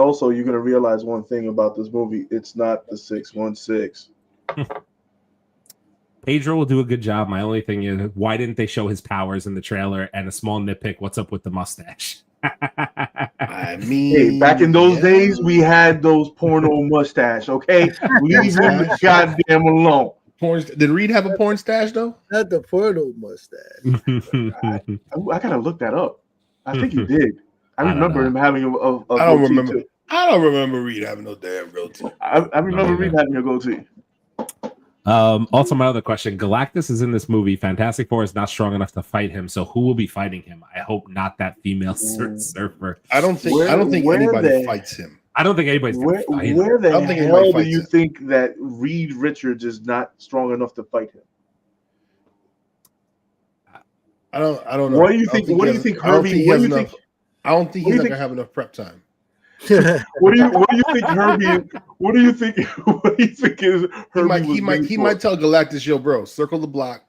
also, you're going to realize one thing about this movie. It's not the 616. Pedro will do a good job. My only thing is, why didn't they show his powers in the trailer? And a small nitpick, what's up with the mustache? I mean, hey, back in those days, we had those porno mustache, okay? Leave him goddamn alone. Did Reed have a porn stash, though? Not the porno mustache. I got to look that up. I think he did. I remember him having a I don't remember. Too. I don't remember Reed having no damn goatee. I remember Reed having a goatee. Also, my other question: Galactus is in this movie. Fantastic Four is not strong enough to fight him, so who will be fighting him? I hope not that female surfer. I don't think anybody fights him. I don't think anybody's where the hell do you think that Reed Richards is not strong enough to fight him? I don't know. What do you think? What do you think, Herbie? I don't think he's not gonna have enough prep time. What do you think, Herbie? What do you think is Herbie? He might tell Galactus, yo, bro, circle the block,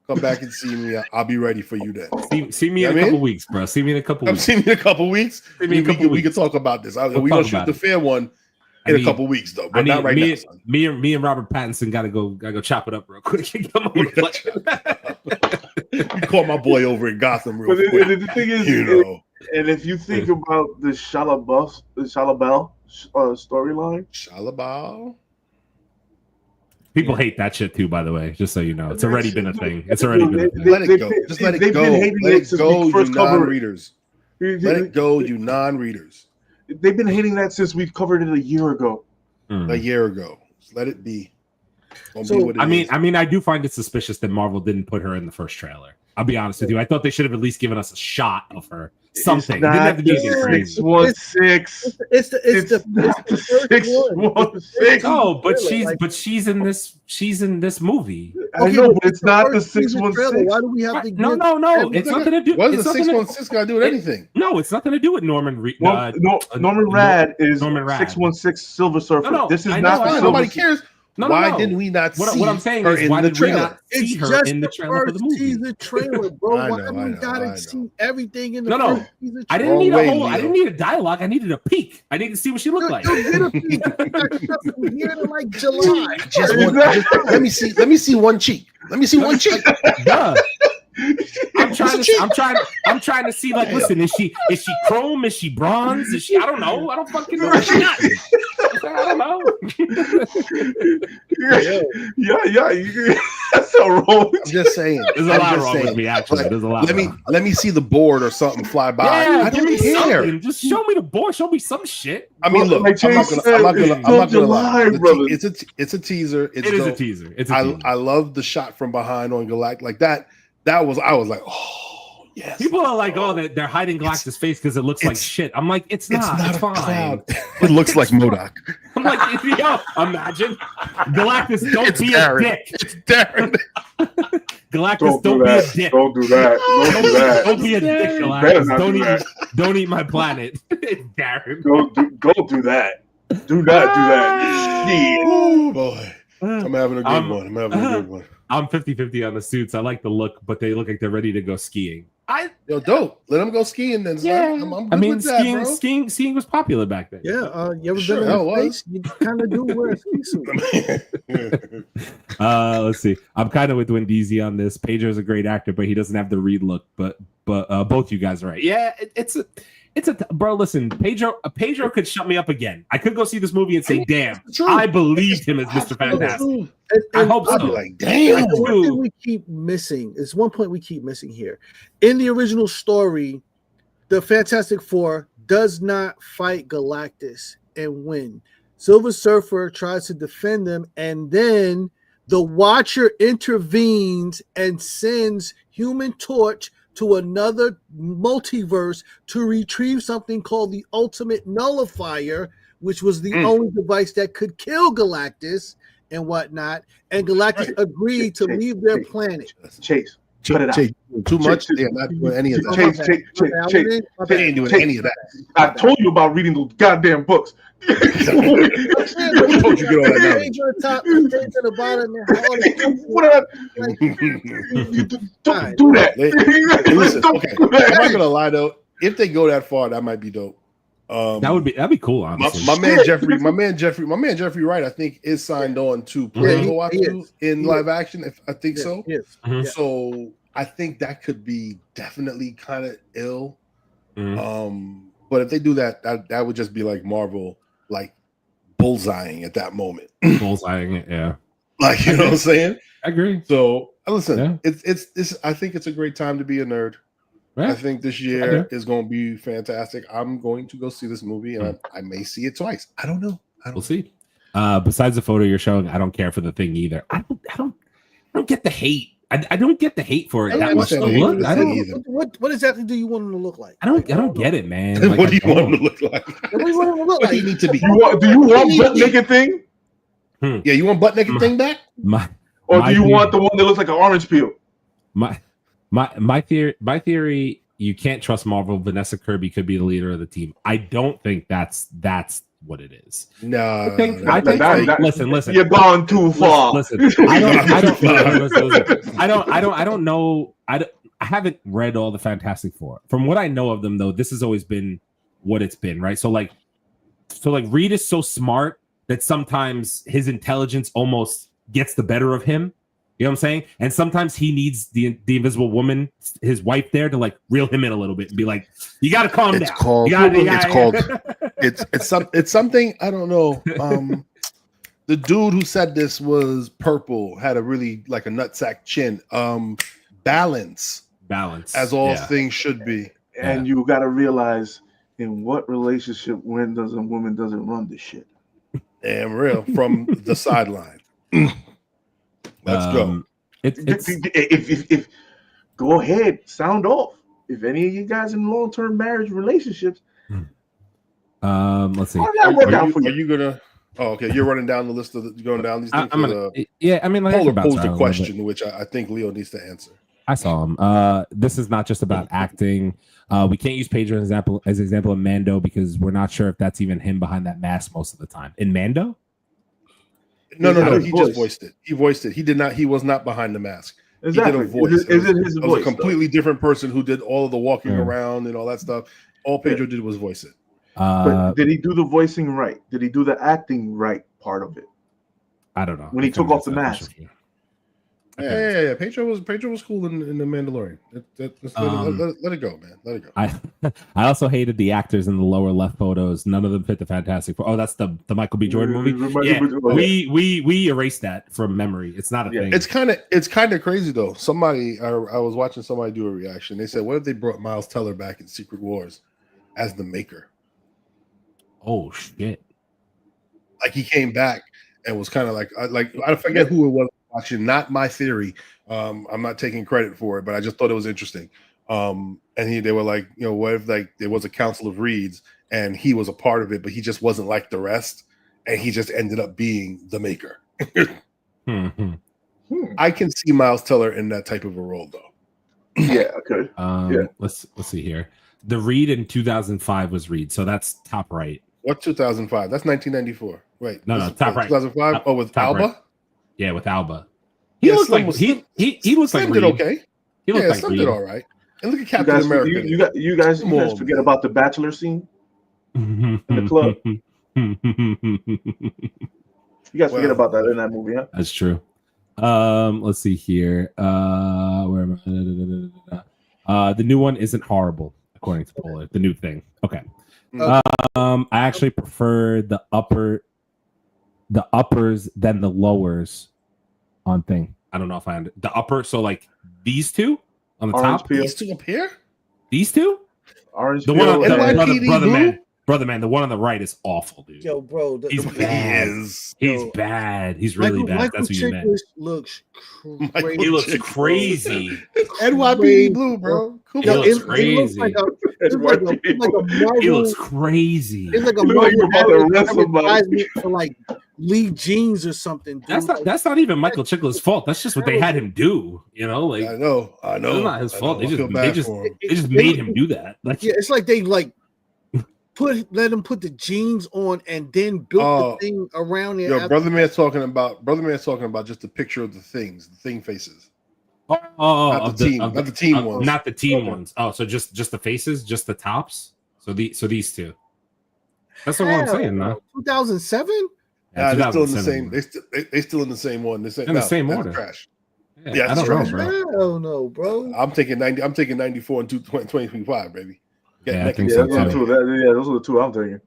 come back and see me. I'll be ready for you then. See me in a couple weeks, bro. See me in a couple weeks. See me in a couple weeks. We can talk about this. We're gonna shoot the fair one in a couple weeks, though. But not right now. Son. Me and Robert Pattinson gotta go chop it up real quick. You call my boy over in Gotham real quick. The thing is, and if you think about the Shalabel storyline, Shalabal, people hate that shit too. By the way, just so you know, it's already been a thing. It's already been a thing. Let it go. Just let it go. Let it go, you non-readers. Let it go, you non-readers. They've been hating that since we've covered it a year ago. A year ago. Just let it be. I mean, I do find it suspicious that Marvel didn't put her in the first trailer. I'll be honest with you. I thought they should have at least given us a shot of her. Something. It didn't have to be anything crazy. 616. It's the 616. Oh, but she's in this. She's in this movie. I know, but it's not the 616. Why do we have to? No. It's nothing to do. What does the 616 got to do with anything? No, it's nothing to do with Norman Reed. Norman Rad is 616 Silver Surfer. No, this is not. Nobody cares. Why didn't we not see what I'm saying her is, in why the did we trailer? not see her in the trailer for the movie? Teaser trailer, bro. I Why know, we gotta see everything in the No. teaser trailer? I didn't need a whole. I didn't need a dialogue. I needed a peek. I needed to see what she looked like. You get a peek. From here to like July. Let me see one cheek. Let me see one cheek. Duh. I'm trying to see, like, listen, is she chrome? Is she bronze? Is she? I don't know. I don't fucking know. Is she not? I don't know. Yeah. That's so wrong. I'm just saying. There's a lot wrong with me, actually. There's a lot. Let me see the board or something fly by. Yeah, I don't care. Something. Just show me the board. Show me some shit. I mean, look, I'm not gonna lie. It's a teaser. It's a teaser. I love the shot from behind on Galactus like that. I was like, oh yes. People are like, oh, they're hiding Galactus' face because it looks like shit. I'm like, it's not. It's fine. Cloud. It looks like MODOK. I'm like, yo, imagine Galactus. Don't be a dick. It's Darren. Galactus, don't be a dick. Don't do that. Don't be a dick, Galactus. Don't eat my planet. It's Darren. Don't do that. Do not do that. Shit. Oh boy. I'm having a good one. I'm 50-50 on the suits. I like the look, but they look like they're ready to go skiing. Dope. Let him go skiing then. Son. Yeah, I'm good with that, bro. skiing was popular back then. Yeah, you ever Sure, been in hell space? You kind of do wear a ski suit. Let's see. I'm kind of with Wendeezy on this. Pedro's a great actor, but he doesn't have the Reed look. But both you guys are right. Yeah, it's a bro. Listen, Pedro could shut me up again. I could go see this movie and say, "Damn, I believed him as Mr. Fantastic." I hope so. Like, damn. One thing we keep missing is one point we keep missing here. In the original story, the Fantastic Four does not fight Galactus and win. Silver Surfer tries to defend them, and then the Watcher intervenes and sends Human Torch to another multiverse to retrieve something called the Ultimate Nullifier, which was the only device that could kill Galactus and whatnot. And Galactus agreed to leave their planet. Chase, cut it out. Too much. Yeah, not doing any of that. Chase, They ain't doing any of that. I told you about reading those goddamn books. I told you get all that Page on top, page on the bottom, Don't do that. Listen, okay. I'm not gonna lie though. If they go that far, that might be dope. That'd be cool. Honestly, my man Jeffrey Wright, I think is signed on to play Hoatu in live action. If I think so. Yes. Mhm. So I think that could be definitely kind of ill. But if they do that, that would just be like Marvel, like bullseyeing at that moment. Bullseyeing it, yeah. Like, you know what I'm saying? I agree. So listen, Yeah. it's I think it's a great time to be a nerd. Yeah. I think this year is going to be fantastic. I'm going to go see this movie, and I may see it twice. I don't know. We'll see. Besides the photo you're showing, I don't care for the thing either. I don't get the hate. I don't get the hate for it that much. What exactly do you want him to look like? I don't get it, man. Like, what do you want him to look like? What do you want him to look What do like? you need to be? Do you want butt naked thing? Yeah, you want butt naked thing back? Or do you want the one that looks like an orange peel? My theory, you can't trust Marvel. Vanessa Kirby could be the leader of the team. I don't think that's what it is. No, I think listen. You're gone too far. Listen, I don't know. I haven't read all the Fantastic Four. From what I know of them, though, this has always been what it's been, right? So Reed is so smart that sometimes his intelligence almost gets the better of him. You know what I'm saying? And sometimes he needs the Invisible Woman, his wife, there to like reel him in a little bit and be like, "You got to calm down." It's something I don't know. The dude who said this was purple, had a really like a nutsack chin. Balance, as all things should be. And you got to realize in what relationship when does a woman doesn't run this shit. Damn real from the sideline. Let's go. If go ahead, sound off. If any of you guys in long-term marriage relationships, let's see. Are you gonna? Oh, okay. You're running down the list of going down these things. Polar posed a question, which I think Leo needs to answer. I saw him. This is not just about acting. We can't use Pedro as an example of Mando because we're not sure if that's even him behind that mask most of the time. In Mando? No. He just voiced it. He voiced it. He did not. He was not behind the mask. Exactly. He did a voice. Is it his voice? A completely different person who did all of the walking around and all that stuff. All Pedro did was voice it. But did he do the voicing right? Did he do the acting right part of it? I don't know. When he took off the mask. Yeah. Pedro was cool in the Mandalorian. Let it go, man. Let it go. I also hated the actors in the lower left photos. None of them fit the Fantastic Four. Oh, that's the Michael B. Jordan movie. Yeah, we erased that from memory. It's not a thing. It's kind of crazy though. I was watching somebody do a reaction. They said, "What if they brought Miles Teller back in Secret Wars as the Maker?" Oh shit! Like he came back and was kind of like I forget who it was. Watching, not my theory. I'm not taking credit for it, but I just thought it was interesting. And they were like, what if like there was a council of Reeds and he was a part of it, but he just wasn't like the rest, and he just ended up being the Maker. I can see Miles Teller in that type of a role, though. Yeah. Okay. Let's see here. The Reed in 2005 was Reed, so that's top right. What 2005? That's 1994. Wait, no, top right. 2005. Oh, with Alba. Right. Yeah, with Alba. He looks like he looks like Slim did okay. He looked like Slim did all right. And look at Captain America. You guys forget about the bachelor scene in the club. You guys forget about that in that movie, huh? That's true. Let's see here. Where am I? The new one isn't horrible, according to Polar. The new thing. Okay. I actually prefer the uppers than the lowers on thing. I don't know if the upper. So like these two on the Orange top. peel. These two up here. These two. Orange. The peel. one on NYPD brother man. The one on the right is awful, dude. Yo, bro, He's bad. He's bad. He's really bad. That's what you meant. Looks Michael He looks Chiklis. crazy. NYPD Blue, bro. Cool. He looks crazy. It looks like a Marvel. He looks crazy. It's like a Look like you're about to arrest somebody. advertisement for like Lee jeans or something. Dude. That's not even Michael Chiklis' fault. That's just what they had him do. You know, like I know. it's not his fault. They feel bad just for him. they just made him do that. Like Yeah, it's like they like let him put the jeans on and then built the thing around it. Yo, brother man's talking about just the picture of the things, the thing faces. Not the team ones. Not the team ones. Oh, so just the faces, just the tops. So these two. That's what I'm saying, man. 2007. Yeah, they're still in the same. They still in the same one. In the same order. Trash. Yeah, I don't know, bro. Hell no, bro. I'm taking 90. I'm taking 94 and 2025, baby. Yeah, I think Yeah, so those are too. those are the two I'm taking.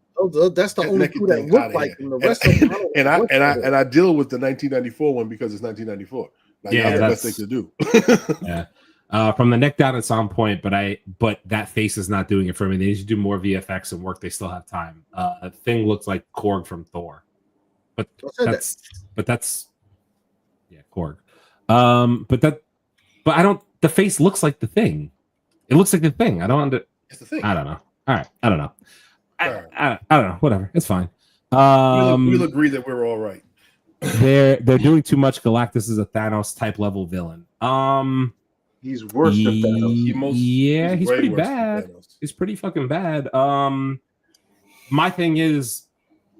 That's the only two that thing look outta like here. them. The rest of them, and I deal with the 1994 one because it's 1994. Like, Yeah, that's the best thing to do. Yeah. From the neck down, it's on point, but that face is not doing it for me. They need to do more VFX and work. They still have time. A thing looks like Korg from Thor, but that's Korg. But I don't. The face looks like the thing. It looks like the thing. It's the thing. I don't know. All right, I don't know. I don't know. Whatever. It's fine. We'll agree that we're all right. They're doing too much. Galactus is a Thanos type level villain. He's worse than Thanos. He's way pretty worse than bad. Thanos. He's pretty fucking bad. My thing is,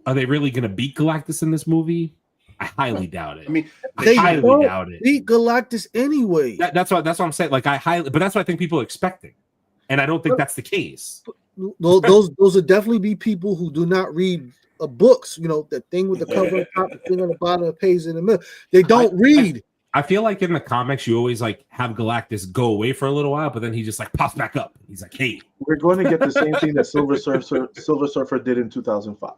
are they really gonna beat Galactus in this movie? I highly doubt it. I mean, I highly doubt it. Beat Galactus anyway. That's what I'm saying. Like but that's what I think people are expecting, and I don't think that's the case. Those would definitely be people who do not read books. You know, the thing with the cover on top, the thing on the bottom, the page in the middle. They don't read. I feel like in the comics, you always like have Galactus go away for a little while, but then he just like pops back up. He's like, "Hey, we're going to get the same thing that Silver Surfer did in 2005."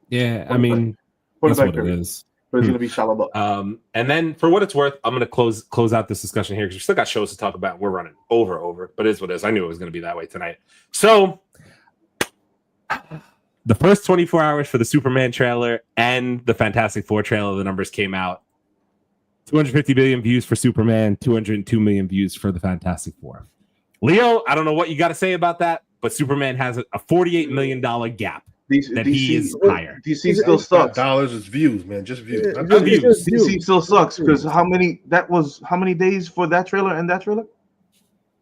Yeah, I mean, that's what it is. But it's going to be Shalabah. And then for what it's worth, I'm going to close out this discussion here because we still got shows to talk about. We're running over, but it is what it is. I knew it was going to be that way tonight. So the first 24 hours for the Superman trailer and the Fantastic Four trailer, the numbers came out. 250 million views for Superman, 202 million views for the Fantastic Four. Leo, I don't know what you got to say about that, but Superman has a $48 million gap. He is higher. DC still sucks. Dollars is views, man. Just views. DC still sucks because how many days for that trailer and that trailer?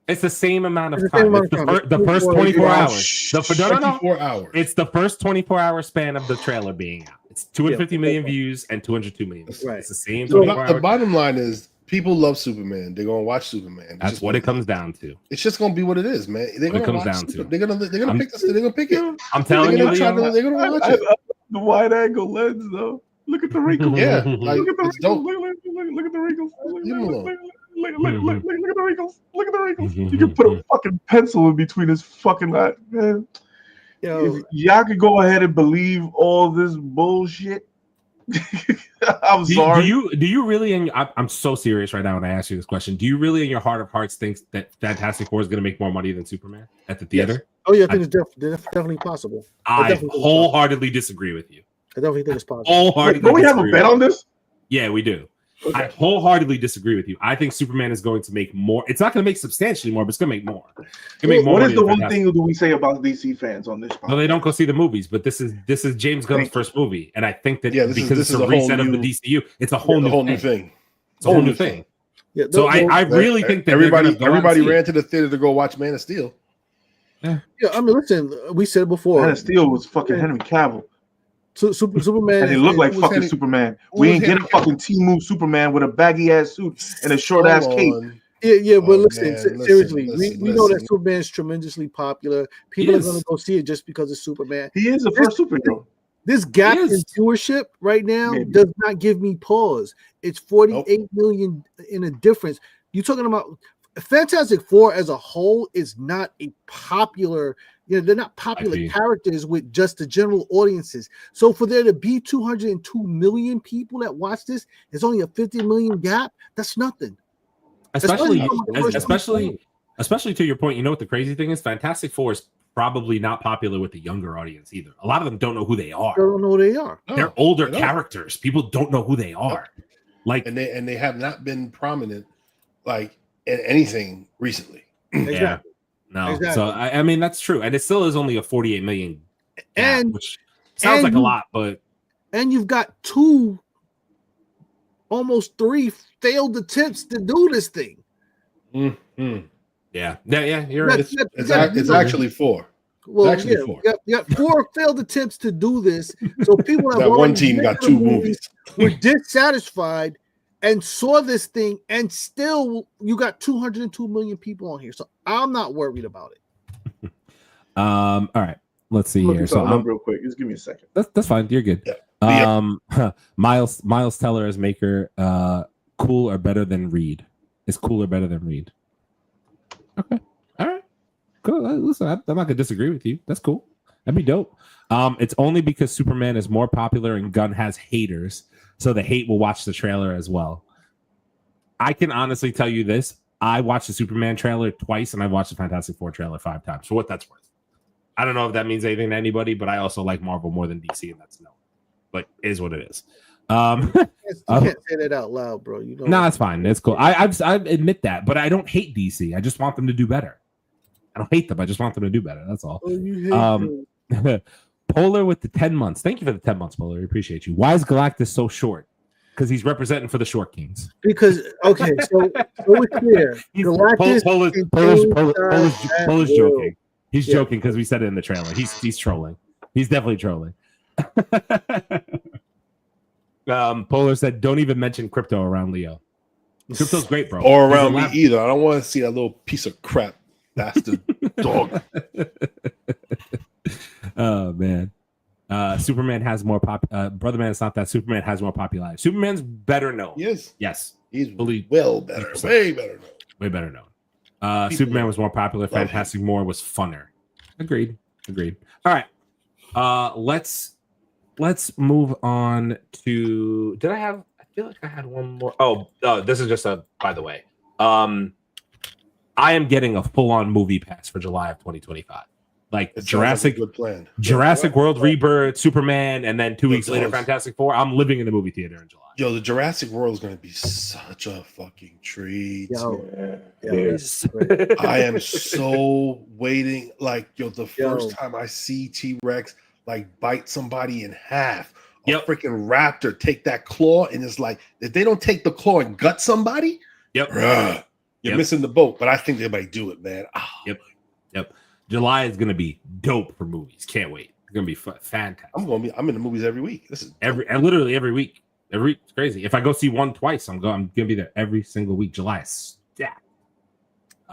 It's the same amount of time. The first 24 hours. 24 hours. It's the first 24 hour span of the trailer being out. It's 250 million views and 202 million. Right. It's the same. The bottom line is people love Superman. They're gonna watch Superman. That's what it comes down to. It's just gonna be what it is, man. They're gonna pick this. They're gonna pick it. I'm telling you, they're gonna watch it. The wide angle lens, though. Look at the wrinkles. Yeah, like, look at the wrinkles. Look at the wrinkles. Look at the wrinkles. Look at the wrinkles. You can put a fucking pencil in between his fucking eye, man. Yo, y'all could go ahead and believe all this bullshit. I'm sorry. Do you really? And I'm so serious right now when I ask you this question. Do you really, in your heart of hearts, think that Fantastic Four is going to make more money than Superman at the theater? Yes. Oh yeah, I think it's definitely possible. I wholeheartedly disagree with you. I definitely think it's possible. Wholeheartedly. Don't we have a bet on this? Yeah, we do. Okay. I wholeheartedly disagree with you. I think Superman is going to make more. It's not going to make substantially more, but it's going to make more. What is the one thing do we say about DC fans on this podcast? No, they don't go see the movies, but this is James Gunn's first movie, and I think that because it's a reset of the DCU, it's a whole new thing. It's a whole new thing. Yeah, so I really think that everybody ran to the theater to go watch Man of Steel. Yeah, I mean, listen, we said before, Man of Steel was fucking Henry Cavill. Superman, and he looked like fucking Superman. We ain't get a fucking T-move Superman with a baggy ass suit and a short ass cape. Yeah, but Oh, listen, man, seriously, listen, we know that listen. Superman is tremendously popular. People are going to go see it just because of Superman. He is the first superhero. This gap in is. viewership right now Maybe. does not give me pause. It's 48 million in a difference. You're talking about Fantastic Four as a whole is not a popular, they're not popular IP. characters with just the general audiences. So for there to be 202 million people that watch this, it's only a 50 million gap. That's nothing. Especially Especially- especially to your point, you know what the crazy thing is? Fantastic Four is probably not popular with the younger audience either. A lot of them don't know who they I are. don't know who they are. No, They're older they don't. characters. People don't know who they are. Like, and they have not been prominent like in anything recently. yeah, Exactly. no. Exactly. So I mean that's true, and it still is only a 48 million, gap, And- which sounds like a lot, but And you've got two, almost three failed attempts to do this thing. Mhm. yeah, you're right. It's actually 4. Well, actually yeah, 4. you got 4 failed attempts to do this. So people have That one already team been got to the 2 movie, movies. were dissatisfied and saw this thing, and still you got 202 million people on here. So I'm not worried about it. All right, let's see Look here. this So up real quick. Just give me a second. that's fine. You're good. Yeah. Miles Teller as Maker, cool or better than Reed? Is cool or better than Reed? Okay, all right, cool. Listen, I'm not gonna disagree with you. That's cool. That'd be dope. It's only because Superman is more popular and Gunn has haters, so the hate will watch the trailer as well. I can honestly tell you this: I watched the Superman trailer twice, and I watched the Fantastic Four trailer 5 times. For what that's worth. I don't know if that means anything to anybody, but I also like Marvel more than DC, and that's no. But it is what it is. You can't say that out loud, bro. You know. No, that's fine. It's cool. I admit that, but I don't hate DC. I just want them to do better. I don't hate them. I just want them to do better. That's all. Oh, you hate them. Polar with the 10 months. Thank you for the 10 months, Polar. I appreciate you. Why is Galactus so short? Because he's representing for the Short Kings. Because okay, so it's clear. Galactus Polar's joking. He's Yeah. joking because we said it in the trailer. He's trolling. He's definitely trolling. Polar said, "Don't even mention crypto around Leo. Crypto's great, bro. Or He's around me allowed- either. I don't want to see that little piece of crap bastard dog. Oh man, Superman has more pop. Brother Man, it's not that Superman has more popularity. Superman's better known. Yes, he's Believe- well better, way better. way better known. Superman was more popular. Fantastic Four was funner. Agreed. All right. Let's move on to. Did I have? I feel like I had one more. Oh, this is just a. By the way, I am getting a full-on movie pass for July of 2025. Like It sounds Jurassic, like a good plan. Jurassic World Rebirth, Superman, and then 2 weeks later, Those- Fantastic Four. I'm living in the movie theater in July. Yo, the Jurassic World is going to be such a fucking treat. Yo, Yes. I am so waiting. Like, yo, the first time I see T-Rex like bite somebody in half, a Yep. freaking raptor take that claw, and it's like, if they don't take the claw and gut somebody, Yep. bruh, you're Yep. missing the boat. But I think they might do it, man. Ah, Yep. July is going to be dope for movies. Can't wait. It's going to be fantastic. I'm in the movies every week. This is Literally every week. It's crazy. If I go see one twice, I'm going to be there every single week. July is stacked.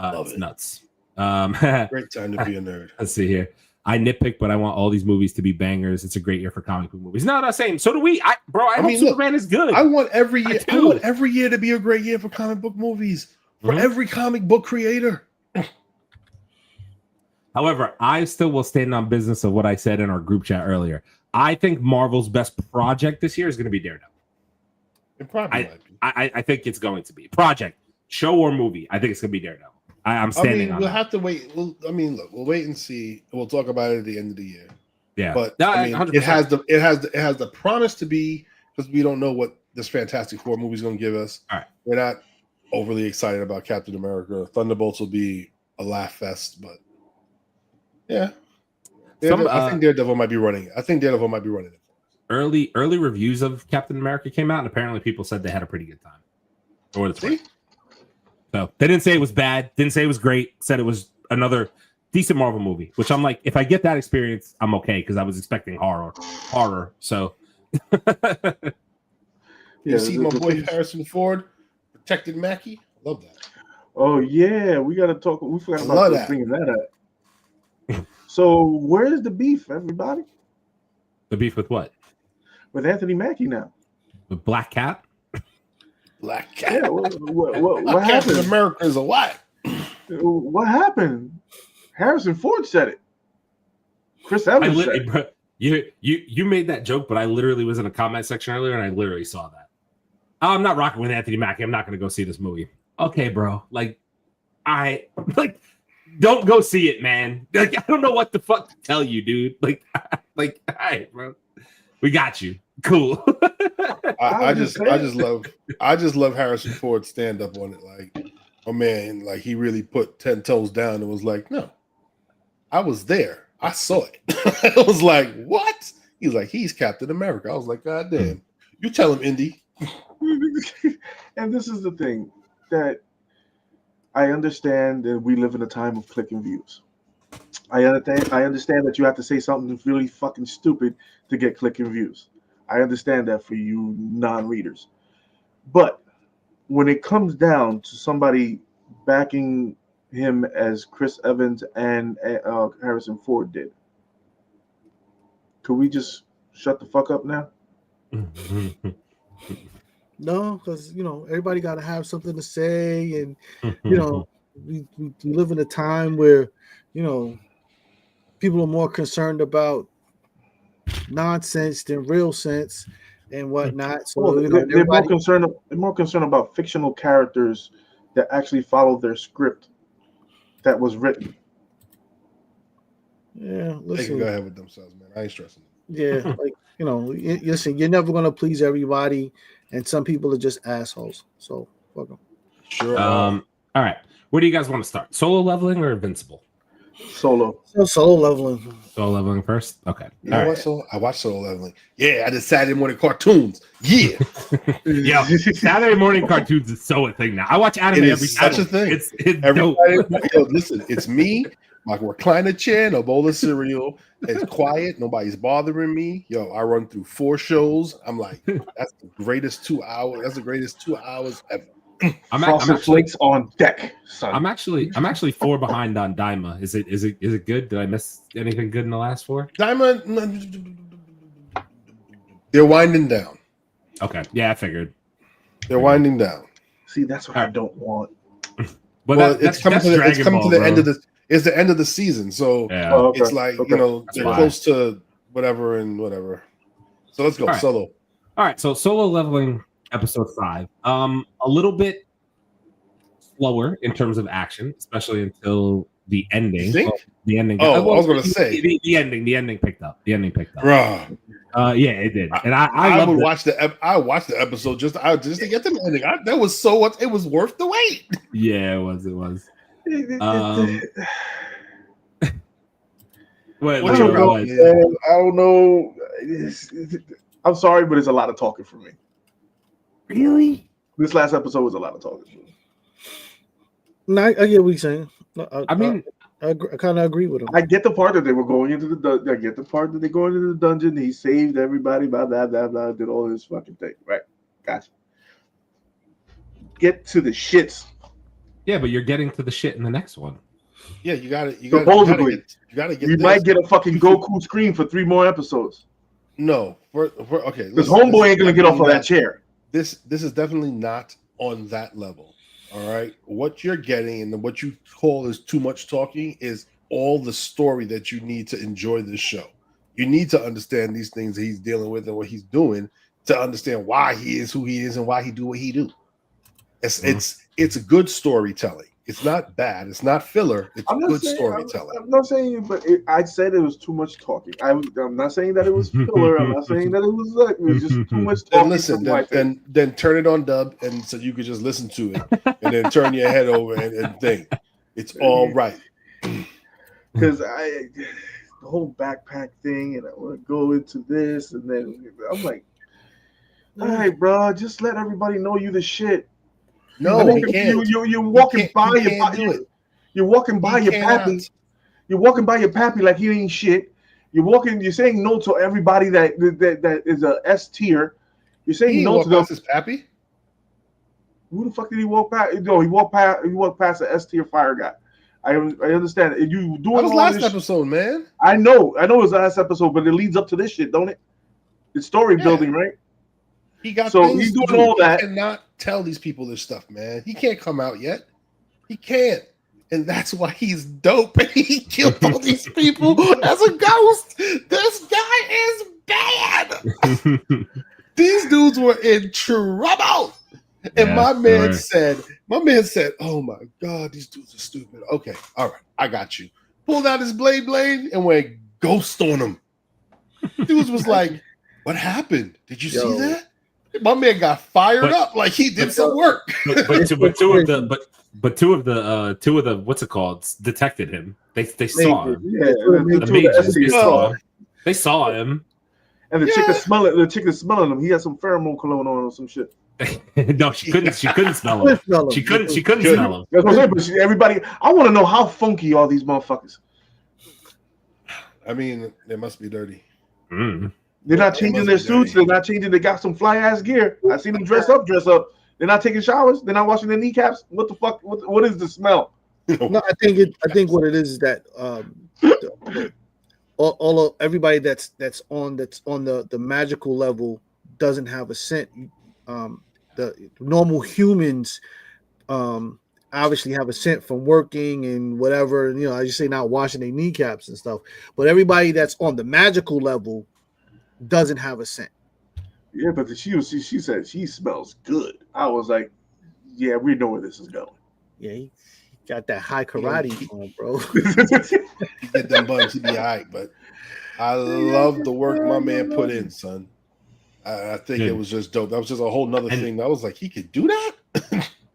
Love It's it. nuts. great time to be a nerd. Let's see here. I nitpick, but I want all these movies to be bangers. It's a great year for comic book movies. No, same. So do we. I hope mean, look, Superman is good. I want every year. I do. want every year to be a great year for comic book movies for Mhm. every comic book creator. However, I still will stand on business of what I said in our group chat earlier. I think Marvel's best project this year is going to be Daredevil. It probably might be. I think it's going to be project, show or movie. I think it's going to be Daredevil. I'm standing on we'll that. have to wait. Look, we'll wait and see. We'll talk about it at the end of the year. Yeah, But No, I mean, 100%. it has the promise to be, because we don't know what this Fantastic Four movie is going to give us. All right. We're not overly excited about Captain America. Thunderbolts will be a laugh fest, but yeah, I think Daredevil might be running it. Early reviews of Captain America came out, and apparently people said they had a pretty good time. Or it's See? So they didn't say it was bad, didn't say it was great, said it was another decent Marvel movie, which I'm like, if I get that experience, I'm okay, because I was expecting horror. So You see my boy Harrison Ford protected Mackie. Love that. Oh yeah, we gotta talk. We forgot Love about that. bringing that up. So where's the beef, everybody? The beef with what? With Anthony Mackie now. With Black Cat? Black Cat. Yeah, what Captain happened? America is a what? What happened? Harrison Ford said it. Chris Evans said it. Bro, you made that joke, but I literally was in a comment section earlier and I literally saw that. Oh, I'm not rocking with Anthony Mackie. I'm not going to go see this movie. Okay, bro. Don't go see it, man. Like, I don't know what the fuck to tell you, dude. Like, all right, bro. We got you. Cool. I just love Harrison Ford's stand up on it. Like, oh man, like he really put 10 toes down and was like, no, I was there. I saw it. I was like, what? He's like, he's Captain America. I was like, God damn. You tell him, Indy. And this is the thing that I understand that we live in a time of clicking views. I understand that you have to say something really fucking stupid to get clicking views. I understand that for you non-readers. But when it comes down to somebody backing him as Chris Evans and Harrison Ford did, could we just shut the fuck up now? No, because everybody got to have something to say, and we live in a time where people are more concerned about nonsense than real sense and whatnot. So they're more concerned about fictional characters that actually follow their script that was written. Yeah, listen. They can go ahead with themselves, man. I ain't stressing. Yeah, listen, you're never gonna please everybody, and some people are just assholes. So fuck them. Sure. All right. Where do you guys want to start? Solo leveling or Invincible? Solo leveling. Solo leveling first? Okay. I watched Solo Leveling. Yeah, I did Saturday morning cartoons. Yeah. Yeah. Saturday morning cartoons is so a thing now. I watch anime every such a thing. It's Everybody, listen, it's me, my recliner chair, and a bowl of cereal. It's quiet. Nobody's bothering me. Yo, I run through 4 shows. I'm like, that's the greatest 2 hours. That's the greatest 2 hours ever. I'm actually flakes on deck, son. I'm actually 4 behind on Daima. Is it good? Did I miss anything good in the last 4? Daima, they're winding down. Okay, yeah, I figured They're winding down. See, that's what I don't want. But it's coming to the end of the. It's the end of the season, so it's like they're close to whatever and whatever. So let's go Solo. All right, so Solo leveling. Episode 5, a little bit slower in terms of action, especially until the ending. You think? Well, the ending. I was going to say the ending picked up. The ending picked up. Bruh. Yeah, it did. And I would watch I watched the episode just to get to the ending. That was so what it was worth the wait. Yeah, it was. I don't know. I'm sorry, but it's a lot of talking for me. Really? This last episode was a lot of talking. No, I get what you're saying. I mean, I kind of agree with him. I get the part that they were going into I get the part that they going into the dungeon. He saved everybody. Blah blah blah blah. Did all this fucking thing. Right? Gotcha. Get to the shits. Yeah, but you're getting to the shit in the next one. Yeah, you got it. You got to get. You might get a fucking Goku screen for 3 more episodes. No, okay. Because Homeboy ain't gonna get off of that chair. This is definitely not on that level. All right. What you're getting and what you call is too much talking is all the story that you need to enjoy this show. You need to understand these things that he's dealing with and what he's doing to understand why he is who he is and why he do what he do. It's good storytelling. It's not bad. It's not filler. It's good storytelling. I'm not saying, but I said it was too much talking. I'm not saying that it was filler. I'm not saying that it was just too much talking. Then listen, then turn it on dub, and so you could just listen to it, and then turn your head over and think it's all right. Because the whole backpack thing, and I want to go into this, and then I'm like, all right, bro, just let everybody know you the shit. No, he can't. You're walking by You're walking by your pappy. You're walking by your pappy like he ain't shit. You're saying no to everybody that is a S tier. You're saying no to them. His pappy? Who the fuck did he walk past? No, he walked past the S tier fire guy. I understand. And you doing That was all last this episode, man. I know it was last episode, but it leads up to this shit, don't it? It's story building, right? He got So things he's to doing do. all that. He cannot tell these people this stuff, man. He can't come out yet. He can't. And that's why he's dope. He killed all these people as a ghost. This guy is bad. These dudes were in trouble. And Yeah, my man right. said, oh my God, these dudes are stupid. Okay, all right, I got you. Pulled out his blade and went ghost on him. Dudes was like, what happened? Did you see that? My man got fired up like he did some work. But two of the what's it called detected him. They saw him. Yeah, The mages, they saw him. They saw him. And the chick is smelling. The chick is smelling him. He had some pheromone cologne on or some shit. No, she couldn't smell him. She couldn't smell him. That's what I'm saying. But everybody, I want to know how funky are these motherfuckers. I mean, they must be dirty. Mm. They're not changing their suits. They're not changing. They got some fly ass gear. I seen them dress up. They're not taking showers. They're not washing their kneecaps. What the fuck? What is the smell? No, I think what it is that all of everybody that's on the magical level doesn't have a scent. The normal humans obviously have a scent from working and whatever. You know, I just say not washing their kneecaps and stuff. But everybody that's on the magical level doesn't have a scent. Yeah, but she said she smells good. I was like, yeah, we know where this is going. Yeah, he got that high karate on, bro. You get them buns, he be all right. But I love the work my man put in, son. I think it was just dope. That was just a whole nother thing. I was like, he could do that?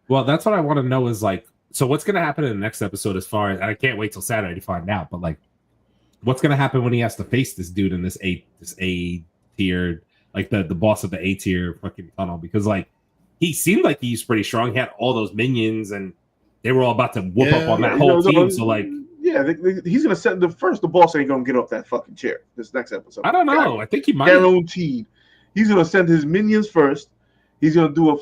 Well, that's what I want to know is like, so what's going to happen in the next episode as far as, I can't wait till Saturday to find out, but like, what's going to happen when he has to face this dude in this A tier, like the boss of the A tier fucking tunnel? Because like, he seemed like he's pretty strong. He had all those minions and they were all about to whoop up on that whole team. So like, yeah, he's going to set the boss ain't going to get off that fucking chair this next episode. I don't know. I think he might. Guaranteed. He's going to send his minions first. He's gonna do a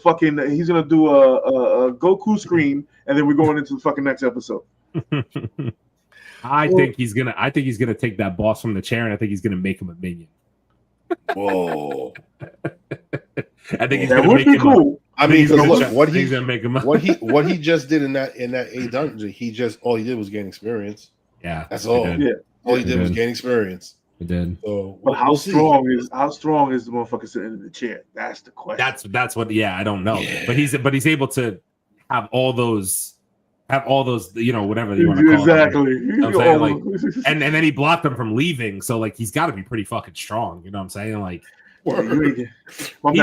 Goku scream, and then we're going into the fucking next episode. I think he's gonna take that boss from the chair, and I think he's gonna make him a minion. Whoa! I think he's that gonna would make be him cool. I mean, look, what he's gonna make him what he just did in that A dungeon, all he did was gain experience. Yeah, that's all. Yeah, all he did was gain experience. He did. So, but how strong is the motherfucker sitting in the chair? That's the question. That's what. Yeah, I don't know. Yeah. But he's able to have all those, you know, whatever you want to call exactly. it. You know what I'm saying? Like, and then he blocked them from leaving. So like he's got to be pretty fucking strong. You know what I'm saying? Like he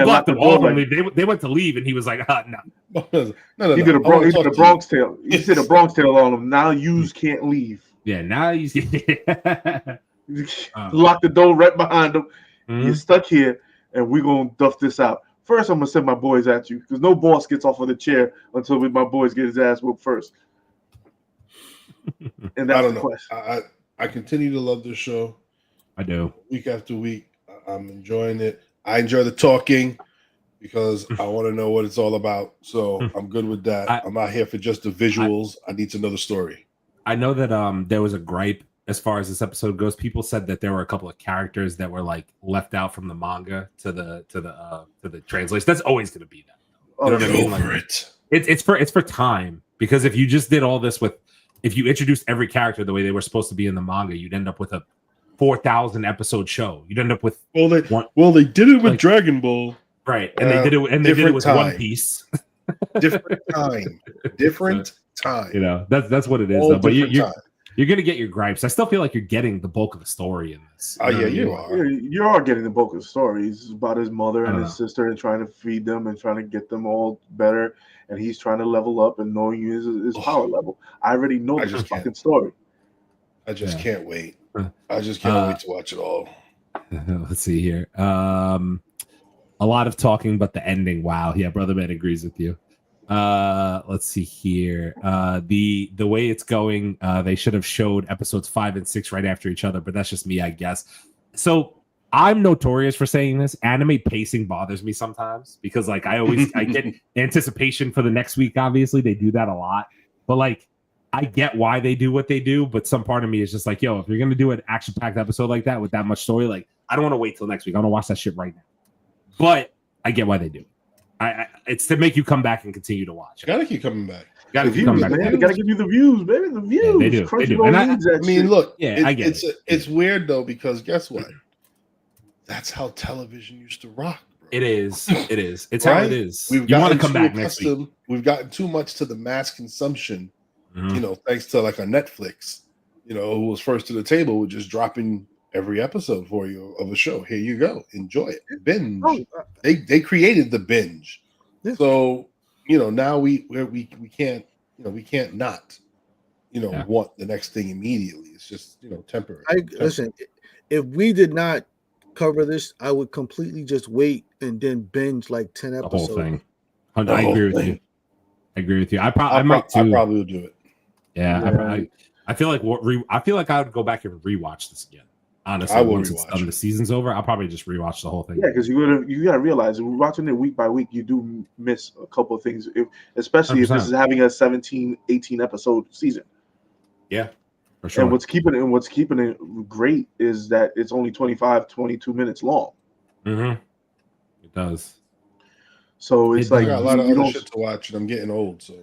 blocked them all from leave. They went to leave, and he was like, no. He did a Bronx tail. He did a Bronx tail on them. Now yous can't leave. Yeah, now he's lock the door right behind him. Mm-hmm. You're stuck here, and we're gonna duff this out. First, I'm gonna send my boys at you because no boss gets off of the chair until my boys get his ass whooped first. And that's the question. I continue to love this show. I do. Week after week, I'm enjoying it. I enjoy the talking because I want to know what it's all about. So I'm good with that. I'm not here for just the visuals. I need to know the story. I know that there was a gripe as far as this episode goes. People said that there were a couple of characters that were like left out from the manga to the translation. That's always going to be that. You know what I mean? Like, it's for time, because if you just did all this if you introduced every character the way they were supposed to be in the manga, you'd end up with a 4,000 episode show. You'd end up with they did it with Dragon Ball, right? And they did it with One Piece. Different time. You know, that's what it is. Though. But you're gonna get your gripes. I still feel like you're getting the bulk of the story in this. Oh yeah, you are. You are getting the bulk of the story. It's about his mother and his sister and trying to feed them and trying to get them all better. And he's trying to level up and knowing his power level. I already know this fucking story. I just can't wait. I just can't wait to watch it all. Let's see here. A lot of talking, but the ending. Wow. Yeah, Brother Man agrees with you. Let's see here. The way it's going, they should have showed episodes 5 and 6 right after each other, but that's just me, I guess. So I'm notorious for saying this. Anime pacing bothers me sometimes because like I get anticipation for the next week. Obviously, they do that a lot, but like I get why they do what they do. But some part of me is just like, yo, if you're gonna do an action-packed episode like that with that much story, like I don't want to wait till next week. I want to watch that shit right now. But I get why they do it. It's to make you come back and continue to watch. Gotta keep coming back. Gotta Views, man. Gotta give you the views, baby. The views. Yeah, they do. They do. And I mean, look, I get it. It's weird though because guess what? That's how television used to rock. Bro. It is. It is. It's right? how it is. You want to come back next week. We've gotten too much to the mass consumption. Thanks to like a Netflix, who was first to the table with just dropping every episode for you of a show. Here you go, enjoy it, binge. They created the binge, so now we can't we can't not want the next thing immediately. It's just temporary. Listen, if we did not cover this, I would completely just wait and then binge like 10 episodes. The whole thing. I agree with you. I might too. I probably will do it. Yeah. I feel like I would go back and rewatch this again. Honestly, I will once it's done, the season's over, I'll probably just rewatch the whole thing. Yeah, because you gotta realize if we're watching it week by week, you do miss a couple of things, especially 100%. If this is having a 17, 18 episode season. Yeah, for sure. And what's keeping it great is that it's only 25, 22 minutes long. Mm-hmm. It does. So it's like I got a lot of other shit to watch, and I'm getting old. So,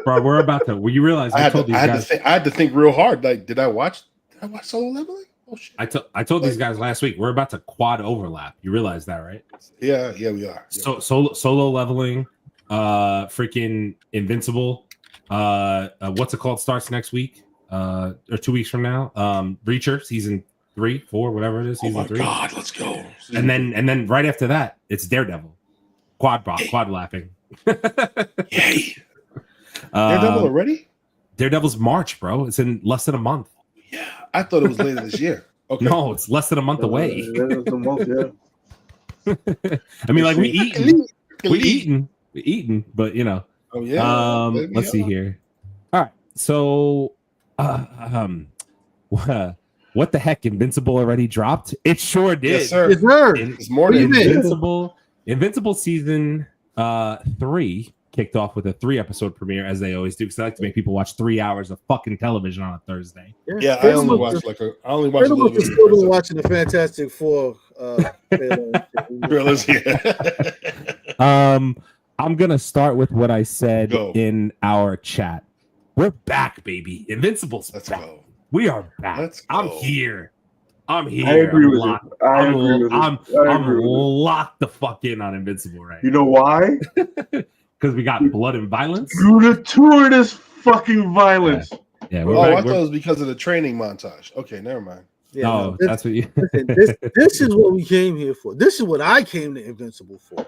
bro, we're about to. Well, you realize I had to think real hard. Like, did I watch Solo Leveling? Oh shit! I told these guys last week we're about to quad overlap. You realize that, right? Yeah, we are. So Solo Leveling, freaking Invincible. What's it called? Starts next week, or 2 weeks from now. Reacher season 3, 4, whatever it is. Season 3. God, let's go. And then right after that, it's Daredevil. Quad lapping. Yay! Daredevil already? Daredevil's March, bro. It's in less than a month. Yeah, I thought it was later this year. Okay. No, it's less than a month away. It's a month, yeah. I mean, like we eating, but Oh yeah. Let's see here. All right, so what the heck? Invincible already dropped? It sure did. Yes, sir. It's more than Invincible season 3 kicked off with a 3-episode premiere, as they always do, because they like to make people watch 3 hours of fucking television on a Thursday. Yeah, I only watched a little bit. Still watching the Fantastic Four. I'm gonna start with what I said in our chat. We're back, baby. Invincible's Let's back. go. We are back. I'm here. I agree with you. I'm locked the fuck in on Invincible right now. You know why? Because we got blood and violence. Gratuitous fucking violence. Yeah. I thought it was because of the training montage. Okay, never mind. Yeah, no, that's what you. Listen, this is what we came here for. This is what I came to Invincible for.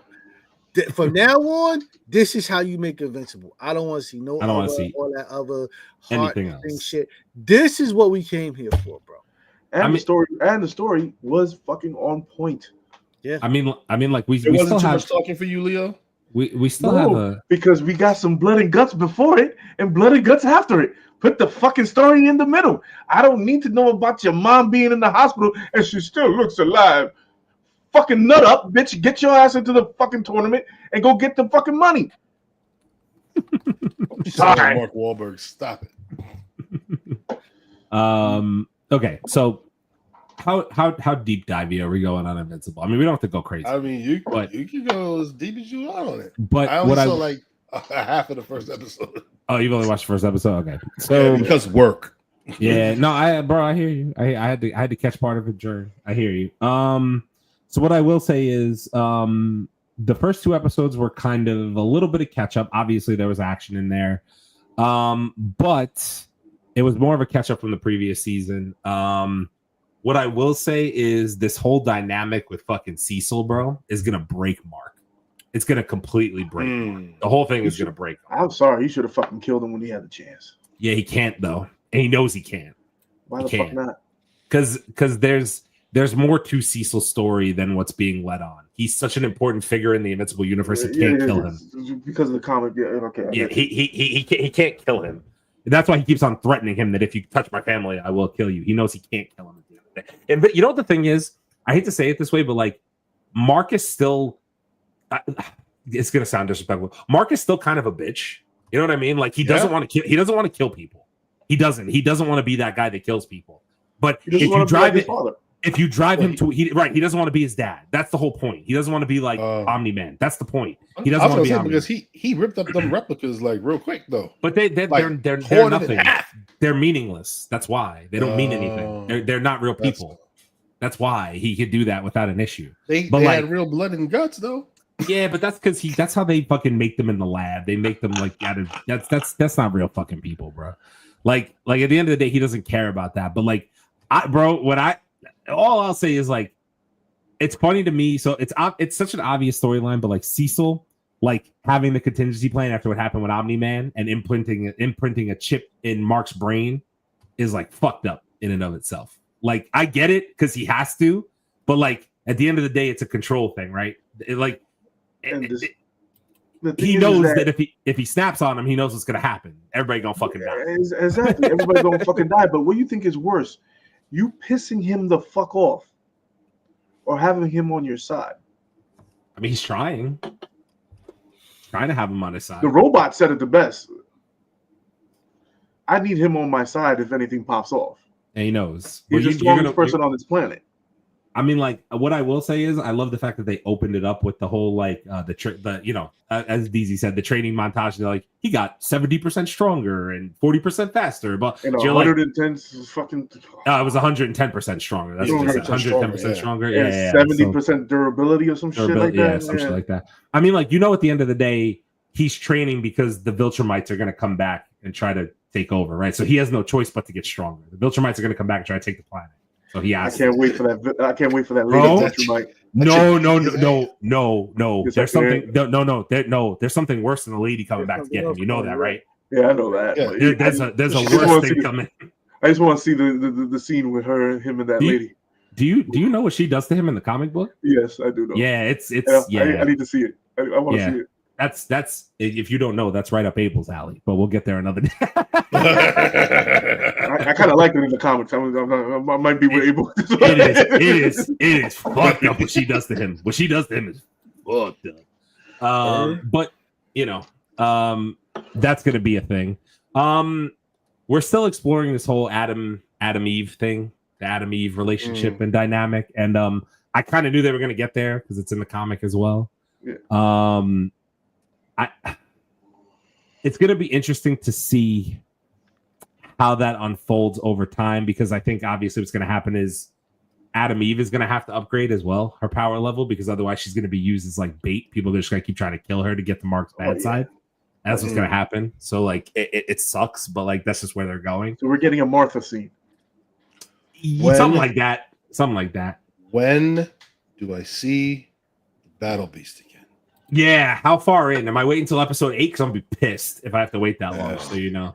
From now on, this is how you make Invincible. I don't want to see all that other anything else. Shit. This is what we came here for, bro. And the story was fucking on point. Yeah. I mean, like we wasn't still too have much talking for you, Leo. We still have because we got some blood and guts before it and blood and guts after it. Put the fucking story in the middle. I don't need to know about your mom being in the hospital and she still looks alive. Fucking nut up, bitch. Get your ass into the fucking tournament and go get the fucking money. Sorry, Mark Wahlberg. Stop it. Okay, so how deep divey are we going on Invincible? I mean, we don't have to go crazy. I mean, you can go as deep as you want on it. But I only saw like half of the first episode. Oh, you've only watched the first episode? Okay. So because work. Yeah, no, I hear you. I had to catch part of it during. I hear you. So what I will say is the first 2 episodes were kind of a little bit of catch up. Obviously, there was action in there. But it was more of a catch up from the previous season. What I will say is this whole dynamic with fucking Cecil, bro, is gonna break Mark. It's gonna completely break Mark. The whole thing is gonna break him. I'm sorry, he should have fucking killed him when he had the chance. Yeah, he can't though, and he knows he can't. Why the fuck not? Because there's more to Cecil's story than what's being led on. He's such an important figure in the Invincible universe. It can't kill him because of the comic. Yeah, okay. Yeah, he can't kill him. That's why he keeps on threatening him that if you touch my family, I will kill you. He knows he can't kill him at the end of And you know what the thing is? I hate to say it this way, but like Mark is still. It's gonna sound disrespectful. Mark is still kind of a bitch. You know what I mean? Like he doesn't want to kill. He doesn't want to kill people. He doesn't. He doesn't want to be that guy that kills people. But if you drive it, if you drive him to, he doesn't want to be his dad. That's the whole point. He doesn't want to be like Omni-Man. That's the point. He doesn't want to be Omni-Man. Because he ripped up them replicas like real quick though. But they're nothing. They're meaningless. That's why they don't mean anything. They're not real people. That's why he could do that without an issue. They had real blood and guts though. Yeah, but that's because that's how they fucking make them in the lab. They make them like out of that's not real fucking people, bro. Like at the end of the day, he doesn't care about that. But like, all I'll say is like, it's funny to me. So it's such an obvious storyline, but like Cecil, like having the contingency plan after what happened with Omni-Man and imprinting a chip in Mark's brain is like fucked up in and of itself. Like I get it because he has to, but like at the end of the day, it's a control thing, right? He knows that if he snaps on him, he knows what's gonna happen. Everybody gonna fucking die. Exactly. Everybody gonna fucking die. But what do you think is worse? You pissing him the fuck off or having him on your side? I mean, he's trying to have him on his side. The robot said it the best. I need him on my side if anything pops off. And he knows. He's the strongest person on this planet. I mean, like, what I will say is I love the fact that they opened it up with the whole, like, as DZ said, the training montage. They're like, he got 70% stronger and 40% faster. But 110 fucking... it was 110% stronger. That's what they said. 110% stronger. Yeah. 70% durability or some shit like that. Yeah, some shit like that. I mean, like, at the end of the day, he's training because the Viltrumites are going to come back and try to take over, right? So he has no choice but to get stronger. The Viltrumites are going to come back and try to take the planet. So he asked. I can't wait for that. I can't wait for that later. No. There's something. No. There's something worse than the lady coming back to get him. You know that, right? Yeah, I know that. Yeah. There's a worse thing coming. I just want to see the scene with him and that lady. Do you know what she does to him in the comic book? Yes, I do know. Yeah, I need to see it. I want to see it. That's if you don't know, that's right up Abel's alley. But we'll get there another day. I kind of like it in the comics. I might be with Abel. It is fucked up what she does to him. What she does to him is fucked up. But that's gonna be a thing. We're still exploring this whole Adam Eve thing, the Adam Eve relationship and dynamic, and I kind of knew they were gonna get there because it's in the comic as well. Yeah. It's going to be interesting to see how that unfolds over time, because I think obviously what's going to happen is Adam Eve is going to have to upgrade as well her power level, because otherwise she's going to be used as like bait. People are just going to keep trying to kill her to get the Mark's bad side. That's what's going to happen. So like it sucks, but like that's just where they're going. So we're getting a Martha scene. Something like that. When do I see Battle Beast again? Yeah, how far in? Am I waiting until episode 8? Because I'm gonna be pissed if I have to wait that long. So you know,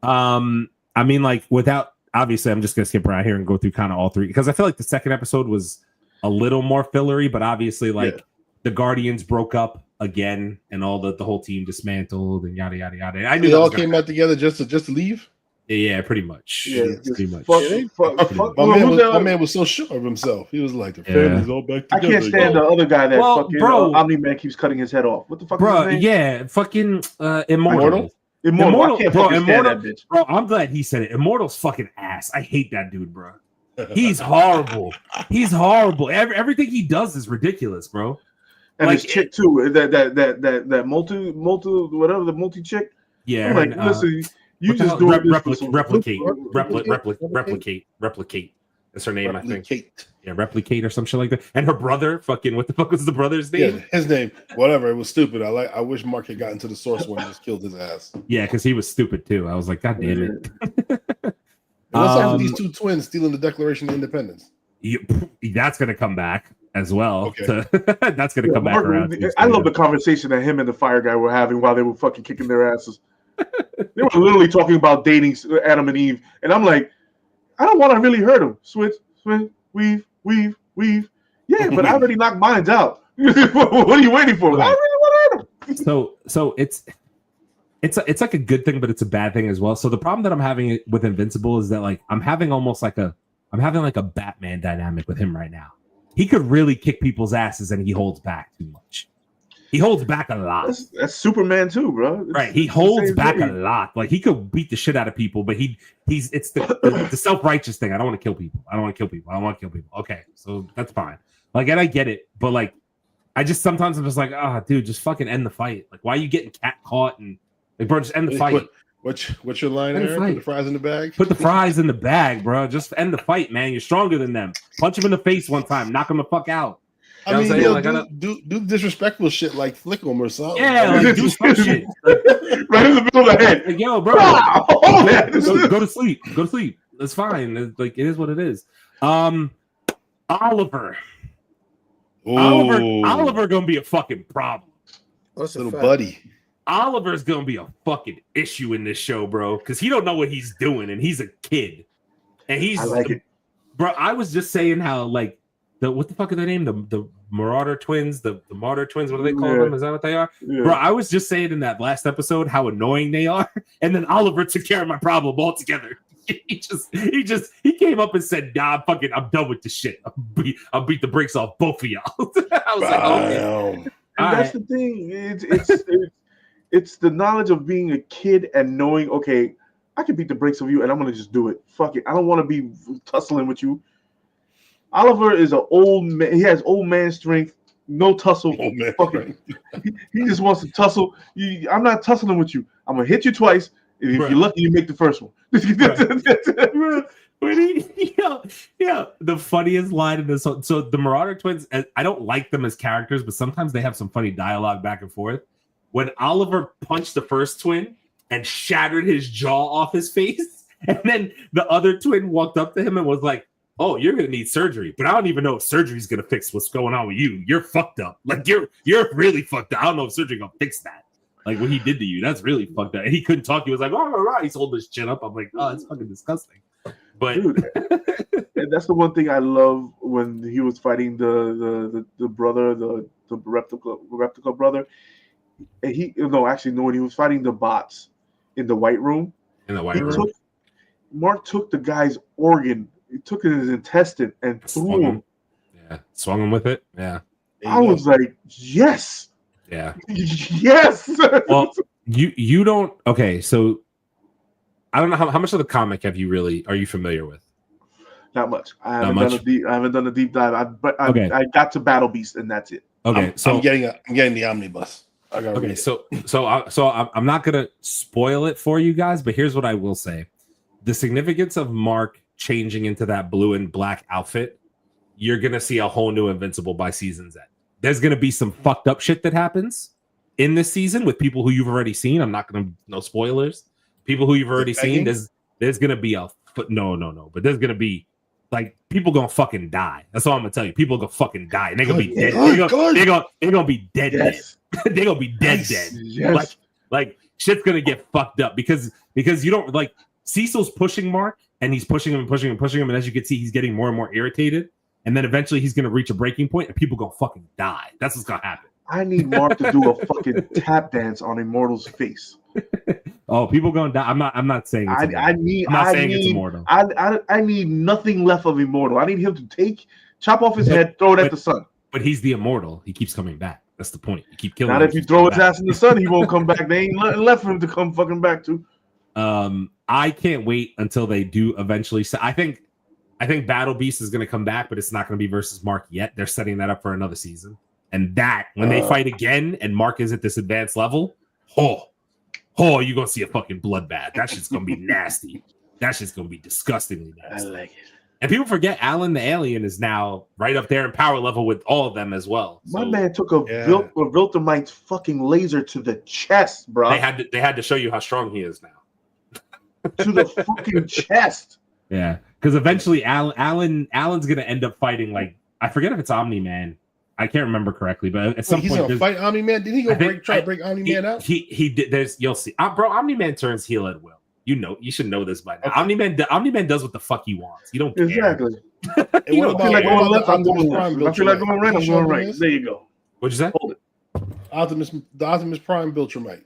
I mean, like without obviously, I'm just gonna skip around here and go through kind of all three, because I feel like the second episode was a little more fillery, but obviously, like the Guardians broke up again, and all the whole team dismantled and yada yada yada. I knew they all came back together just to leave. Yeah, pretty much. Yeah, pretty much. My man was so sure of himself. He was like, the family's all back together. I can't stand the other guy that Omni-Man keeps cutting his head off. What the fuck is his name? Yeah, fucking Immortal. I can't fucking stand that bitch. Bro, I'm glad he said it. Immortal's fucking ass. I hate that dude, bro. He's horrible. Everything he does is ridiculous, bro. And like, his chick too. That multi chick. Yeah. I'm like, listen. You just do replicate. That's her name, I think. Yeah, replicate or some shit like that. And her brother, fucking, what the fuck was the brother's name? Yeah, his name, whatever. It was stupid. I wish Mark had gotten to the source when he just killed his ass. Yeah, because he was stupid too. I was like, God damn it. What's up with these two twins stealing the Declaration of Independence? That's gonna come back as well. Okay. That's gonna come back around. I love the conversation that him and the fire guy were having while they were fucking kicking their asses. They were literally talking about dating Adam and Eve, and I'm like, I don't want to really hurt them. Switch, weave. Yeah, but I already knocked mine out. What are you waiting for? I really want to hurt them. So it's like a good thing, but it's a bad thing as well. So the problem that I'm having with Invincible is that like I'm having almost like a I'm having like a Batman dynamic with him right now. He could really kick people's asses, and he holds back too much. He holds back a lot. That's Superman too, bro. Right, he holds back a lot. Like he could beat the shit out of people, but it's the self-righteous thing. I don't want to kill people. I don't want to kill people. Okay, so that's fine. Like, and I get it, but like, I just sometimes I'm just like, dude, just fucking end the fight. Like, why are you getting cat caught and like, bro, just end the fight. What's your line there? Put the fries in the bag. Put the fries in the bag, bro. Just end the fight, man. You're stronger than them. Punch him in the face one time. Knock him the fuck out. I mean, do disrespectful shit like flick him or something. Yeah, like do some shit. Right in the middle of the head. Like, yo, bro. Go to sleep. Go to sleep. It's fine. It's like it is what it is. Oliver. Ooh. Oliver gonna be a fucking problem. That's little buddy. Oliver's gonna be a fucking issue in this show, bro, because he don't know what he's doing, and he's a kid, and I like it, bro. I was just saying how like what the fuck are their name? The Marauder twins, the Martyr twins. What do they call them? Is that what they are, bro? I was just saying in that last episode how annoying they are, and then Oliver took care of my problem altogether. He came up and said, "Nah, I'm done with this shit. I'll beat the brakes off both of y'all." I was like, okay. And that's the thing. It's the knowledge of being a kid and knowing, okay, I can beat the brakes of you, and I'm gonna just do it. Fuck it. I don't want to be tussling with you. Oliver is an old man. He has old man strength. No tussle. Old man strength. He just wants to tussle. I'm not tussling with you. I'm gonna hit you twice. If you're lucky, you make the first one. The funniest line in this. So the Marauder twins, I don't like them as characters, but sometimes they have some funny dialogue back and forth. When Oliver punched the first twin and shattered his jaw off his face, and then the other twin walked up to him and was like, "Oh, you're gonna need surgery, but I don't even know if surgery's gonna fix what's going on with you. You're fucked up. Like you're really fucked up. I don't know if surgery gonna fix that. Like what he did to you, that's really fucked up." And he couldn't talk. He was like, "Oh, all right." He's holding his chin up. I'm like, "Oh, it's fucking disgusting." But dude, and that's the one thing I love when he was fighting the brother, the replica brother. And when he was fighting the bots in the White Room. Mark took the guy's organ. He took his intestine and threw him. Yeah, swung him with it. Yeah. I was like, yes. Yeah. Yes. Well, you don't. Okay, so I don't know how much of the comic are you familiar with? Not much. I haven't done a deep dive. I got to Battle Beast and that's it. Okay, I'm getting the omnibus. Okay, so I'm not gonna spoil it for you guys, but here's what I will say: the significance of Mark changing into that blue and black outfit, you're gonna see a whole new Invincible by season's end. There's gonna be some fucked up shit that happens in this season with people who you've already seen. I'm not gonna no spoilers. People who you've already seen. There's gonna be but there's gonna be like people gonna fucking die. That's all I'm gonna tell you. People gonna fucking die, and they're gonna be dead. They're gonna be dead. Yes. Dead. They're gonna be dead. Yes. Like shit's gonna get fucked up because you don't like Cecil's pushing Mark and he's pushing him, and as you can see, he's getting more and more irritated, and then eventually he's gonna reach a breaking point and people gonna fucking die. That's what's gonna happen. I need Mark to do a fucking tap dance on Immortal's face. Oh, people gonna die. I'm not saying it's it's Immortal. I need nothing left of Immortal. I need him to chop off his head, throw it at the sun. But he's the Immortal. He keeps coming back. That's the point. You keep killing him. Not if you throw his ass in the sun, he won't come back. They ain't left for him to come fucking back to. I can't wait until they do eventually. So I think Battle Beast is going to come back, but it's not going to be versus Mark yet. They're setting that up for another season. And that when they fight again and Mark is at this advanced level, you're gonna see a fucking bloodbath. That shit's gonna be nasty. That shit's gonna be disgustingly nasty. I like it. And people forget Alan the Alien is now right up there in power level with all of them as well. My man took a Viltrumite's fucking laser to the chest, bro. They had to show you how strong he is now. To the fucking chest. Yeah, because eventually Alan's gonna end up fighting like I forget if it's Omni-Man. I can't remember correctly, but at some point he's gonna fight Omni-Man. Did he try to break Omni-Man out? He did. You'll see, bro. Omni-Man turns heel at will. You should know this by now. Okay. Omni-Man does what the fuck he wants. You don't care. Exactly. I feel like going left, I'm going right. I feel like going right, I'm going right. There you go. What'd you say? Hold it. The Optimus Prime Viltrumite.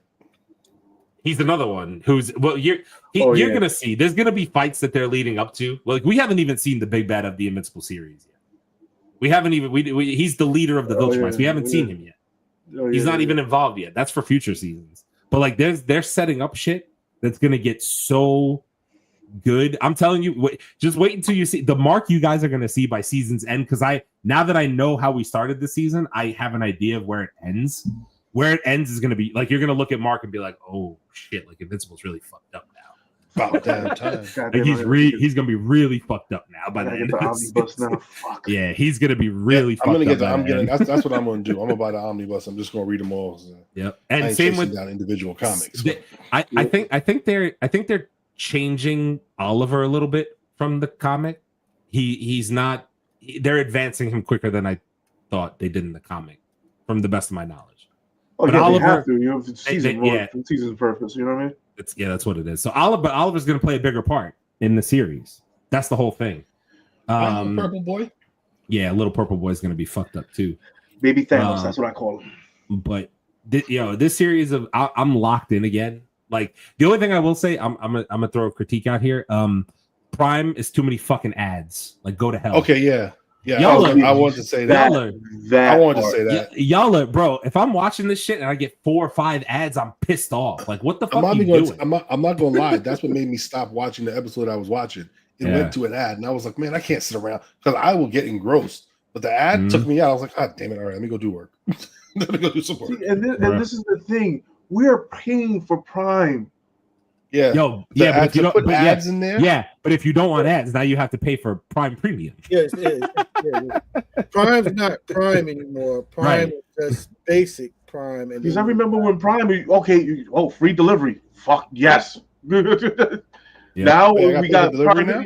He's another one who's you're gonna see. There's gonna be fights that they're leading up to. Like we haven't even seen the big bad of the Invincible series yet. We haven't even. He's the leader of the Viltrumites. We haven't seen him yet. He's not even involved yet. That's for future seasons. But like, they're setting up shit that's gonna get so good. I'm telling you, just wait until you see the mark you guys are gonna see by season's end. Because now that I know how we started the season, I have an idea of where it ends. Where it ends is gonna be like you're gonna look at Mark and be like, oh shit, like Invincible's really fucked up now. About damn time. Like he's gonna be really fucked up now by the end. Omnibus now. Fuck. Yeah, he's gonna be really fucked up. That's what I'm gonna do. I'm gonna buy the omnibus. I'm just gonna read them all. So yep. And same with down individual comics. I think they're changing Oliver a little bit from the comic. He's not. They're advancing him quicker than I thought they did in the comic, from the best of my knowledge. Oh, but yeah, Oliver, they have to, you know, season's purpose, you know what I mean? That's what it is. So Oliver's going to play a bigger part in the series. That's the whole thing. Purple boy. Yeah, little purple boy is going to be fucked up too. Baby Thanos, that's what I call him. But this series of I'm locked in again. Like the only thing I will say, I'm gonna throw a critique out here. Prime is too many fucking ads. Like go to hell. Okay, yeah. I wanted to say that. I wanted to say that. Y'all are, bro. If I'm watching this shit and I get 4 or 5 ads, I'm pissed off. Like, what the fuck are you doing? I'm not gonna lie. That's what made me stop watching the episode I was watching. It went to an ad, and I was like, man, I can't sit around because I will get engrossed. But the ad took me out. I was like, God damn it! All right, let me go do work. Let me go do some work. And this is the thing. We are paying for Prime. Yeah. But if you don't put ads in there. Yeah, but if you don't want ads, now you have to pay for Prime Premium. Yes. Prime's not Prime anymore. Prime is just basic Prime. And because I remember when Prime, free delivery. Fuck yes. Now we got delivery now.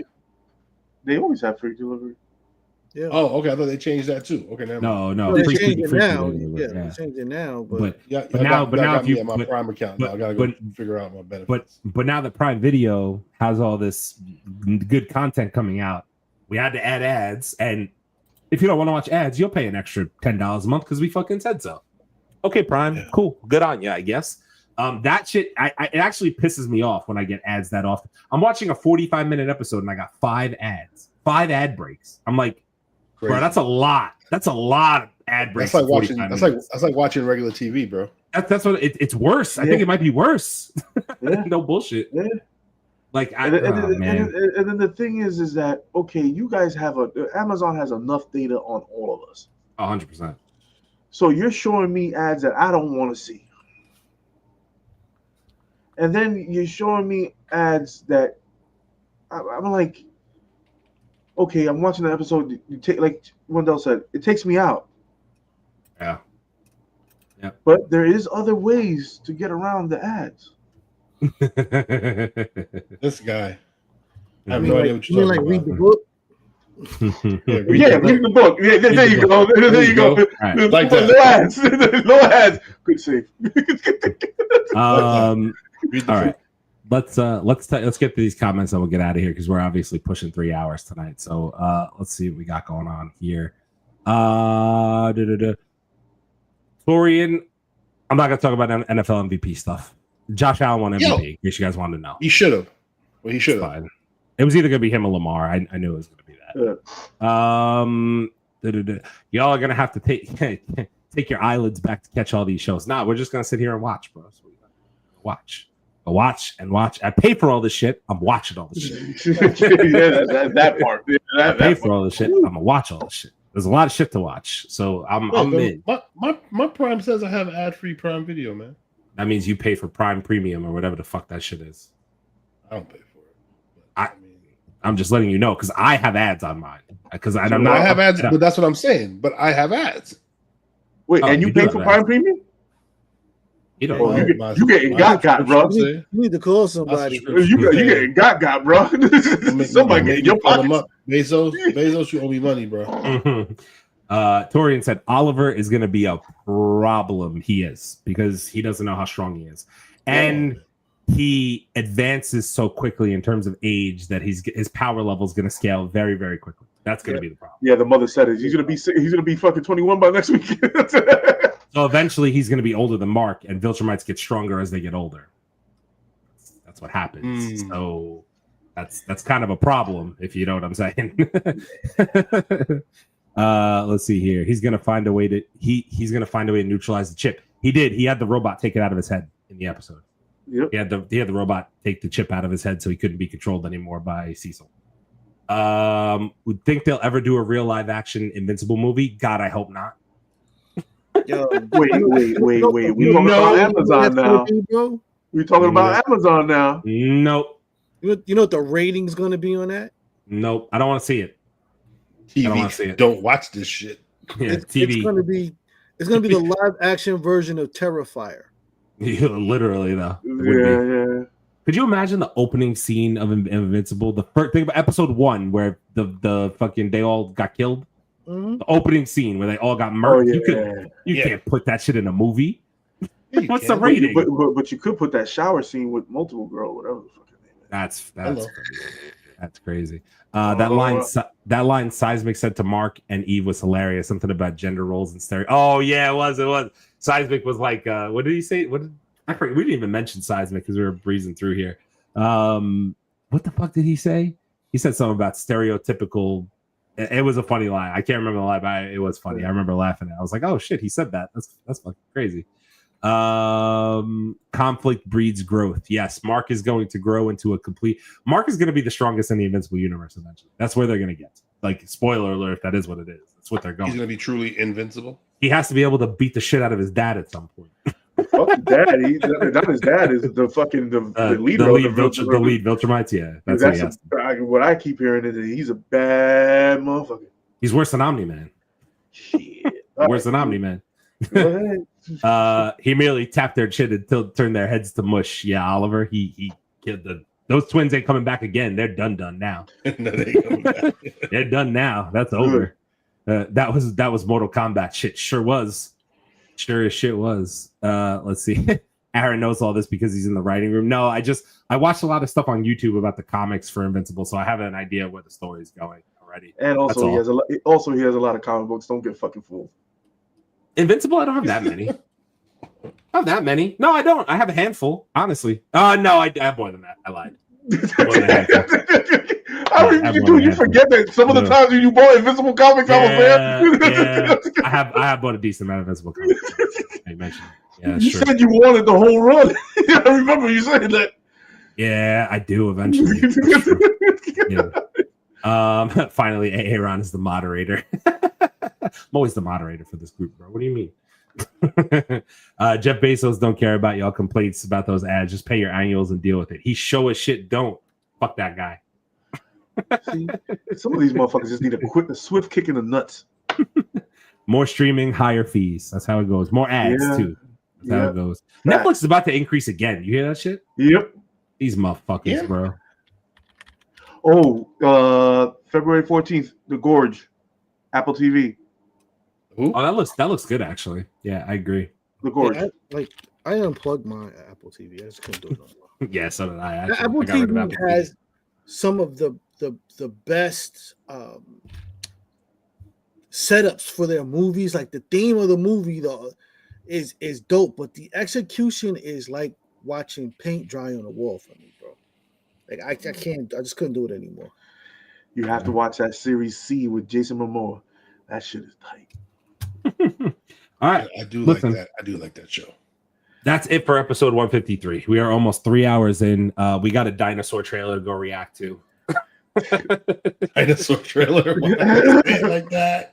They always have free delivery. Yeah. Oh, okay. I thought they changed that too. Okay, never mind. No. They changed it now. They changed it now. But now if you my Prime account, now I gotta go figure out my benefits. But now that Prime Video has all this good content coming out, we had to add ads. And if you don't want to watch ads, you'll pay an extra $10 a month because we fucking said so. Okay, Prime, cool, good on you, I guess. That shit, it actually pisses me off when I get ads that often. I'm watching a 45-minute episode and I got 5 ads, 5 ad breaks. I'm like, bro, that's a lot. That's a lot of ad breaks. That's like watching regular TV, bro. That's what it's worse. I think it might be worse. No bullshit. Yeah. Like, and then the thing is that okay, you guys have Amazon has enough data on all of us. 100%. So you're showing me ads that I don't want to see, and then you're showing me ads that I'm like, okay, I'm watching the episode. You take, like Wendell said, it takes me out. Yeah. But there is other ways to get around the ads. This guy. I have no idea what you're talking about. Read the book. Read the book. Yeah, there you go. There you go. Right. Like that. No ads. Good save. All right. Let's get to these comments and we'll get out of here because we're obviously pushing 3 hours tonight. So let's see what we got going on here. Florian, I'm not gonna talk about NFL MVP stuff. Josh Allen won MVP. In case you guys wanted to know, he should have. Well, he should have. It was either gonna be him or Lamar. I knew it was gonna be that. Y'all are gonna have to take your eyelids back to catch all these shows. Nah, we're just gonna sit here and watch, bro. So watch and watch. I pay for all this shit. I'm watching all this shit. that part. I pay for all this shit. I'm gonna watch all this shit. There's a lot of shit to watch. So I'm in. My Prime says I have ad-free Prime Video, man. That means you pay for Prime Premium or whatever the fuck that shit is. I don't pay for it. I'm just letting you know because I have ads on mine. Because I have ads, but that's what I'm saying. But I have ads. Wait, and you pay for Prime Premium? You don't. You getting got, bro. You need to call somebody. You getting got, bro. Somebody getting your pockets. Bezos, you owe me money, bro. Torian said Oliver is going to be a problem. He is because he doesn't know how strong he is, and he advances so quickly in terms of age that his power level is going to scale very, very quickly. That's going to be the problem. Yeah, the mother said it. He's gonna be fucking 21 by next week. So eventually, he's going to be older than Mark, and Viltrumites get stronger as they get older. That's what happens. So that's kind of a problem, if you know what I'm saying. Let's see here. He's gonna find a way to neutralize the chip. He did. He had the robot take it out of his head in the episode. Yep. He had the robot take the chip out of his head so he couldn't be controlled anymore by Cecil. Would think they'll ever do a real live action Invincible movie? God, I hope not. Yo, wait. We talking about Amazon now. We talking about Amazon now. Nope. You know what the rating's going to be on that? Nope. I don't want to see it. TV, I don't want to see it. Don't watch this shit. Yeah, TV. It's going to be the live action version of Terrifier. Literally, though. Yeah. Could you imagine the opening scene of Invincible? The first thing about episode 1, where the fucking they all got killed. Mm-hmm. The opening scene where they all got murdered. You can't put that shit in a movie. What's the rating? But you could put that shower scene with multiple girl, whatever the fucking name is. That's crazy. That line Seismic said to Mark and Eve was hilarious. Something about gender roles and stereo. Oh yeah, it was. Seismic was like, what did he say? We didn't even mention Seismic because we were breezing through here. What the fuck did he say? He said something about stereotypical. It was a funny line. I can't remember the line, but it was funny. I remember laughing at it. I was like, oh shit, he said that. That's fucking crazy. Conflict breeds growth. Yes, Mark is going to grow into Mark is going to be the strongest in the Invincible universe eventually. That's where they're going to get. Like, spoiler alert, that is what it is. That's what they're going. He's going to be truly invincible. He has to be able to beat the shit out of his dad at some point. Fuck his dad. Not his dad is the fucking the leader. The lead Viltrumites. Yeah, that's what I keep hearing is that he's a bad motherfucker. He's worse than Omni-Man. Shit. Worse than Omni-Man. He merely tapped their chin and turned their heads to mush. Yeah, Oliver. He killed those twins ain't coming back again. They're done now. No, they ain't coming back. They're done now. That's over. That was Mortal Kombat shit. Sure was. Sure as shit was. Let's see. Aaron knows all this because he's in the writing room. No, I watched a lot of stuff on YouTube about the comics for Invincible, so I have an idea of where the story is going already. And also he has a lot of comic books. Don't get fucking fooled. Invincible, I don't have that many. No, I don't. I have a handful, honestly. No, I have more than that. I lied. You forget that some of the times when you bought Invincible comics, I was there. I have bought a decent amount of Invincible comics. I mentioned. Yeah, you said you wanted the whole run. I remember you saying that. Yeah, I do eventually. Finally, Aaron is the moderator. I'm always the moderator for this group, bro. What do you mean? Jeff Bezos don't care about y'all complaints about those ads. Just pay your annuals and deal with it. He show as shit don't. Fuck that guy. See, some of these motherfuckers just need a swift kick in the nuts. More streaming, higher fees. That's how it goes. More ads too. That's how it goes. Netflix is about to increase again. You hear that shit? Yep. These motherfuckers, bro. Oh, February 14th, The Gorge, Apple TV. Ooh. Oh, that looks good actually. Yeah, I agree. The Gorge. Yeah, I unplugged my Apple TV. I just couldn't do it no more. Yeah, so did I. Apple TV has some of the best setups for their movies. Like the theme of the movie though is dope, but the execution is like watching paint dry on a wall for me, bro. Like I just couldn't do it anymore. You have to watch that Series C with Jason Momoa. That shit is tight. All right, I do like that. I do like that show. That's it for episode 153. We are almost 3 hours in. We got a dinosaur trailer to go react to. Dinosaur trailer like that.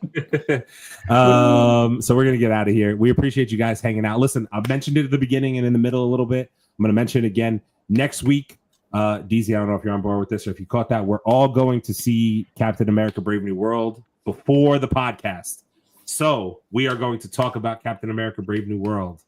So we're gonna get out of here. We appreciate you guys hanging out. Listen, I mentioned it at the beginning and in the middle a little bit. I'm gonna mention it again next week. DZ, I don't know if you're on board with this or if you caught that. We're all going to see Captain America: Brave New World before the podcast. So we are going to talk about Captain America: Brave New World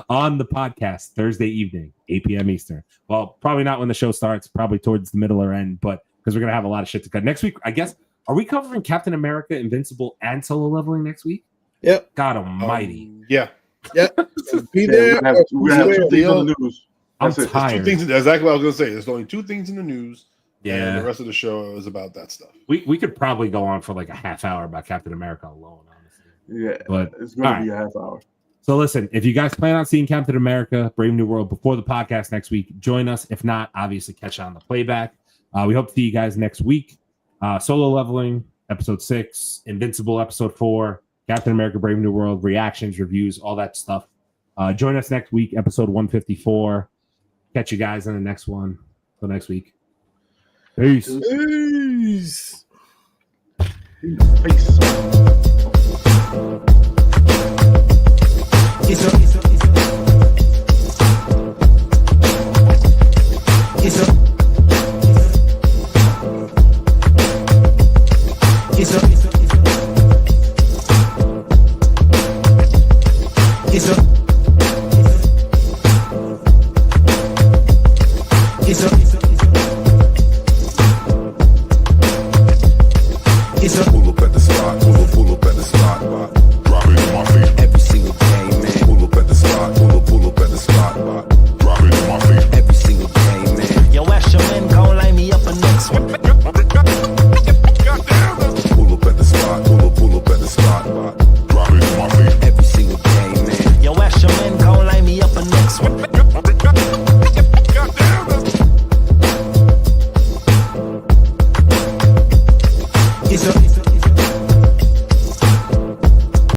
on the podcast Thursday evening, 8 p.m. Eastern. Well, probably not when the show starts, probably towards the middle or end, but because we're going to have a lot of shit to cut. Next week, I guess, are we covering Captain America, Invincible, and Solo Leveling next week? Yep. God almighty. Yeah. Yep. Be there. We have 2 things on the news. I'm tired. 2 things. That's exactly what I was going to say. There's only 2 things in the news. Yeah. And the rest of the show is about that stuff. We could probably go on for like a half hour about Captain America alone, honestly. Yeah. But it's going to be a half hour. So listen, if you guys plan on seeing Captain America, Brave New World before the podcast next week, join us. If not, obviously catch on the playback. We hope to see you guys next week. Solo Leveling, episode 6, Invincible, episode 4, Captain America, Brave New World, reactions, reviews, all that stuff. Join us next week, episode 154. Catch you guys on the next one. Till next week. Peace. Peace. Peace. Pull up at the spot.